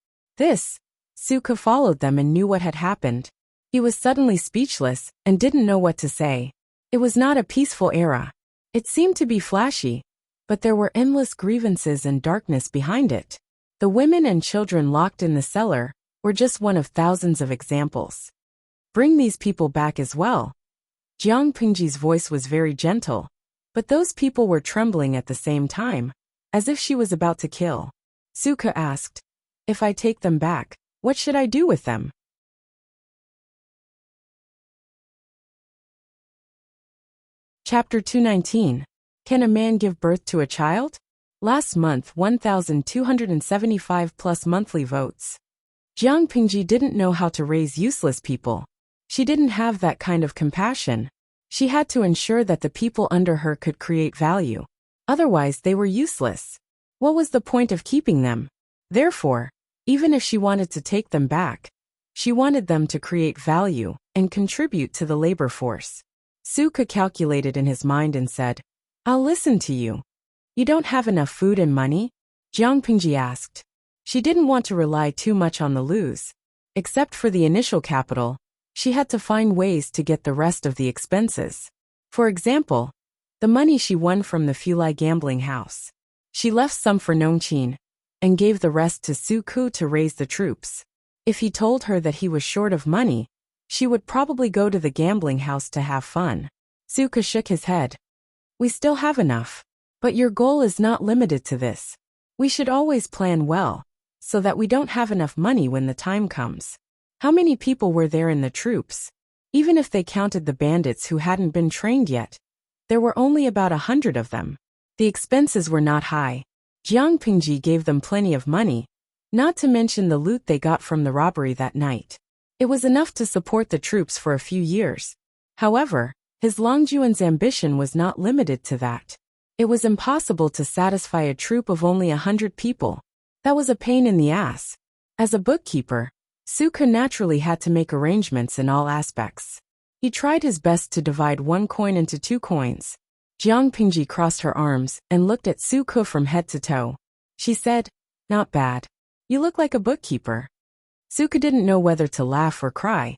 Suka followed them and knew what had happened. He was suddenly speechless and didn't know what to say. It was not a peaceful era. It seemed to be flashy, but there were endless grievances and darkness behind it. The women and children locked in the cellar were just one of thousands of examples. "Bring these people back as well." Jiang Pingji's voice was very gentle, but those people were trembling at the same time, as if she was about to kill. Suka asked, "If I take them back, what should I do with them?" Chapter 219. Can a man give birth to a child? Last month 1,275 plus monthly votes. Jiang Pingji didn't know how to raise useless people. She didn't have that kind of compassion. She had to ensure that the people under her could create value. Otherwise they were useless. What was the point of keeping them? Therefore, even if she wanted to take them back, she wanted them to create value and contribute to the labor force. Suka calculated in his mind and said, "I'll listen to you." "You don't have enough food and money?" Jiang Pingji asked. She didn't want to rely too much on the lose. Except for the initial capital, she had to find ways to get the rest of the expenses. For example, the money she won from the Fulai gambling house. She left some for Nongqin and gave the rest to Suku to raise the troops. If he told her that he was short of money, she would probably go to the gambling house to have fun. Suka shook his head. "We still have enough. But your goal is not limited to this. We should always plan well, so that we don't have enough money when the time comes." How many people were there in the troops? Even if they counted the bandits who hadn't been trained yet, there were only about 100 of them. The expenses were not high. Jiang Pingji gave them plenty of money, not to mention the loot they got from the robbery that night. It was enough to support the troops for a few years. However, his Longjuan's ambition was not limited to that. It was impossible to satisfy a troop of only 100 people. That was a pain in the ass. As a bookkeeper, Suka naturally had to make arrangements in all aspects. He tried his best to divide 1 coin into 2 coins. Jiang Pingji crossed her arms and looked at Suka from head to toe. She said, "Not bad. You look like a bookkeeper." Suka didn't know whether to laugh or cry.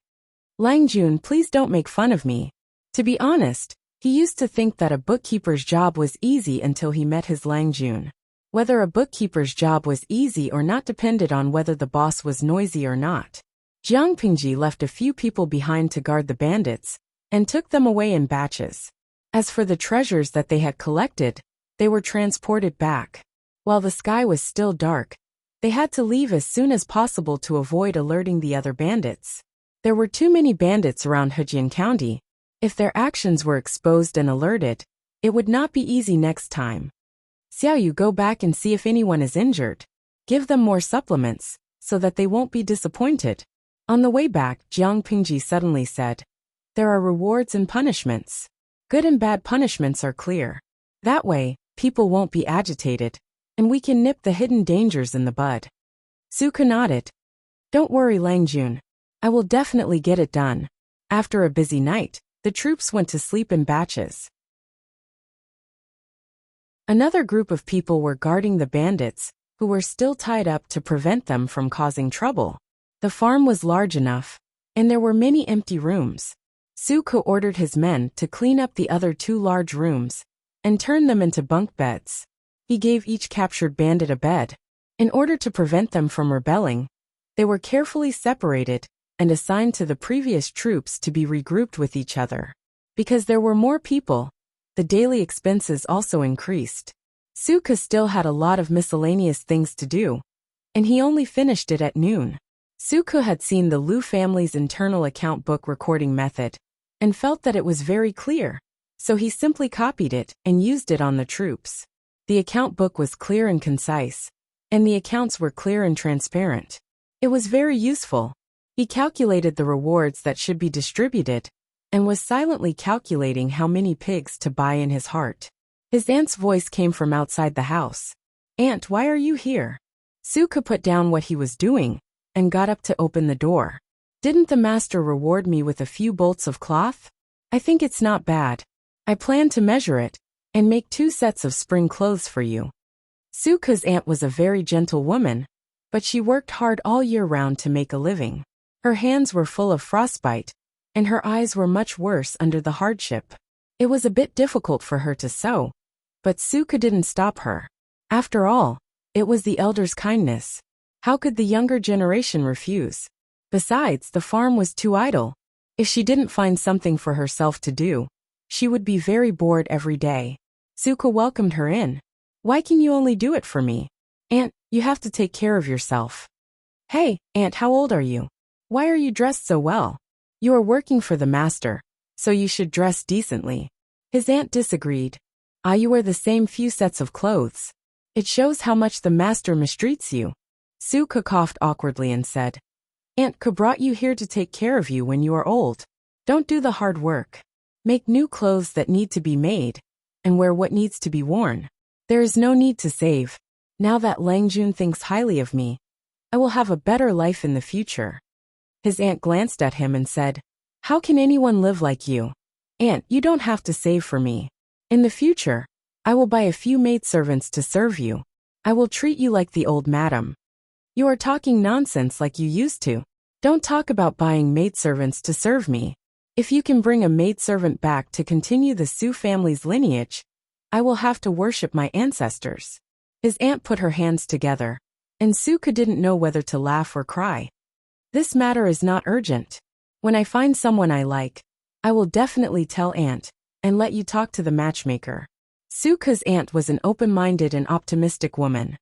"Lang Jun, please don't make fun of me." To be honest, he used to think that a bookkeeper's job was easy until he met his Lang Jun. Whether a bookkeeper's job was easy or not depended on whether the boss was noisy or not. Jiang Pingji left a few people behind to guard the bandits, and took them away in batches. As for the treasures that they had collected, they were transported back. While the sky was still dark, they had to leave as soon as possible to avoid alerting the other bandits. There were too many bandits around Hejian County. If their actions were exposed and alerted, it would not be easy next time. Xiaoyu, go back and see if anyone is injured. Give them more supplements, so that they won't be disappointed. On the way back, Jiang Pingji suddenly said, there are rewards and punishments. Good and bad punishments are clear. That way, people won't be agitated, and we can nip the hidden dangers in the bud. Suka nodded. Don't worry, Langjun. I will definitely get it done. After a busy night, the troops went to sleep in batches. Another group of people were guarding the bandits, who were still tied up to prevent them from causing trouble. The farm was large enough, and there were many empty rooms. Suka ordered his men to clean up the other 2 large rooms and turn them into bunk beds. He gave each captured bandit a bed. In order to prevent them from rebelling, they were carefully separated and assigned to the previous troops to be regrouped with each other. Because there were more people, the daily expenses also increased. Suka still had a lot of miscellaneous things to do, and he only finished it at noon. Suka had seen the Liu family's internal account book recording method and felt that it was very clear, so he simply copied it and used it on the troops. The account book was clear and concise, and the accounts were clear and transparent. It was very useful. He calculated the rewards that should be distributed and was silently calculating how many pigs to buy in his heart. His aunt's voice came from outside the house. Aunt, why are you here? Suka put down what he was doing and got up to open the door. Didn't the master reward me with a few bolts of cloth? I think it's not bad. I plan to measure it and make 2 sets of spring clothes for you. Suka's aunt was a very gentle woman, but she worked hard all year round to make a living. Her hands were full of frostbite, and her eyes were much worse under the hardship. It was a bit difficult for her to sew, but Suka didn't stop her. After all, it was the elders' kindness. How could the younger generation refuse? Besides, the farm was too idle. If she didn't find something for herself to do, she would be very bored every day. Suka welcomed her in. Why can you only do it for me? Aunt, you have to take care of yourself. Hey, Aunt, how old are you? Why are you dressed so well? You are working for the master, so you should dress decently. His aunt disagreed. You wear the same few sets of clothes. It shows how much the master mistreats you. Suka coughed awkwardly and said, Aunt Ka brought you here to take care of you when you are old. Don't do the hard work. Make new clothes that need to be made, and wear what needs to be worn. There is no need to save. Now that Langjun thinks highly of me, I will have a better life in the future. His aunt glanced at him and said, How can anyone live like you? Aunt, you don't have to save for me. In the future, I will buy a few maidservants to serve you. I will treat you like the old madam. You are talking nonsense like you used to. Don't talk about buying maidservants to serve me. If you can bring a maidservant back to continue the Su family's lineage, I will have to worship my ancestors. His aunt put her hands together, and Suka didn't know whether to laugh or cry. This matter is not urgent. When I find someone I like, I will definitely tell Aunt, and let you talk to the matchmaker. Suka's aunt was an open-minded and optimistic woman.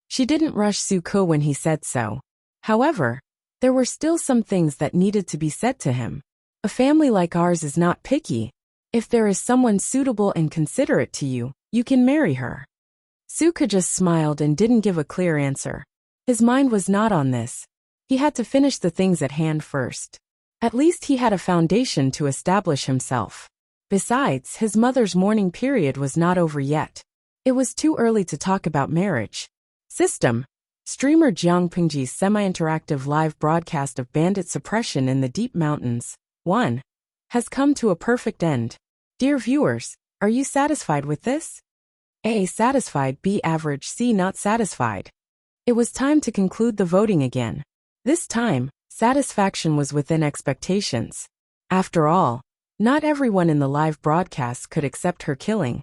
She didn't rush Suka when he said so. However, there were still some things that needed to be said to him. A family like ours is not picky. If there is someone suitable and considerate to you, you can marry her. Suka just smiled and didn't give a clear answer. His mind was not on this. He had to finish the things at hand first. At least he had a foundation to establish himself. Besides, his mother's mourning period was not over yet. It was too early to talk about marriage. System. Streamer Jiang Pingji's semi-interactive live broadcast of bandit suppression in the deep mountains, 1, has come to a perfect end. Dear viewers, are you satisfied with this? A. Satisfied, B. Average, C. Not satisfied. It was time to conclude the voting again. This time, satisfaction was within expectations. After all, not everyone in the live broadcast could accept her killing,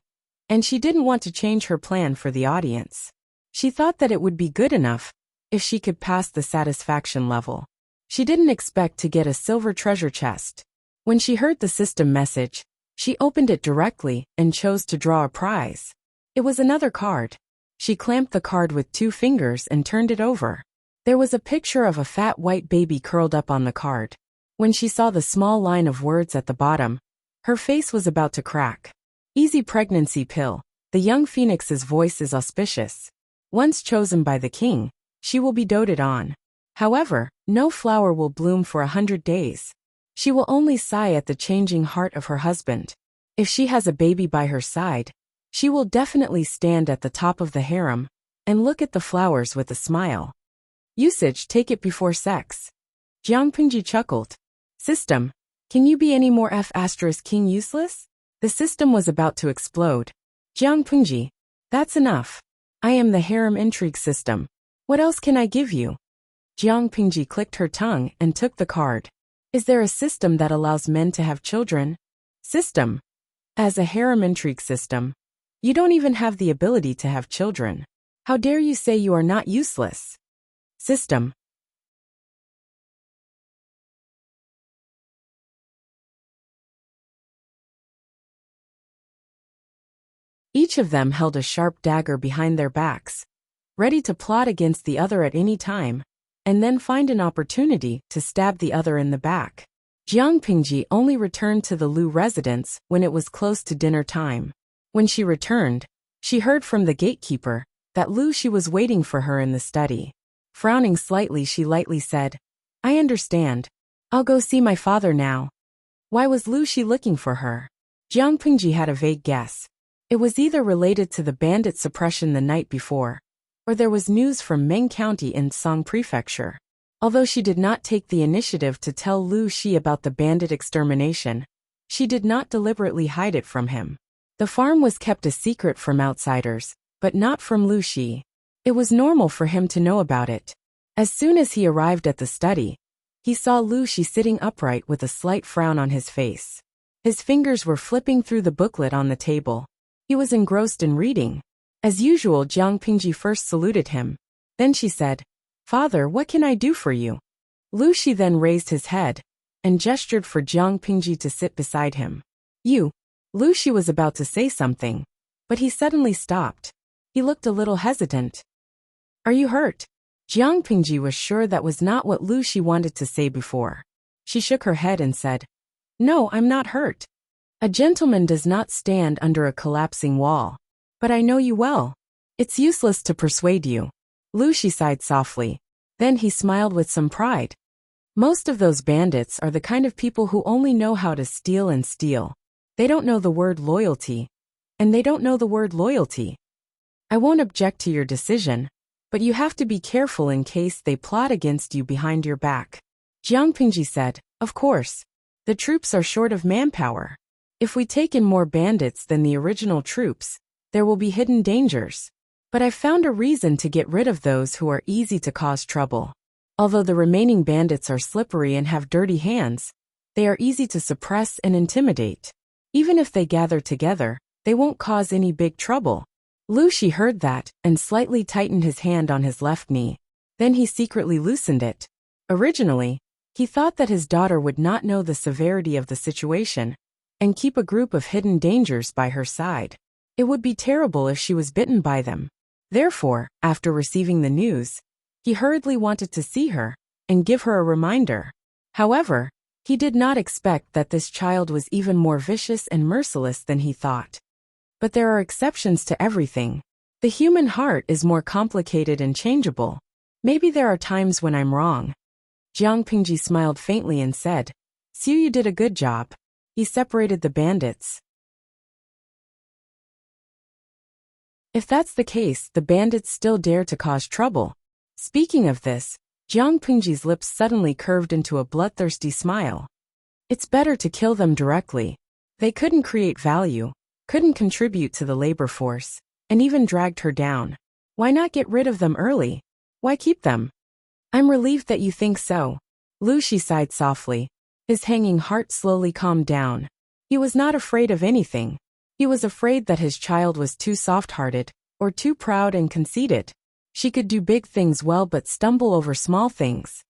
and she didn't want to change her plan for the audience. She thought that it would be good enough if she could pass the satisfaction level. She didn't expect to get a silver treasure chest. When she heard the system message, she opened it directly and chose to draw a prize. It was another card. She clamped the card with 2 fingers and turned it over. There was a picture of a fat white baby curled up on the card. When she saw the small line of words at the bottom, her face was about to crack. Easy pregnancy pill. The young phoenix's voice is auspicious. Once chosen by the king, she will be doted on. However, no flower will bloom for 100 days. She will only sigh at the changing heart of her husband. If she has a baby by her side, she will definitely stand at the top of the harem and look at the flowers with a smile. Usage: take it before sex. Jiang Pingji chuckled. System: can you be any more F***king useless? The system was about to explode. Jiang Pingji: that's enough. I am the harem intrigue system. What else can I give you? Jiang Pingji clicked her tongue and took the card. Is there a system that allows men to have children? System: as a harem intrigue system, you don't even have the ability to have children. How dare you say you are not useless? System: each of them held a sharp dagger behind their backs, ready to plot against the other at any time, and then find an opportunity to stab the other in the back. Jiang Pingji only returned to the Lu residence when it was close to dinner time. When she returned, she heard from the gatekeeper that Lu Shi was waiting for her in the study. Frowning slightly, she lightly said, I understand. I'll go see my father now. Why was Lu Shi looking for her? Jiang Pingji had a vague guess. It was either related to the bandit suppression the night before, or there was news from Meng County in Song Prefecture. Although she did not take the initiative to tell Lu Shi about the bandit extermination, she did not deliberately hide it from him. The farm was kept a secret from outsiders, but not from Lu Shi. It was normal for him to know about it. As soon as he arrived at the study, he saw Lu Shi sitting upright with a slight frown on his face. His fingers were flipping through the booklet on the table. He was engrossed in reading. As usual, Jiang Pingji first saluted him. Then she said, Father, what can I do for you? Lu Shi then raised his head and gestured for Jiang Pingji to sit beside him. You. Lu Shi was about to say something, but he suddenly stopped. He looked a little hesitant. Are you hurt? Jiang Pingji was sure that was not what Lu Shi wanted to say before. She shook her head and said, No, I'm not hurt. A gentleman does not stand under a collapsing wall. But I know you well. It's useless to persuade you. Lu Shi sighed softly. Then he smiled with some pride. Most of those bandits are the kind of people who only know how to steal and steal. They don't know the word loyalty. And they don't know the word loyalty. I won't object to your decision, but you have to be careful in case they plot against you behind your back. Jiang Pingji said, Of course. The troops are short of manpower. If we take in more bandits than the original troops, there will be hidden dangers. But I've found a reason to get rid of those who are easy to cause trouble. Although the remaining bandits are slippery and have dirty hands, they are easy to suppress and intimidate. Even if they gather together, they won't cause any big trouble. Lu Shi heard that and slightly tightened his hand on his left knee. Then he secretly loosened it. Originally, he thought that his daughter would not know the severity of the situation and keep a group of hidden dangers by her side. It would be terrible if she was bitten by them. Therefore, after receiving the news, he hurriedly wanted to see her and give her a reminder. However, he did not expect that this child was even more vicious and merciless than he thought. But there are exceptions to everything. The human heart is more complicated and changeable. Maybe there are times when I'm wrong. Jiang Pingji smiled faintly and said, Xiu, you did a good job. He separated the bandits. If that's the case, the bandits still dare to cause trouble. Speaking of this, Jiang Pingji's lips suddenly curved into a bloodthirsty smile. It's better to kill them directly. They couldn't create value, couldn't contribute to the labor force, and even dragged her down. Why not get rid of them early? Why keep them? I'm relieved that you think so. Lu Shi sighed softly. His hanging heart slowly calmed down. He was not afraid of anything. He was afraid that his child was too soft-hearted, or too proud and conceited. She could do big things well but stumble over small things.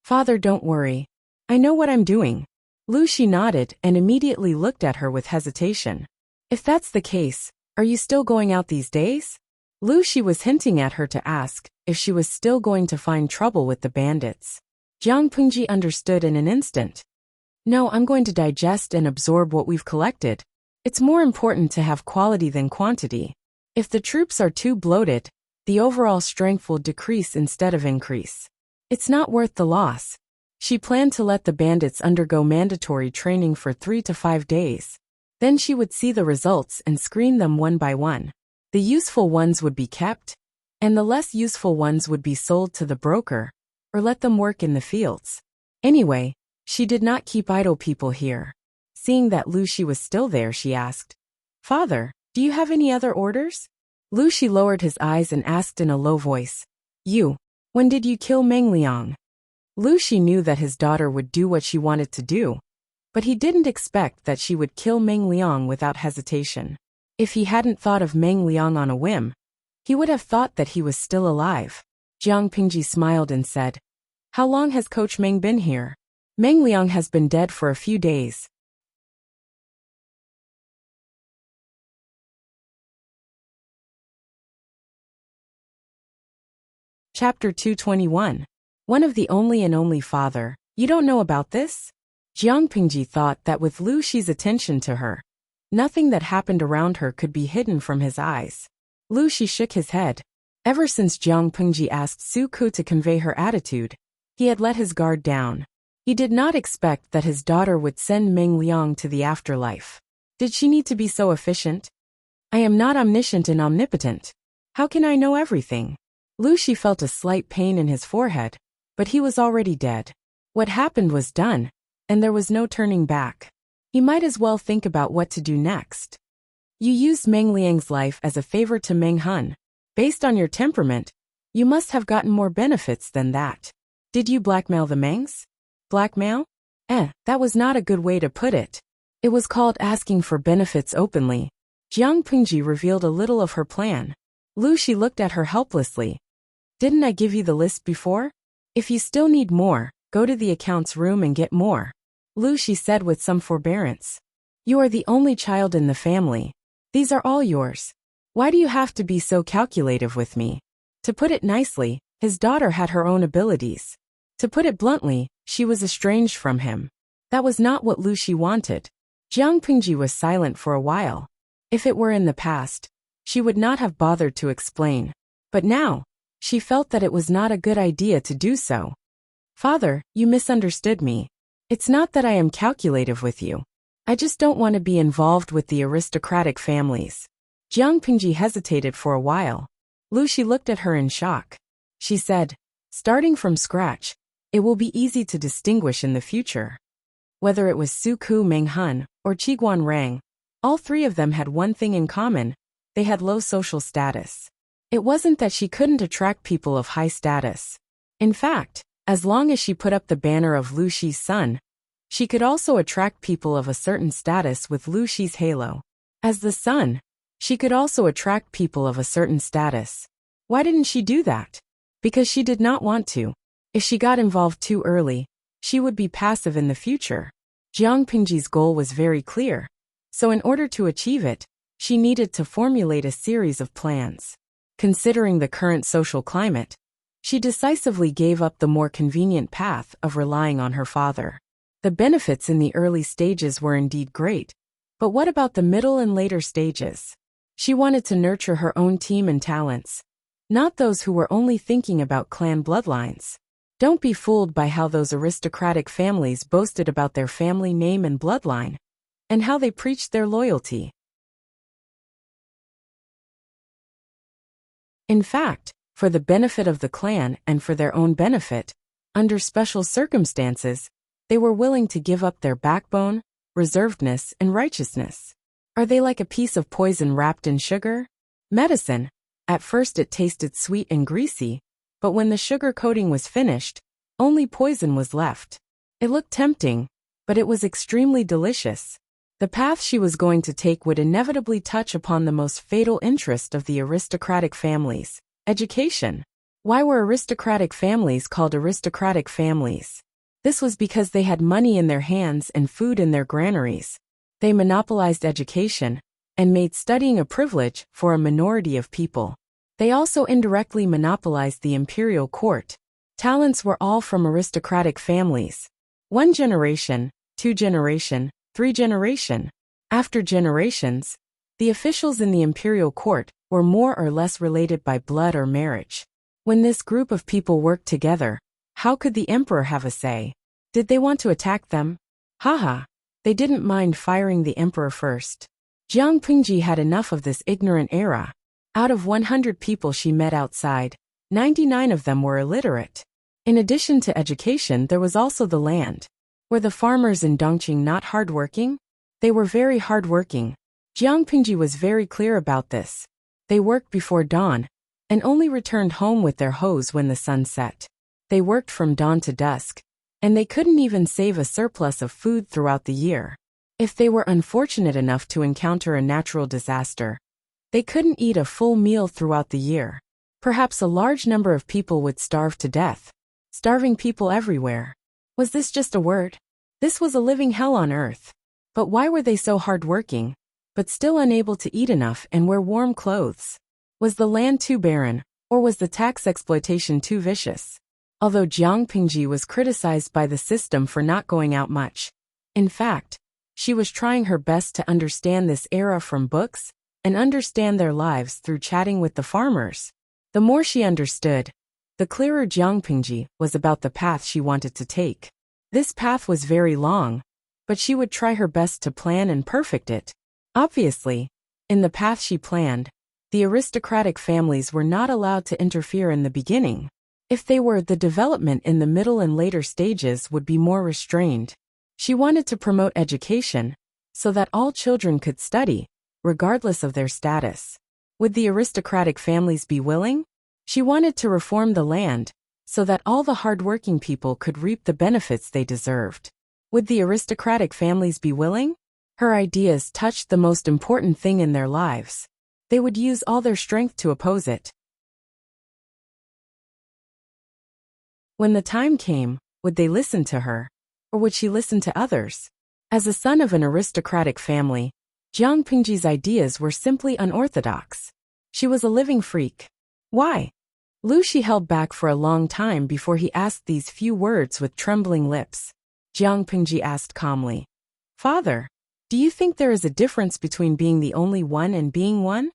Father, don't worry. I know what I'm doing. Lu Shi nodded and immediately looked at her with hesitation. If that's the case, Are you still going out these days? Lu Shi was hinting at her to ask if she was still going to find trouble with the bandits. Jiang Pengji understood in an instant. No, I'm going to digest and absorb what we've collected. It's more important to have quality than quantity. If the troops are too bloated, the overall strength will decrease instead of increase. It's not worth the loss. She planned to let the bandits undergo mandatory training for 3 to 5 days. Then she would see the results and screen them one by one. The useful ones would be kept, and the less useful ones would be sold to the broker, or let them work in the fields. Anyway, she did not keep idle people here. Seeing that Lu Shi was still there, she asked, Father, do you have any other orders? Lu Shi lowered his eyes and asked in a low voice, when did you kill Meng Liang? Lu Shi knew that his daughter would do what she wanted to do, but he didn't expect that she would kill Meng Liang without hesitation. If he hadn't thought of Meng Liang on a whim, he would have thought that he was still alive. Jiang Pengji smiled and said, How long has Coach Meng been here? Meng Liang has been dead for a few days. Chapter 221. One of the only father. You don't know about this? Jiang Pengji thought that with Lu Shi's attention to her, nothing that happened around her could be hidden from his eyes. Lu Shi shook his head. Ever since Jiang Pengji asked Su Ku to convey her attitude, he had let his guard down. He did not expect that his daughter would send Meng Liang to the afterlife. Did she need to be so efficient? I am not omniscient and omnipotent. How can I know everything? Lu Shi felt a slight pain in his forehead, but he was already dead. What happened was done, and there was no turning back. He might as well think about what to do next. You used Meng Liang's life as a favor to Meng Hun. Based on your temperament, you must have gotten more benefits than that. Did you blackmail the Mengs? Blackmail? That was not a good way to put it. It was called asking for benefits openly. Jiang Pengji revealed a little of her plan. Lu Shi looked at her helplessly. Didn't I give you the list before? If you still need more, go to the accounts room and get more. Lu Shi said with some forbearance. You are the only child in the family. These are all yours. Why do you have to be so calculative with me? To put it nicely, his daughter had her own abilities. To put it bluntly, she was estranged from him. That was not what Lu Shi wanted. Jiang Pengji was silent for a while. If it were in the past, she would not have bothered to explain. But now, she felt that it was not a good idea to do so. Father, you misunderstood me. It's not that I am calculative with you. I just don't want to be involved with the aristocratic families. Jiang Pengji hesitated for a while. Lu Shi looked at her in shock. She said, Starting from scratch, it will be easy to distinguish in the future. Whether it was Su Ku Meng Hun or Qiguan Rang, all three of them had one thing in common. They had low social status. It wasn't that she couldn't attract people of high status. In fact, as long as she put up the banner of Lu Shi's son, she could also attract people of a certain status with Lu Shi's halo. As the son, she could also attract people of a certain status. Why didn't she do that? Because she did not want to. If she got involved too early, she would be passive in the future. Jiang Pengji's goal was very clear. So in order to achieve it, she needed to formulate a series of plans. Considering the current social climate, she decisively gave up the more convenient path of relying on her father. The benefits in the early stages were indeed great, but what about the middle and later stages? She wanted to nurture her own team and talents, not those who were only thinking about clan bloodlines. Don't be fooled by how those aristocratic families boasted about their family name and bloodline, and how they preached their loyalty. In fact, for the benefit of the clan and for their own benefit, under special circumstances, they were willing to give up their backbone, reservedness, and righteousness. Are they like a piece of poison wrapped in sugar? Medicine. At first it tasted sweet and greasy, but when the sugar coating was finished, only poison was left. It looked tempting, but it was extremely delicious. The path she was going to take would inevitably touch upon the most fatal interest of the aristocratic families: education. Why were aristocratic families called aristocratic families? This was because they had money in their hands and food in their granaries. They monopolized education, and made studying a privilege for a minority of people. They also indirectly monopolized the imperial court. Talents were all from aristocratic families. 1 generation, 2 generation, 3 generation. After generations, the officials in the imperial court were more or less related by blood or marriage. When this group of people worked together, how could the emperor have a say? Did they want to attack them? Haha. They didn't mind firing the emperor first. Jiang Pingji had enough of this ignorant era. Out of 100 people she met outside, 99 of them were illiterate. In addition to education, there was also the land. Were the farmers in Dongqing not hardworking? They were very hardworking. Jiang Pingji was very clear about this. They worked before dawn, and only returned home with their hoes when the sun set. They worked from dawn to dusk, and they couldn't even save a surplus of food throughout the year. If they were unfortunate enough to encounter a natural disaster, they couldn't eat a full meal throughout the year. Perhaps a large number of people would starve to death. Starving people everywhere. Was this just a word? This was a living hell on earth. But why were they so hardworking, but still unable to eat enough and wear warm clothes? Was the land too barren, or was the tax exploitation too vicious? Although Jiang Pingji was criticized by the system for not going out much, in fact, she was trying her best to understand this era from books and understand their lives through chatting with the farmers. The more she understood, the clearer Jiang Pingji was about the path she wanted to take. This path was very long, but she would try her best to plan and perfect it. Obviously, in the path she planned, the aristocratic families were not allowed to interfere in the beginning. If they were, the development in the middle and later stages would be more restrained. She wanted to promote education, so that all children could study, regardless of their status. Would the aristocratic families be willing? She wanted to reform the land, so that all the hardworking people could reap the benefits they deserved. Would the aristocratic families be willing? Her ideas touched the most important thing in their lives. They would use all their strength to oppose it. When the time came, would they listen to her? Or would she listen to others? As a son of an aristocratic family, Jiang Pingji's ideas were simply unorthodox. She was a living freak. Why? Lu Shi held back for a long time before he asked these few words with trembling lips. Jiang Pingji asked calmly, "Father, do you think there is a difference between being the only one and being one?"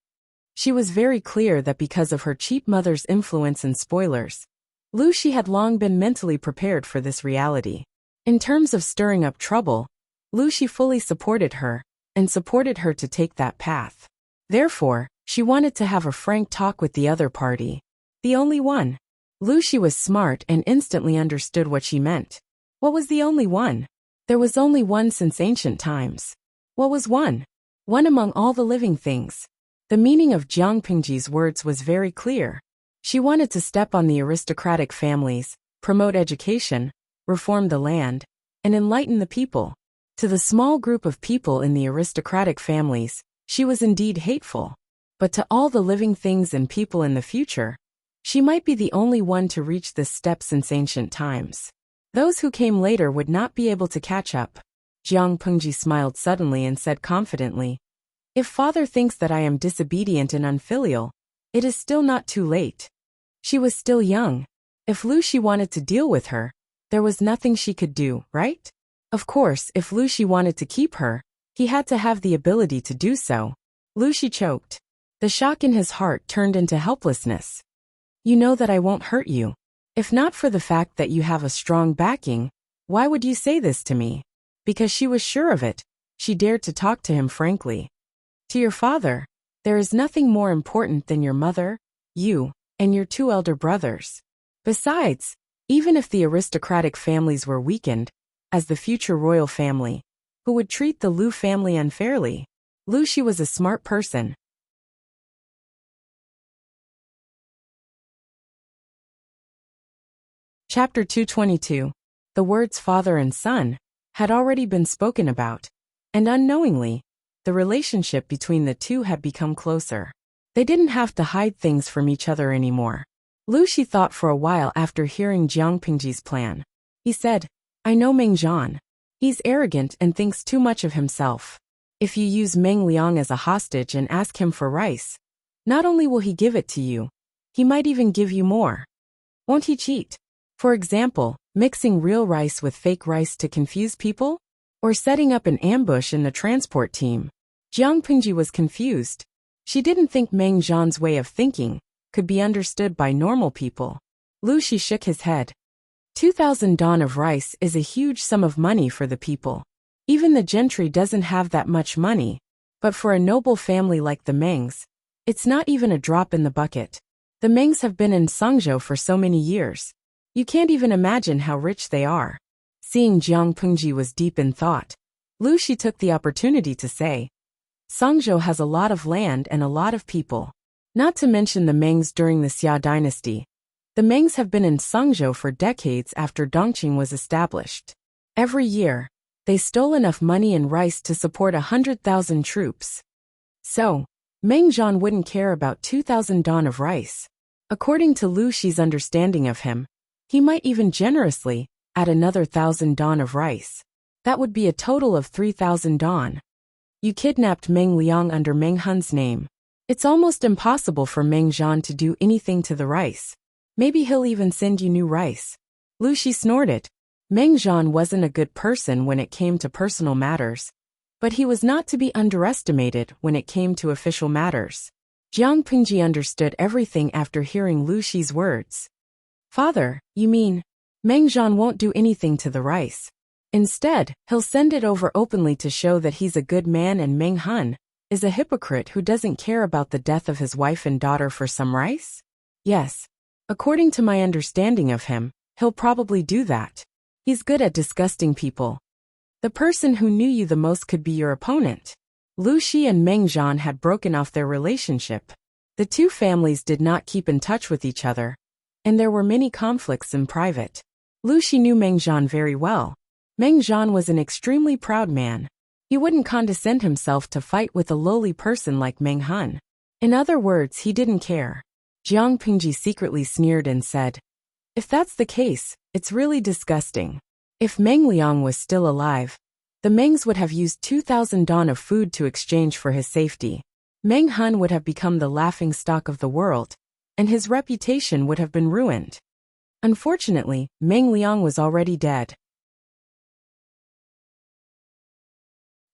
She was very clear that because of her cheap mother's influence and spoilers, Lu Shi had long been mentally prepared for this reality. In terms of stirring up trouble, Lu Shi fully supported her, and supported her to take that path. Therefore, she wanted to have a frank talk with the other party. The only one. Lu Shi was smart and instantly understood what she meant. What was the only one? There was only one since ancient times. What was one? One among all the living things. The meaning of Jiang Pingji's words was very clear. She wanted to step on the aristocratic families, promote education, reform the land, and enlighten the people. To the small group of people in the aristocratic families, she was indeed hateful. But to all the living things and people in the future, she might be the only one to reach this step since ancient times. Those who came later would not be able to catch up. Jiang Pingji smiled suddenly and said confidently, "If father thinks that I am disobedient and unfilial, it is still not too late." She was still young. If Lu Shi wanted to deal with her, there was nothing she could do, right? Of course, if Lu Shi wanted to keep her, he had to have the ability to do so. Lu Shi choked. The shock in his heart turned into helplessness. "You know that I won't hurt you. If not for the fact that you have a strong backing, why would you say this to me?" Because she was sure of it, she dared to talk to him frankly. "To your father, there is nothing more important than your mother, you, and your 2 elder brothers. Besides, even if the aristocratic families were weakened, as the future royal family, who would treat the Lu family unfairly? Lu Shi was a smart person." Chapter 222. The words father and son had already been spoken about, and unknowingly, the relationship between the two had become closer. They didn't have to hide things from each other anymore. Lu Shi thought for a while after hearing Jiang Pingji's plan. He said, "I know Ming Zhan. He's arrogant and thinks too much of himself. If you use Meng Liang as a hostage and ask him for rice, not only will he give it to you, he might even give you more. Won't he cheat? For example, mixing real rice with fake rice to confuse people? Or setting up an ambush in the transport team? Jiang Pingji was confused. She didn't think Meng Zhan's way of thinking could be understood by normal people. Lu Shi shook his head. 2,000 dawn of rice is a huge sum of money for the people. Even the gentry doesn't have that much money, but for a noble family like the Mengs, it's not even a drop in the bucket. The Mengs have been in Songzhou for so many years. You can't even imagine how rich they are. Seeing Jiang Pingji was deep in thought, Lu Shi took the opportunity to say, Songzhou has a lot of land and a lot of people. Not to mention the Mengs during the Xia dynasty. The Mengs have been in Songzhou for decades after Dongqing was established. Every year, they stole enough money and rice to support 100,000 troops. So, Meng Zhan wouldn't care about 2,000 dawn of rice. According to Lu Shi's understanding of him, he might even generously add another 1,000 dawn of rice. That would be a total of 3,000 dawn. You kidnapped Meng Liang under Meng Hun's name. It's almost impossible for Meng Zhan to do anything to the rice. Maybe he'll even send you new rice. Lu Shi snorted. Meng Zhan wasn't a good person when it came to personal matters, but he was not to be underestimated when it came to official matters. Jiang Pingji understood everything after hearing Lu Shi's words. Father, you mean, Meng Zhan won't do anything to the rice. Instead, he'll send it over openly to show that he's a good man and Meng Hun is a hypocrite who doesn't care about the death of his wife and daughter for some rice? Yes. According to my understanding of him, he'll probably do that. He's good at disgusting people. The person who knew you the most could be your opponent. Lu Shi and Meng Zhan had broken off their relationship. The two families did not keep in touch with each other, and there were many conflicts in private. Lu Shi knew Meng Zhan very well. Meng Zhan was an extremely proud man. He wouldn't condescend himself to fight with a lowly person like Meng Hun. In other words, he didn't care. Jiang Pingji secretly sneered and said, if that's the case, it's really disgusting. If Meng Liang was still alive, the Mengs would have used 2,000 dawn of food to exchange for his safety. Meng Hun would have become the laughingstock of the world, and his reputation would have been ruined. Unfortunately, Meng Liang was already dead.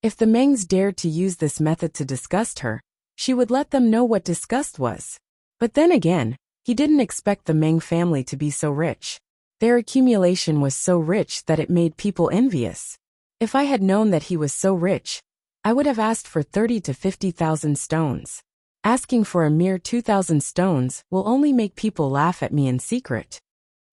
If the Mengs dared to use this method to disgust her, she would let them know what disgust was. But then again, he didn't expect the Meng family to be so rich. Their accumulation was so rich that it made people envious. If I had known that he was so rich, I would have asked for 30 to 50,000 stones. Asking for a mere 2,000 stones will only make people laugh at me in secret.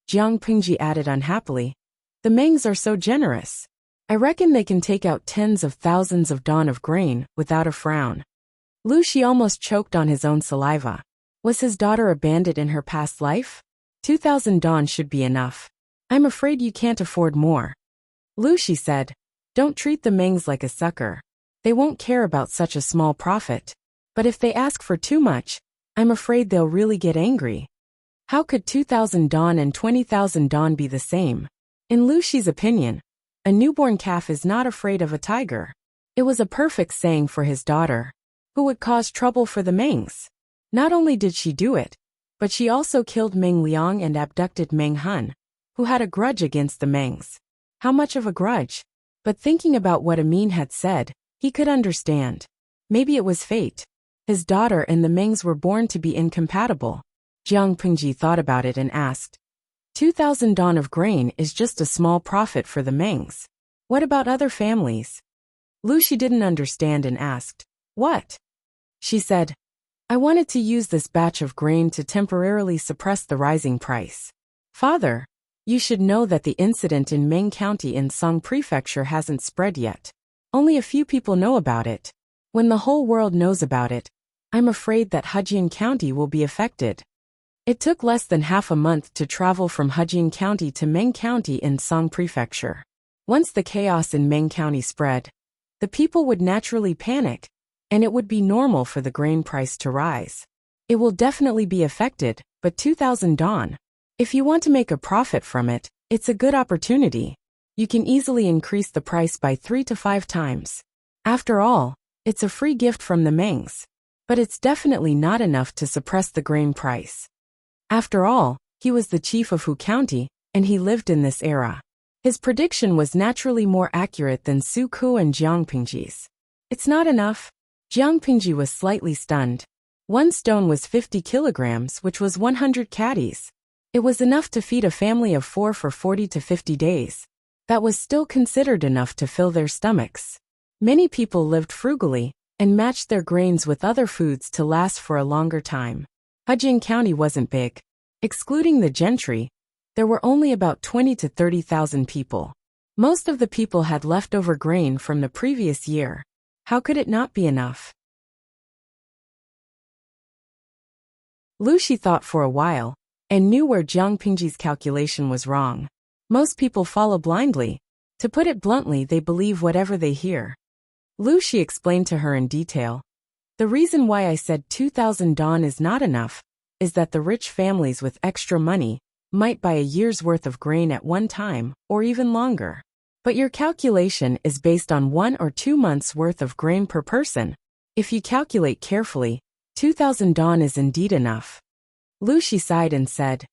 Jiang Pingji added unhappily, the Mengs are so generous. I reckon they can take out tens of thousands of dawn of grain without a frown. Lu Shi almost choked on his own saliva. Was his daughter a bandit in her past life? 2,000 dawn should be enough. I'm afraid you can't afford more. Lu Shi said, don't treat the Mengs like a sucker. They won't care about such a small profit. But if they ask for too much, I'm afraid they'll really get angry. How could 2,000 dawn and 20,000 dawn be the same? In Lu Shi's opinion, a newborn calf is not afraid of a tiger. It was a perfect saying for his daughter, who would cause trouble for the Mengs. Not only did she do it, but she also killed Meng Liang and abducted Meng Hun, who had a grudge against the Mengs. How much of a grudge? But thinking about what Amin had said, he could understand. Maybe it was fate. His daughter and the Mengs were born to be incompatible. Jiang Pingji thought about it and asked, 2,000 dawn of grain is just a small profit for the Mengs. What about other families? Lu Shi didn't understand and asked, what? She said, I wanted to use this batch of grain to temporarily suppress the rising price. Father, you should know that the incident in Meng County in Song Prefecture hasn't spread yet. Only a few people know about it. When the whole world knows about it, I'm afraid that Hejian County will be affected. It took less than half a month to travel from Hejian County to Meng County in Song Prefecture. Once the chaos in Meng County spread, the people would naturally panic, and it would be normal for the grain price to rise. It will definitely be affected, but 2,000 dawn. If you want to make a profit from it, it's a good opportunity. You can easily increase the price by 3 to 5 times. After all, It's a free gift from the Mengs. But it's definitely not enough to suppress the grain price. After all, he was the chief of Hu County, and he lived in this era. His prediction was naturally more accurate than Su Ku and Jiang Pingji's. It's not enough. Jiang Pingji was slightly stunned. 1 stone was 50 kilograms, which was 100 caddies. It was enough to feed a family of 4 for 40 to 50 days. That was still considered enough to fill their stomachs. Many people lived frugally and matched their grains with other foods to last for a longer time. Hujin County wasn't big. Excluding the gentry, there were only about 20 to 30,000 people. Most of the people had leftover grain from the previous year. How could it not be enough? Lu Shi thought for a while and knew where Jiang Pingji's calculation was wrong. Most people follow blindly. To put it bluntly, they believe whatever they hear. Lu Shi explained to her in detail. The reason why I said 2,000 dong is not enough is that the rich families with extra money might buy a year's worth of grain at one time, or even longer. But your calculation is based on 1 or 2 months' worth of grain per person. If you calculate carefully, 2,000 dong is indeed enough. Lu Shi sighed and said,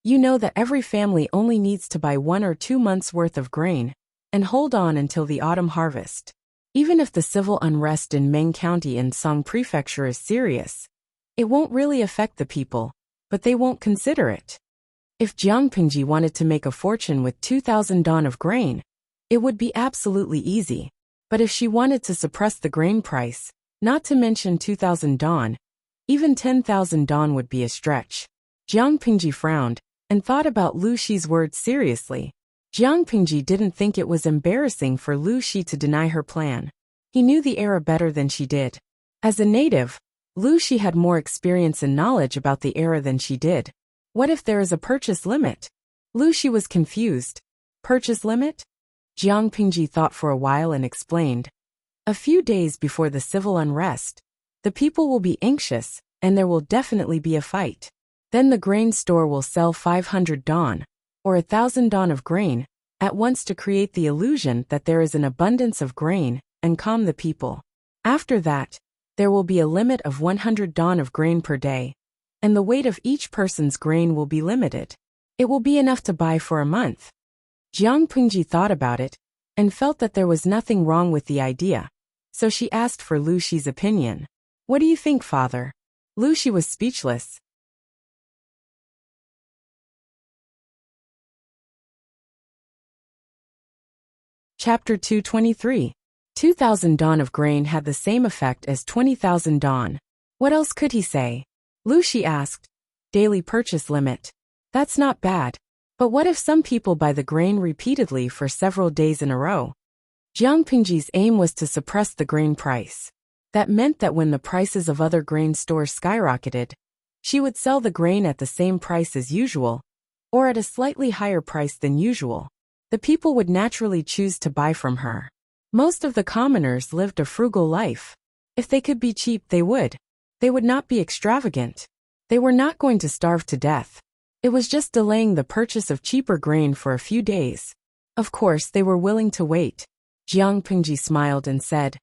you know that every family only needs to buy 1 or 2 months' worth of grain and hold on until the autumn harvest. Even if the civil unrest in Meng County and Song Prefecture is serious, it won't really affect the people, but they won't consider it. If Jiang Pingji wanted to make a fortune with 2,000 dong of grain, it would be absolutely easy. But if she wanted to suppress the grain price, not to mention 2,000 dong, even 10,000 dong would be a stretch. Jiang Pingji frowned and thought about Lu Shi's words seriously. Jiang Pingji didn't think it was embarrassing for Lu Shi to deny her plan. He knew the era better than she did. As a native, Lu Shi had more experience and knowledge about the era than she did. What if there is a purchase limit? Lu Shi was confused. Purchase limit? Jiang Pingji thought for a while and explained. A few days before the civil unrest, the people will be anxious, and there will definitely be a fight. Then the grain store will sell 500 dong, or 1,000 dong of grain, at once to create the illusion that there is an abundance of grain, and calm the people. After that, there will be a limit of 100 dong of grain per day, and the weight of each person's grain will be limited. It will be enough to buy for a month. Jiang Pingji thought about it, and felt that there was nothing wrong with the idea, so she asked for Lu Shi's opinion. What do you think, father? Lu Shi was speechless. Chapter 223. 2,000 dong of grain had the same effect as 20,000 dong. What else could he say? Lu Shi asked. Daily purchase limit. That's not bad. But what if some people buy the grain repeatedly for several days in a row? Jiang Pingji's aim was to suppress the grain price. That meant that when the prices of other grain stores skyrocketed, she would sell the grain at the same price as usual, or at a slightly higher price than usual. The people would naturally choose to buy from her. Most of the commoners lived a frugal life. If they could be cheap, they would. They would not be extravagant. They were not going to starve to death. It was just delaying the purchase of cheaper grain for a few days. Of course, they were willing to wait. Jiang Pingji smiled and said,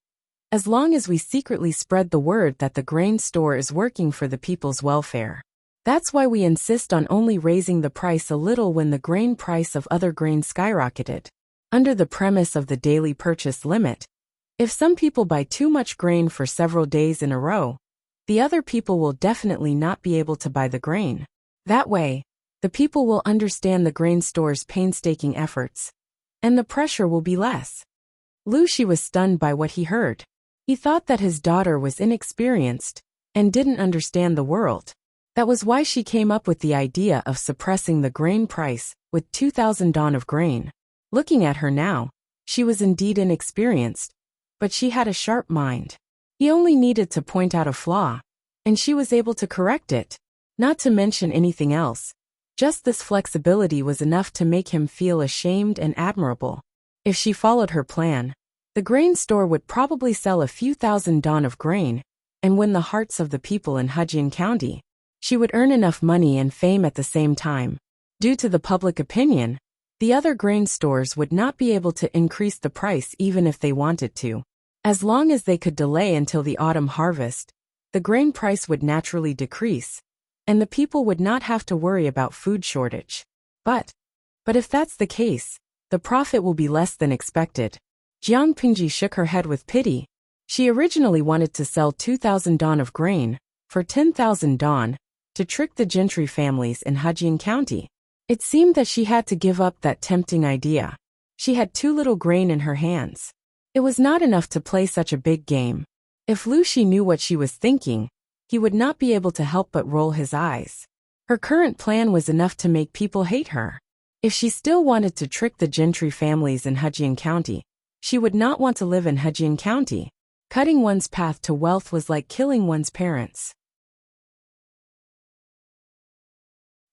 as long as we secretly spread the word that the grain store is working for the people's welfare. That's why we insist on only raising the price a little when the grain price of other grain skyrocketed. Under the premise of the daily purchase limit, if some people buy too much grain for several days in a row, the other people will definitely not be able to buy the grain. That way, the people will understand the grain store's painstaking efforts, and the pressure will be less. Lu Shi was stunned by what he heard. He thought that his daughter was inexperienced and didn't understand the world. That was why she came up with the idea of suppressing the grain price with 2,000 dong of grain. Looking at her now, she was indeed inexperienced, but she had a sharp mind. He only needed to point out a flaw, and she was able to correct it. Not to mention anything else, just this flexibility was enough to make him feel ashamed and admirable. If she followed her plan, the grain store would probably sell a few thousand dong of grain and win the hearts of the people in Hujin County. She would earn enough money and fame at the same time. Due to the public opinion, the other grain stores would not be able to increase the price even if they wanted to. As long as they could delay until the autumn harvest, the grain price would naturally decrease, and the people would not have to worry about food shortage. But if that's the case, the profit will be less than expected. Jiang Pingji shook her head with pity. She originally wanted to sell 2,000 don of grain for 10,000 don to trick the gentry families in Hejian County. It seemed that she had to give up that tempting idea. She had too little grain in her hands. It was not enough to play such a big game. If Lu Shi knew what she was thinking, he would not be able to help but roll his eyes. Her current plan was enough to make people hate her. If she still wanted to trick the gentry families in Hejian County, she would not want to live in Hejian County. Cutting one's path to wealth was like killing one's parents.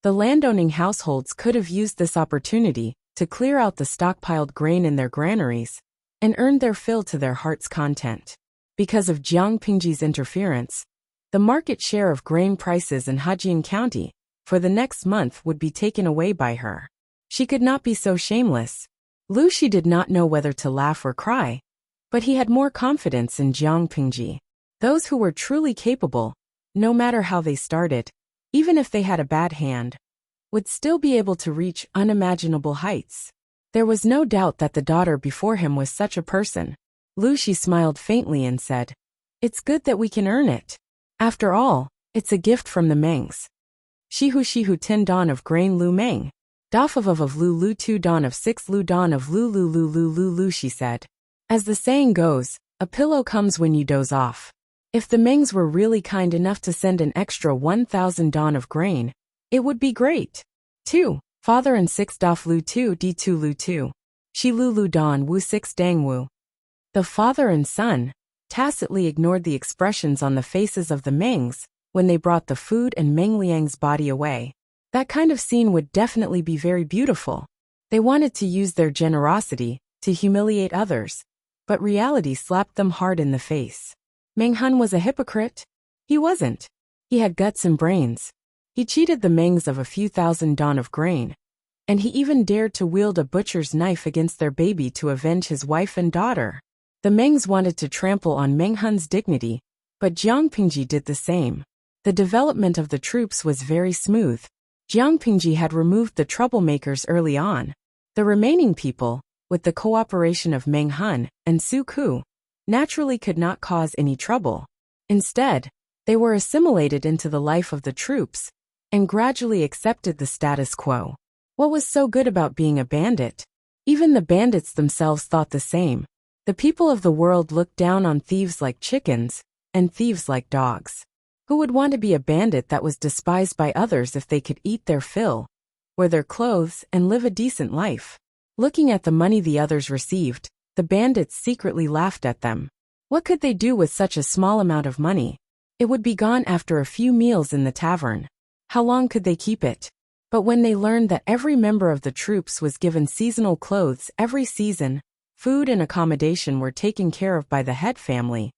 The landowning households could have used this opportunity to clear out the stockpiled grain in their granaries and earn their fill to their heart's content. Because of Jiang Pingji's interference, the market share of grain prices in Hejian County for the next month would be taken away by her. She could not be so shameless. Lu Shi did not know whether to laugh or cry, but he had more confidence in Jiang Pingji. Those who were truly capable, no matter how they started, even if they had a bad hand, would still be able to reach unimaginable heights. There was no doubt that the daughter before him was such a person. Lu Shi smiled faintly and said, "It's good that we can earn it. After all, it's a gift from the Mengs. Shihu 10 don of grain Lu Meng. Daf of Lu 2 don of 6 Lu don of Lu, she said. As the saying goes, a pillow comes when you doze off. If the Mengs were really kind enough to send an extra 1,000 don of grain, it would be great. 2. Father and 6 daf Lu 2 D2 Lu 2. Shi Lu don Wu 6 dang Wu. The father and son tacitly ignored the expressions on the faces of the Mengs when they brought the food and Meng Liang's body away. That kind of scene would definitely be very beautiful. They wanted to use their generosity to humiliate others, but reality slapped them hard in the face. Meng Han was a hypocrite? He wasn't. He had guts and brains. He cheated the Mengs of a few thousand don of grain, and he even dared to wield a butcher's knife against their baby to avenge his wife and daughter. The Mengs wanted to trample on Meng Han's dignity, but Jiang Pingji did the same. The development of the troops was very smooth. Jiang Pingji had removed the troublemakers early on. The remaining people, with the cooperation of Meng Han and Su Ku, naturally could not cause any trouble. Instead, they were assimilated into the life of the troops and gradually accepted the status quo. What was so good about being a bandit? Even the bandits themselves thought the same. The people of the world looked down on thieves like chickens and thieves like dogs. Who would want to be a bandit that was despised by others if they could eat their fill, wear their clothes, and live a decent life? Looking at the money the others received, the bandits secretly laughed at them. What could they do with such a small amount of money? It would be gone after a few meals in the tavern. How long could they keep it? But when they learned that every member of the troops was given seasonal clothes every season, food and accommodation were taken care of by the head family,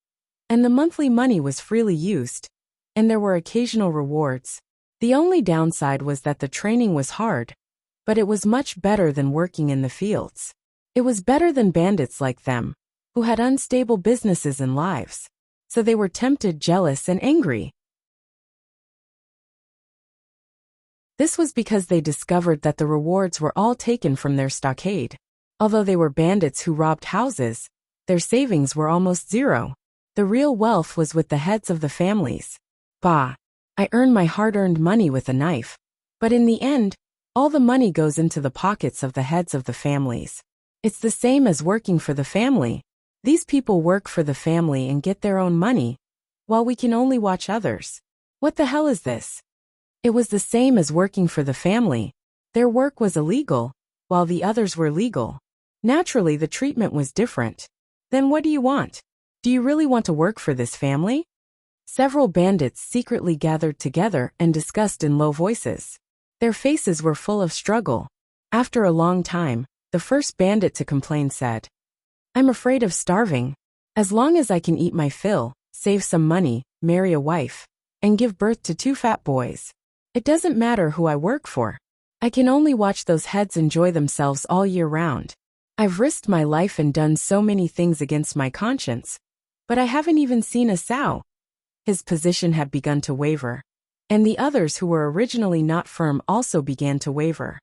and the monthly money was freely used, and there were occasional rewards. The only downside was that the training was hard, but it was much better than working in the fields. It was better than bandits like them, who had unstable businesses and lives. So they were tempted, jealous, and angry. This was because they discovered that the rewards were all taken from their stockade. Although they were bandits who robbed houses, their savings were almost zero. The real wealth was with the heads of the families. Bah! I earn my hard-earned money with a knife. But in the end, all the money goes into the pockets of the heads of the families. It's the same as working for the family. These people work for the family and get their own money, while we can only watch others. What the hell is this? It was the same as working for the family. Their work was illegal, while the others were legal. Naturally, the treatment was different. Then what do you want? Do you really want to work for this family? Several bandits secretly gathered together and discussed in low voices. Their faces were full of struggle. After a long time, the first bandit to complain said, "I'm afraid of starving. As long as I can eat my fill, save some money, marry a wife, and give birth to 2 fat boys, it doesn't matter who I work for. I can only watch those heads enjoy themselves all year round. I've risked my life and done so many things against my conscience, But I haven't even seen a sow. His position had begun to waver. And the others who were originally not firm also began to waver.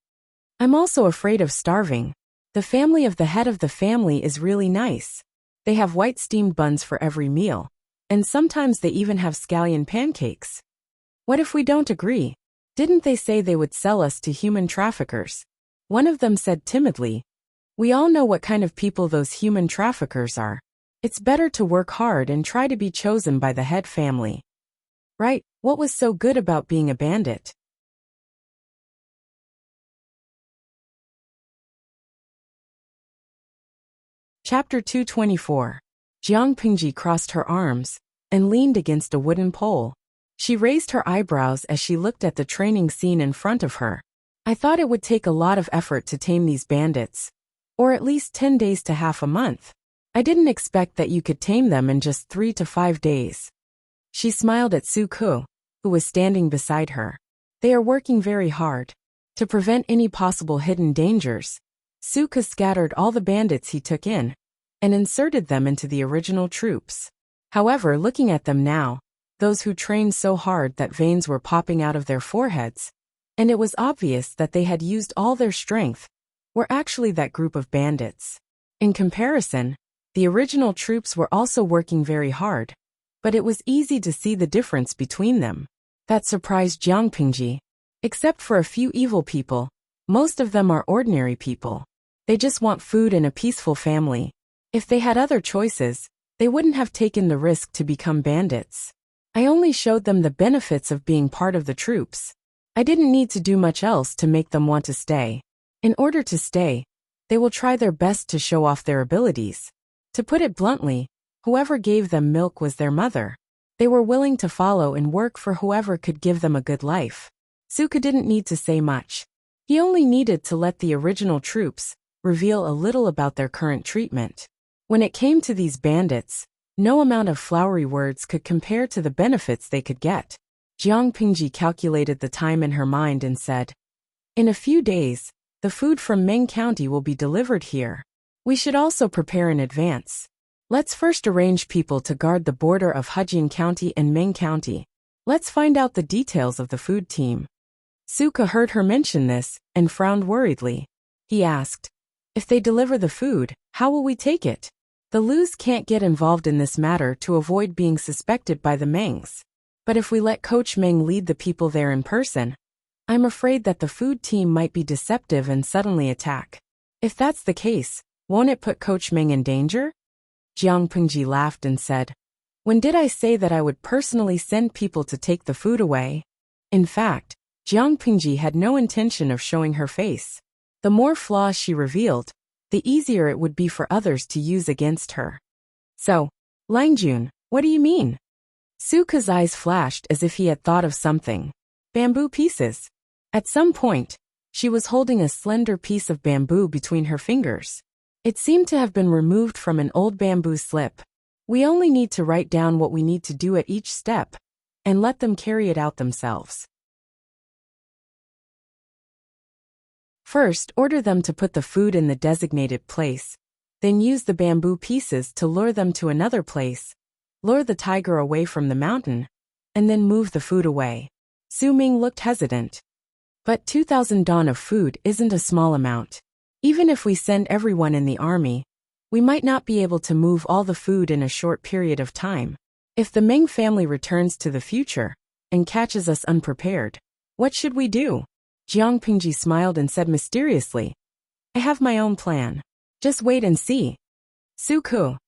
I'm also afraid of starving. The family of the head of the family is really nice. They have white steamed buns for every meal. And sometimes they even have scallion pancakes. What if we don't agree? Didn't they say they would sell us to human traffickers? One of them said timidly. We all know what kind of people those human traffickers are. It's better to work hard and try to be chosen by the head family. Right, what was so good about being a bandit? Chapter 224. Jiang Pingji crossed her arms and leaned against a wooden pole. She raised her eyebrows as she looked at the training scene in front of her. I thought it would take a lot of effort to tame these bandits, or at least 10 days to half a month. I didn't expect that you could tame them in just 3 to 5 days. She smiled at Su Ku, who was standing beside her. They are working very hard. To prevent any possible hidden dangers, Su Ku scattered all the bandits he took in and inserted them into the original troops. However, looking at them now, those who trained so hard that veins were popping out of their foreheads, and it was obvious that they had used all their strength, were actually that group of bandits. In comparison, the original troops were also working very hard, but it was easy to see the difference between them. That surprised Jiang Pingji. Except for a few evil people, most of them are ordinary people. They just want food and a peaceful family. If they had other choices, they wouldn't have taken the risk to become bandits. I only showed them the benefits of being part of the troops. I didn't need to do much else to make them want to stay. In order to stay, they will try their best to show off their abilities. To put it bluntly, whoever gave them milk was their mother. They were willing to follow and work for whoever could give them a good life. Su Ku didn't need to say much. He only needed to let the original troops reveal a little about their current treatment. When it came to these bandits, no amount of flowery words could compare to the benefits they could get. Jiang Pingji calculated the time in her mind and said, in a few days, the food from Meng County will be delivered here. We should also prepare in advance. Let's first arrange people to guard the border of Hejian County and Meng County. Let's find out the details of the food team. Su Ku heard her mention this and frowned worriedly. He asked, if they deliver the food, how will we take it? The Lus can't get involved in this matter to avoid being suspected by the Mengs. But if we let Coach Meng lead the people there in person, I'm afraid that the food team might be deceptive and suddenly attack. If that's the case, won't it put Coach Meng in danger? Jiang Pingji laughed and said, when did I say that I would personally send people to take the food away? In fact, Jiang Pingji had no intention of showing her face. The more flaws she revealed, the easier it would be for others to use against her. So, Langjun, what do you mean? Su Ku's eyes flashed as if he had thought of something. Bamboo pieces. At some point, she was holding a slender piece of bamboo between her fingers. It seemed to have been removed from an old bamboo slip. We only need to write down what we need to do at each step, and let them carry it out themselves. First, order them to put the food in the designated place, then use the bamboo pieces to lure them to another place, lure the tiger away from the mountain, and then move the food away. Su Ming looked hesitant. But 2,000 don of food isn't a small amount. Even if we send everyone in the army, we might not be able to move all the food in a short period of time. If the Ming family returns to the future and catches us unprepared, what should we do? Jiang Pingji smiled and said mysteriously, I have my own plan. Just wait and see. Su Ku.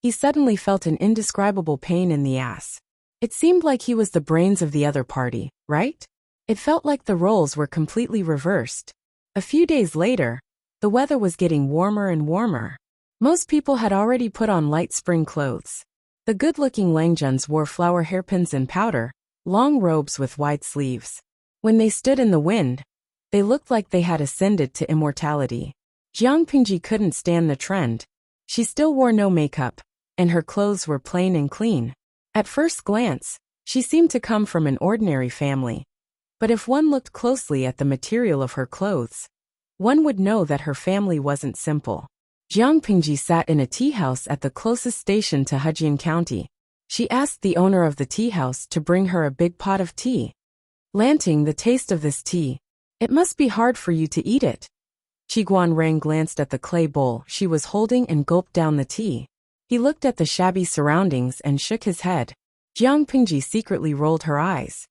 He suddenly felt an indescribable pain in the ass. It seemed like he was the brains of the other party, right? It felt like the roles were completely reversed. A few days later, the weather was getting warmer and warmer. Most people had already put on light spring clothes. The good-looking Langjuns wore flower hairpins and powder, long robes with wide sleeves. When they stood in the wind, they looked like they had ascended to immortality. Jiang Pingji couldn't stand the trend. She still wore no makeup, and her clothes were plain and clean. At first glance, she seemed to come from an ordinary family. But if one looked closely at the material of her clothes, one would know that her family wasn't simple. Jiang Pingji sat in a tea house at the closest station to Hejian County. She asked the owner of the tea house to bring her a big pot of tea. Lanting, the taste of this tea. It must be hard for you to eat it. Qi Guanrang glanced at the clay bowl she was holding and gulped down the tea. He looked at the shabby surroundings and shook his head. Jiang Pingji secretly rolled her eyes.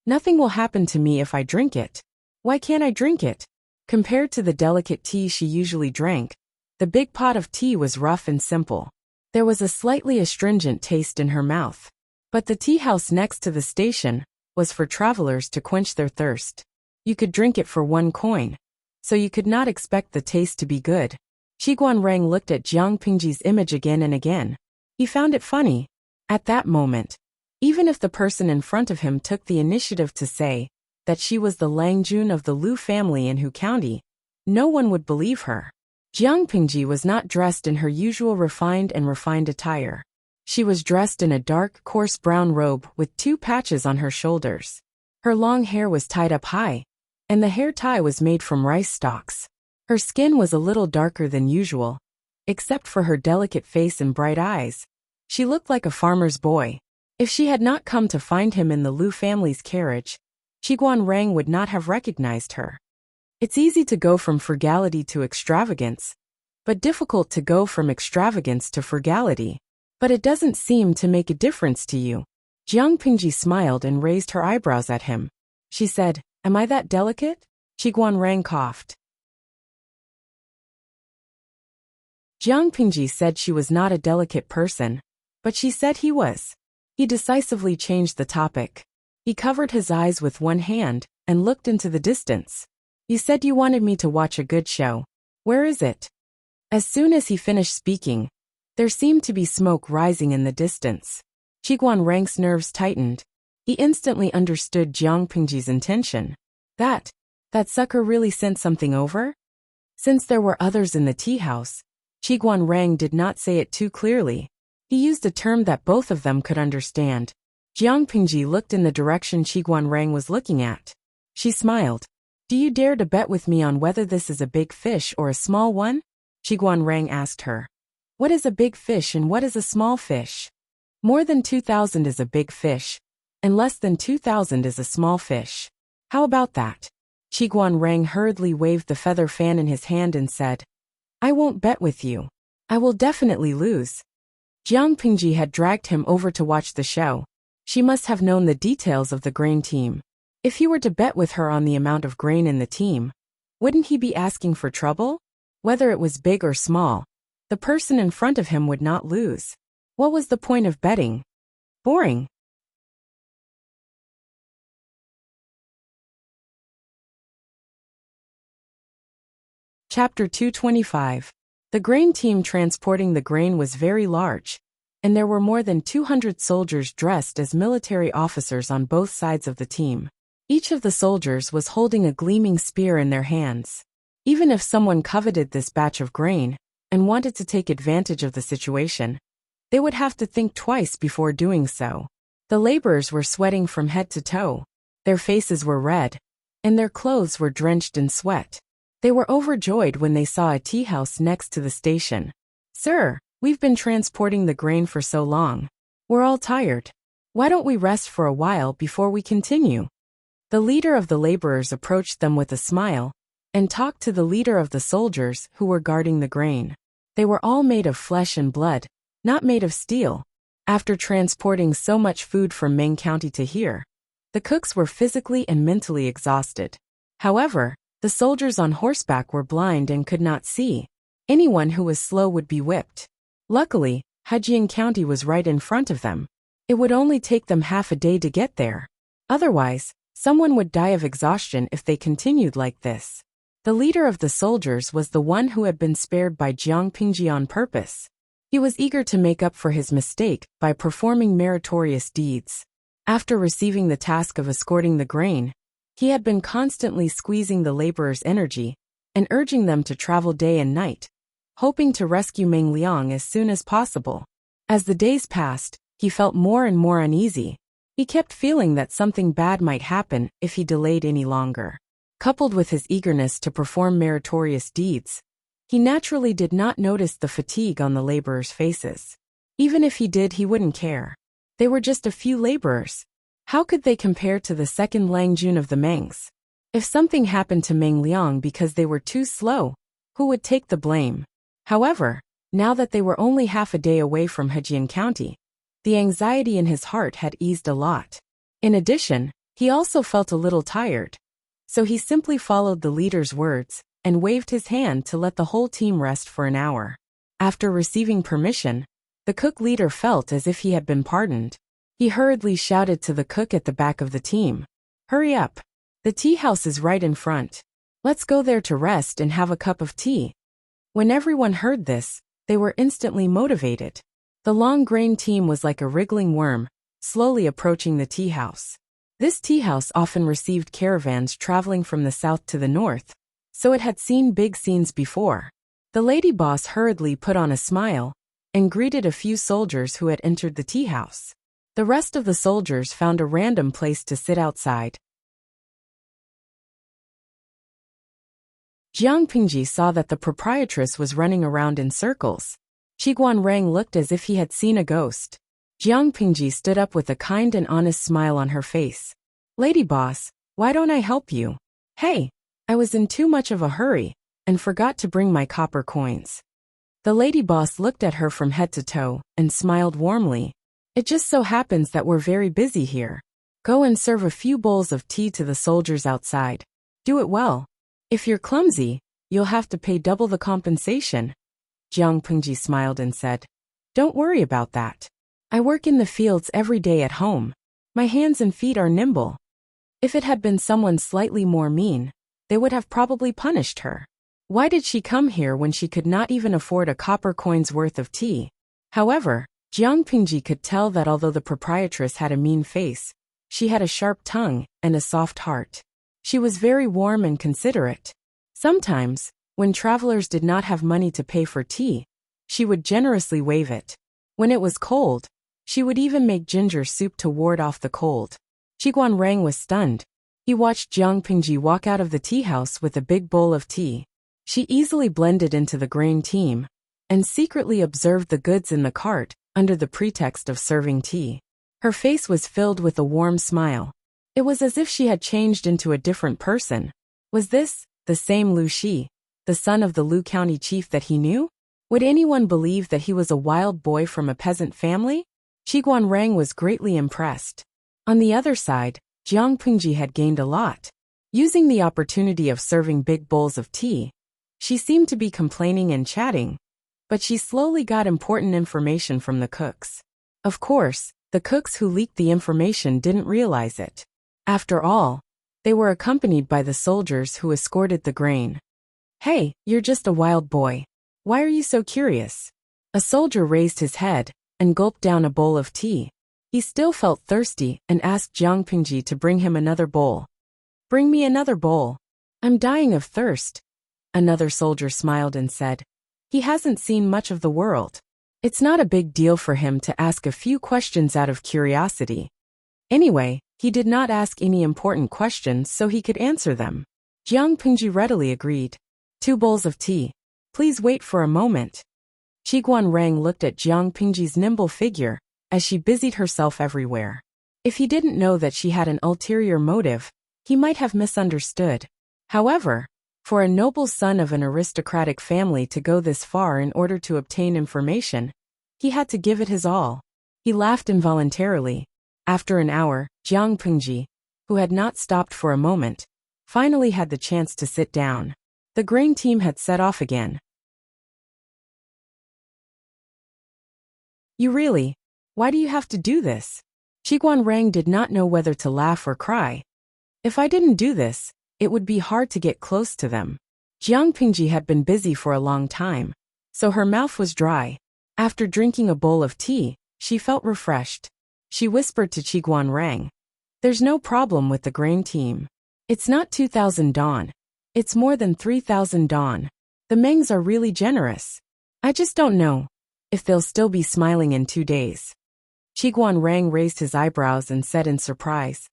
Nothing will happen to me if I drink it. Why can't I drink it? Compared to the delicate tea she usually drank, the big pot of tea was rough and simple. There was a slightly astringent taste in her mouth. But the tea house next to the station was for travelers to quench their thirst. You could drink it for 1 coin, so you could not expect the taste to be good. Qi Guanrang looked at Jiang Pingji's image again and again. He found it funny. At that moment, even if the person in front of him took the initiative to say that she was the Langjun of the Lu family in Hu County, no one would believe her. Jiang Pingji was not dressed in her usual refined attire. She was dressed in a dark, coarse brown robe with 2 patches on her shoulders. Her long hair was tied up high, and the hair tie was made from rice stalks. Her skin was a little darker than usual, except for her delicate face and bright eyes. She looked like a farmer's boy. If she had not come to find him in the Lu family's carriage, Qi Guanrang would not have recognized her. It's easy to go from frugality to extravagance, but difficult to go from extravagance to frugality. But it doesn't seem to make a difference to you. Jiang Pingji smiled and raised her eyebrows at him. She said, "Am I that delicate?" Qi Guanrang coughed. Jiang Pingji said she was not a delicate person, but she said he was. He decisively changed the topic. He covered his eyes with one hand and looked into the distance. "You said you wanted me to watch a good show. Where is it?" As soon as he finished speaking, there seemed to be smoke rising in the distance. Qi Guanrang's nerves tightened. He instantly understood Jiang Pingji's intention. That sucker really sent something over? Since there were others in the tea house, Qi Guanrang did not say it too clearly. He used a term that both of them could understand. Jiang Pingji looked in the direction Qi Guanrang was looking at. She smiled. "Do you dare to bet with me on whether this is a big fish or a small one?" Qi Guanrang asked her. "What is a big fish and what is a small fish?" "More than 2,000 is a big fish, and less than 2,000 is a small fish. How about that?" Qi Guanrang hurriedly waved the feather fan in his hand and said, "I won't bet with you. I will definitely lose." Jiang Pingji had dragged him over to watch the show. She must have known the details of the grain team. If he were to bet with her on the amount of grain in the team, wouldn't he be asking for trouble? Whether it was big or small, the person in front of him would not lose. What was the point of betting? Boring. Chapter 225. The grain team transporting the grain was very large, and there were more than 200 soldiers dressed as military officers on both sides of the team. Each of the soldiers was holding a gleaming spear in their hands. Even if someone coveted this batch of grain and wanted to take advantage of the situation, they would have to think twice before doing so. The laborers were sweating from head to toe. Their faces were red, and their clothes were drenched in sweat. They were overjoyed when they saw a tea house next to the station. "Sir, we've been transporting the grain for so long. We're all tired. Why don't we rest for a while before we continue?" The leader of the laborers approached them with a smile and talked to the leader of the soldiers who were guarding the grain. They were all made of flesh and blood, not made of steel. After transporting so much food from Meng County to here, the cooks were physically and mentally exhausted. However, the soldiers on horseback were blind and could not see. Anyone who was slow would be whipped. Luckily, Hejian County was right in front of them. It would only take them half a day to get there. Otherwise, someone would die of exhaustion if they continued like this. The leader of the soldiers was the one who had been spared by Jiang Pingji on purpose. He was eager to make up for his mistake by performing meritorious deeds. After receiving the task of escorting the grain, he had been constantly squeezing the laborers' energy and urging them to travel day and night, hoping to rescue Meng Liang as soon as possible. As the days passed, he felt more and more uneasy. He kept feeling that something bad might happen if he delayed any longer. Coupled with his eagerness to perform meritorious deeds, He naturally did not notice the fatigue on the laborers' faces. Even if he did, he wouldn't care. They were just a few laborers. How could they compare to the second Lang Jun of the Mengs? If something happened to Meng Liang because they were too slow, who would take the blame? However, now that they were only half a day away from Hejian County, the anxiety in his heart had eased a lot. In addition, he also felt a little tired. So he simply followed the leader's words and waved his hand to let the whole team rest for an hour. After receiving permission, the cook leader felt as if he had been pardoned. He hurriedly shouted to the cook at the back of the team, "Hurry up! The tea house is right in front. Let's go there to rest and have a cup of tea." When everyone heard this, they were instantly motivated. The long-grain team was like a wriggling worm, slowly approaching the tea house. This tea house often received caravans traveling from the south to the north, so it had seen big scenes before. The lady boss hurriedly put on a smile and greeted a few soldiers who had entered the tea house. The rest of the soldiers found a random place to sit outside. Jiang Pingji saw that the proprietress was running around in circles. Qiguan Rang looked as if he had seen a ghost. Jiang Pingji stood up with a kind and honest smile on her face. "Lady boss, why don't I help you?" "Hey, I was in too much of a hurry and forgot to bring my copper coins." The lady boss looked at her from head to toe and smiled warmly. "It just so happens that we're very busy here. Go and serve a few bowls of tea to the soldiers outside. Do it well. If you're clumsy, you'll have to pay double the compensation." Jiang Pingji smiled and said, "Don't worry about that. I work in the fields every day at home. My hands and feet are nimble." If it had been someone slightly more mean, they would have probably punished her. Why did she come here when she could not even afford a copper coin's worth of tea? However, Jiang Pingji could tell that although the proprietress had a mean face, she had a sharp tongue and a soft heart. She was very warm and considerate. Sometimes, when travelers did not have money to pay for tea, she would generously waive it. When it was cold, she would even make ginger soup to ward off the cold. Qiguan Rang was stunned. He watched Jiang Pingji walk out of the tea house with a big bowl of tea. She easily blended into the grain team and secretly observed the goods in the cart under the pretext of serving tea. Her face was filled with a warm smile. It was as if she had changed into a different person. Was this the same Lu Shi, the son of the Lu County chief that he knew? Would anyone believe that he was a wild boy from a peasant family? Qiguan Rang was greatly impressed. On the other side, Jiang Pingji had gained a lot. Using the opportunity of serving big bowls of tea, she seemed to be complaining and chatting, but she slowly got important information from the cooks. Of course, the cooks who leaked the information didn't realize it. After all, they were accompanied by the soldiers who escorted the grain. "Hey, you're just a wild boy. Why are you so curious?" A soldier raised his head and gulped down a bowl of tea. He still felt thirsty and asked Jiang Pingji to bring him another bowl. "Bring me another bowl. I'm dying of thirst." Another soldier smiled and said, "He hasn't seen much of the world. It's not a big deal for him to ask a few questions out of curiosity." Anyway, he did not ask any important questions so he could answer them. Jiang Pingji readily agreed. "2 bowls of tea. Please wait for a moment." Qiguan Rang looked at Jiang Pingji's nimble figure as she busied herself everywhere. If he didn't know that she had an ulterior motive, he might have misunderstood. However, for a noble son of an aristocratic family to go this far in order to obtain information, he had to give it his all. He laughed involuntarily. After an hour, Jiang Pingji, who had not stopped for a moment, finally had the chance to sit down. The grain team had set off again. Why do you have to do this?" Qiguan Rang did not know whether to laugh or cry. If I didn't do this, it would be hard to get close to them. Jiang Pingji had been busy for a long time, so her mouth was dry. After drinking a bowl of tea, she felt refreshed. She whispered to Qiguan Rang, "There's no problem with the grain team. It's not 2,000 dong. It's more than 3,000 dong. The Mengs are really generous. I just don't know if they'll still be smiling in 2 days." Qiguan Rang raised his eyebrows and said in surprise,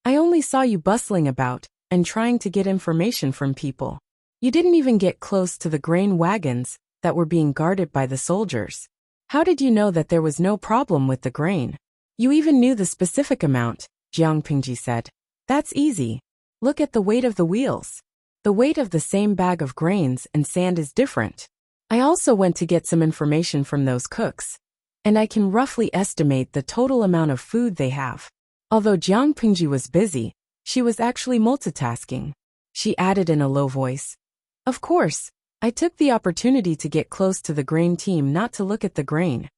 "I only saw you bustling about and trying to get information from people. You didn't even get close to the grain wagons that were being guarded by the soldiers. How did you know that there was no problem with the grain? You even knew the specific amount, Jiang Pingji said. That's easy. Look at the weight of the wheels. The weight of the same bag of grains and sand is different. I also went to get some information from those cooks, and I can roughly estimate the total amount of food they have. Although Jiang Pingji was busy, she was actually multitasking. She added in a low voice, "Of course, I took the opportunity to get close to the grain team not to look at the grain."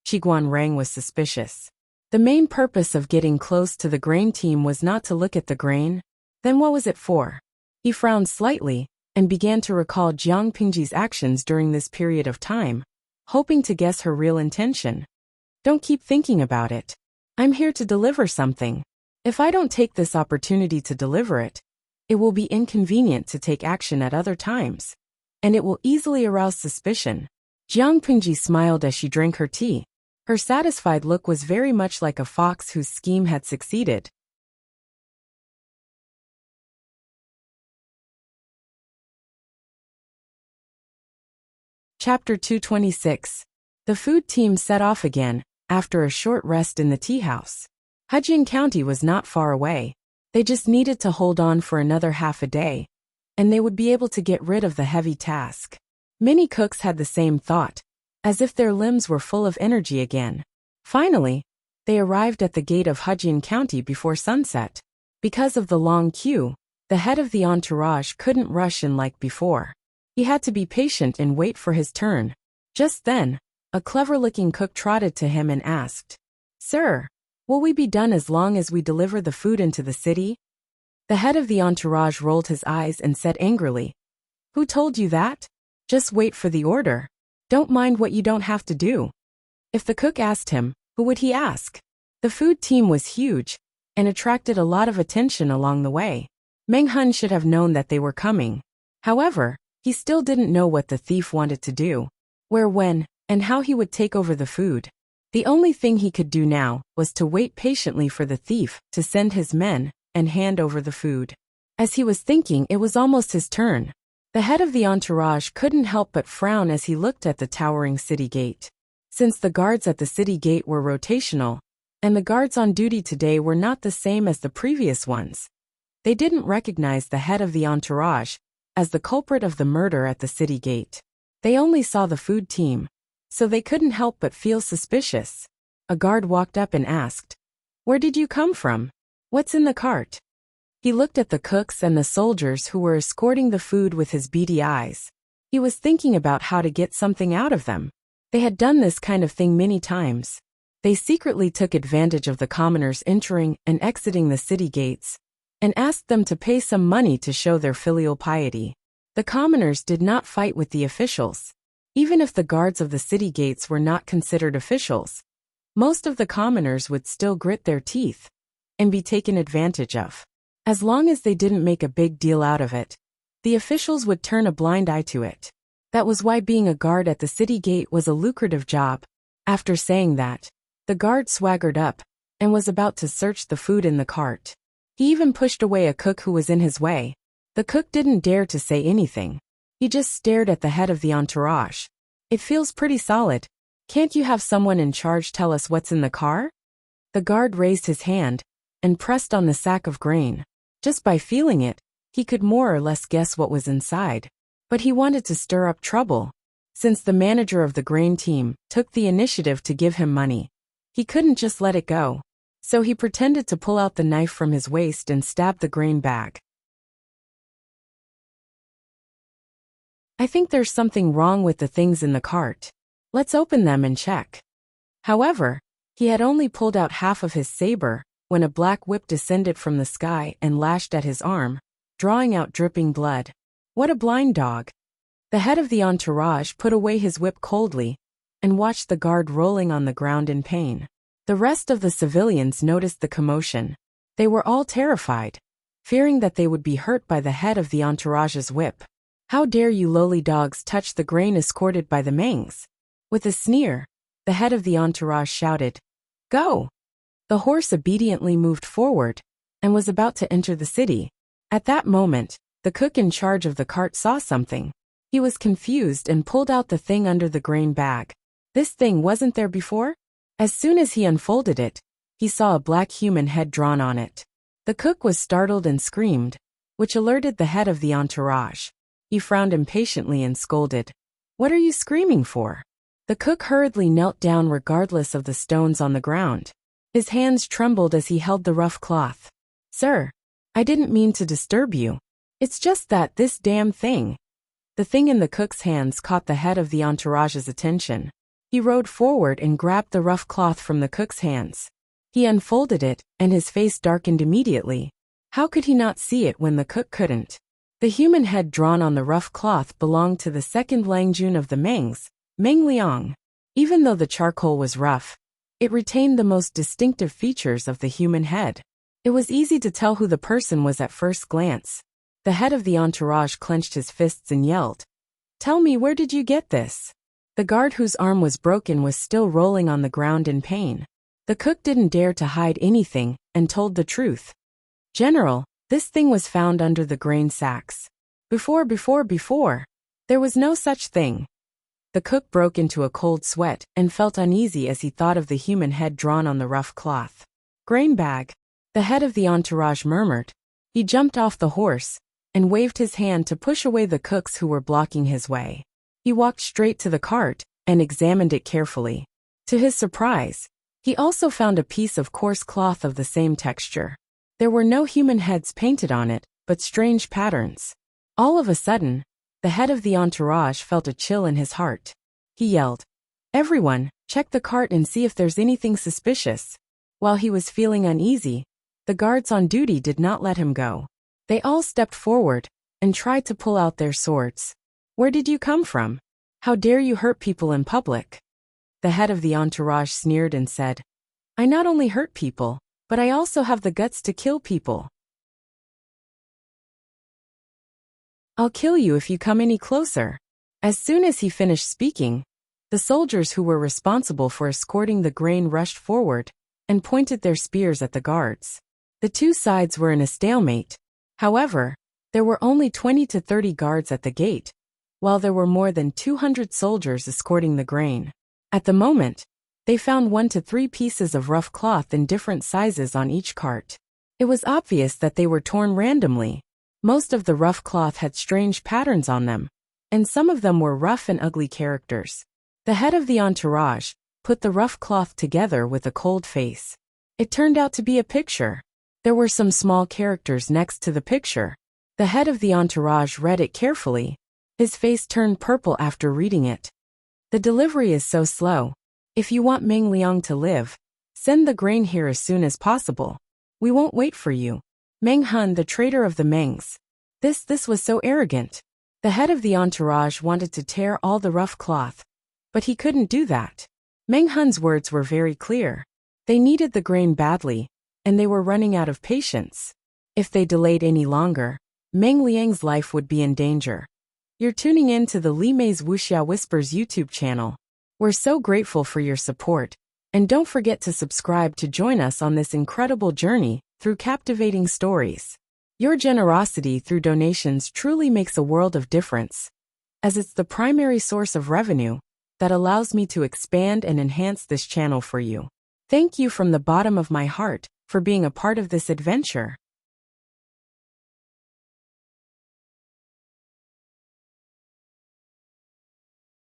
Qi Guanrang was suspicious. The main purpose of getting close to the grain team was not to look at the grain. Then what was it for? He frowned slightly and began to recall Jiang Pingji's actions during this period of time, hoping to guess her real intention. Don't keep thinking about it. I'm here to deliver something. If I don't take this opportunity to deliver it, it will be inconvenient to take action at other times, and it will easily arouse suspicion. Jiang Pingji smiled as she drank her tea. Her satisfied look was very much like a fox whose scheme had succeeded. Chapter 226. The food team set off again, after a short rest in the tea house. Hejin County was not far away. They just needed to hold on for another half a day, and they would be able to get rid of the heavy task. Many cooks had the same thought, as if their limbs were full of energy again. Finally, they arrived at the gate of Hejin County before sunset. Because of the long queue, the head of the entourage couldn't rush in like before. He had to be patient and wait for his turn. Just then, a clever-looking cook trotted to him and asked, "Sir, will we be done as long as we deliver the food into the city?" The head of the entourage rolled his eyes and said angrily, "Who told you that? Just wait for the order. Don't mind what you don't have to do." If the cook asked him, who would he ask? The food team was huge and attracted a lot of attention along the way. Meng Hun should have known that they were coming. However, he still didn't know what the thief wanted to do, where, when, and how he would take over the food. The only thing he could do now was to wait patiently for the thief to send his men and hand over the food. As he was thinking, it was almost his turn. The head of the entourage couldn't help but frown as he looked at the towering city gate. Since the guards at the city gate were rotational, and the guards on duty today were not the same as the previous ones, they didn't recognize the head of the entourage as the culprit of the murder at the city gate. They only saw the food team, so they couldn't help but feel suspicious. A guard walked up and asked, "Where did you come from? What's in the cart?" He looked at the cooks and the soldiers who were escorting the food with his beady eyes. He was thinking about how to get something out of them. They had done this kind of thing many times. They secretly took advantage of the commoners entering and exiting the city gates, and asked them to pay some money to show their filial piety. The commoners did not fight with the officials. Even if the guards of the city gates were not considered officials, most of the commoners would still grit their teeth and be taken advantage of. As long as they didn't make a big deal out of it, the officials would turn a blind eye to it. That was why being a guard at the city gate was a lucrative job. After saying that, the guard swaggered up and was about to search the food in the cart. He even pushed away a cook who was in his way. The cook didn't dare to say anything. He just stared at the head of the entourage. "It feels pretty solid. Can't you have someone in charge tell us what's in the car?" The guard raised his hand and pressed on the sack of grain. Just by feeling it, he could more or less guess what was inside. But he wanted to stir up trouble. Since the manager of the grain team took the initiative to give him money, he couldn't just let it go. So he pretended to pull out the knife from his waist and stab the grain bag. "I think there's something wrong with the things in the cart. Let's open them and check." However, he had only pulled out half of his saber when a black whip descended from the sky and lashed at his arm, drawing out dripping blood. What a blind dog. The head of the entourage put away his whip coldly and watched the guard rolling on the ground in pain. The rest of the civilians noticed the commotion. They were all terrified, fearing that they would be hurt by the head of the entourage's whip. "How dare you lowly dogs touch the grain escorted by the Mengs?" With a sneer, the head of the entourage shouted, "Go!" The horse obediently moved forward and was about to enter the city. At that moment, The cook in charge of the cart saw something. He was confused and pulled out the thing under the grain bag. This thing wasn't there before? As soon as he unfolded it, he saw a black human head drawn on it. The cook was startled and screamed, which alerted the head of the entourage. He frowned impatiently and scolded. "What are you screaming for?" The cook hurriedly knelt down regardless of the stones on the ground. His hands trembled as he held the rough cloth. "Sir, I didn't mean to disturb you. It's just that this damn thing." The thing in the cook's hands caught the head of the entourage's attention. He rode forward and grabbed the rough cloth from the cook's hands. He unfolded it, and his face darkened immediately. How could he not see it when the cook couldn't? The human head drawn on the rough cloth belonged to the second Langjun of the Mengs, Meng Liang. Even though the charcoal was rough, it retained the most distinctive features of the human head. It was easy to tell who the person was at first glance. The head of the entourage clenched his fists and yelled, "Tell me, where did you get this?" The guard whose arm was broken was still rolling on the ground in pain. The cook didn't dare to hide anything and told the truth. "General, this thing was found under the grain sacks. Before. There was no such thing." The cook broke into a cold sweat and felt uneasy as he thought of the human head drawn on the rough cloth. "Grain bag," the head of the entourage murmured. He jumped off the horse and waved his hand to push away the cooks who were blocking his way. He walked straight to the cart and examined it carefully. To his surprise, he also found a piece of coarse cloth of the same texture. There were no human heads painted on it, but strange patterns. All of a sudden, the head of the entourage felt a chill in his heart. He yelled, "Everyone, check the cart and see if there's anything suspicious." While he was feeling uneasy, the guards on duty did not let him go. They all stepped forward and tried to pull out their swords. "Where did you come from? How dare you hurt people in public?" The head of the entourage sneered and said, "I not only hurt people, but I also have the guts to kill people. I'll kill you if you come any closer." As soon as he finished speaking, the soldiers who were responsible for escorting the grain rushed forward and pointed their spears at the guards. The two sides were in a stalemate. However, there were only 20 to 30 guards at the gate, while there were more than 200 soldiers escorting the grain. At the moment, they found 1 to 3 pieces of rough cloth in different sizes on each cart. It was obvious that they were torn randomly. Most of the rough cloth had strange patterns on them, and some of them were rough and ugly characters. The head of the entourage put the rough cloth together with a cold face. It turned out to be a picture. There were some small characters next to the picture. The head of the entourage read it carefully. His face turned purple after reading it. "The delivery is so slow. If you want Meng Liang to live, send the grain here as soon as possible. We won't wait for you." Meng Hun, the traitor of the Mengs. This was so arrogant. The head of the entourage wanted to tear all the rough cloth, but he couldn't do that. Meng Hun's words were very clear. They needed the grain badly, and they were running out of patience. If they delayed any longer, Meng Liang's life would be in danger. You're tuning in to the Li Mei's Wuxia Whispers YouTube channel. We're so grateful for your support, and don't forget to subscribe to join us on this incredible journey through captivating stories. Your generosity through donations truly makes a world of difference, as it's the primary source of revenue that allows me to expand and enhance this channel for you. Thank you from the bottom of my heart for being a part of this adventure.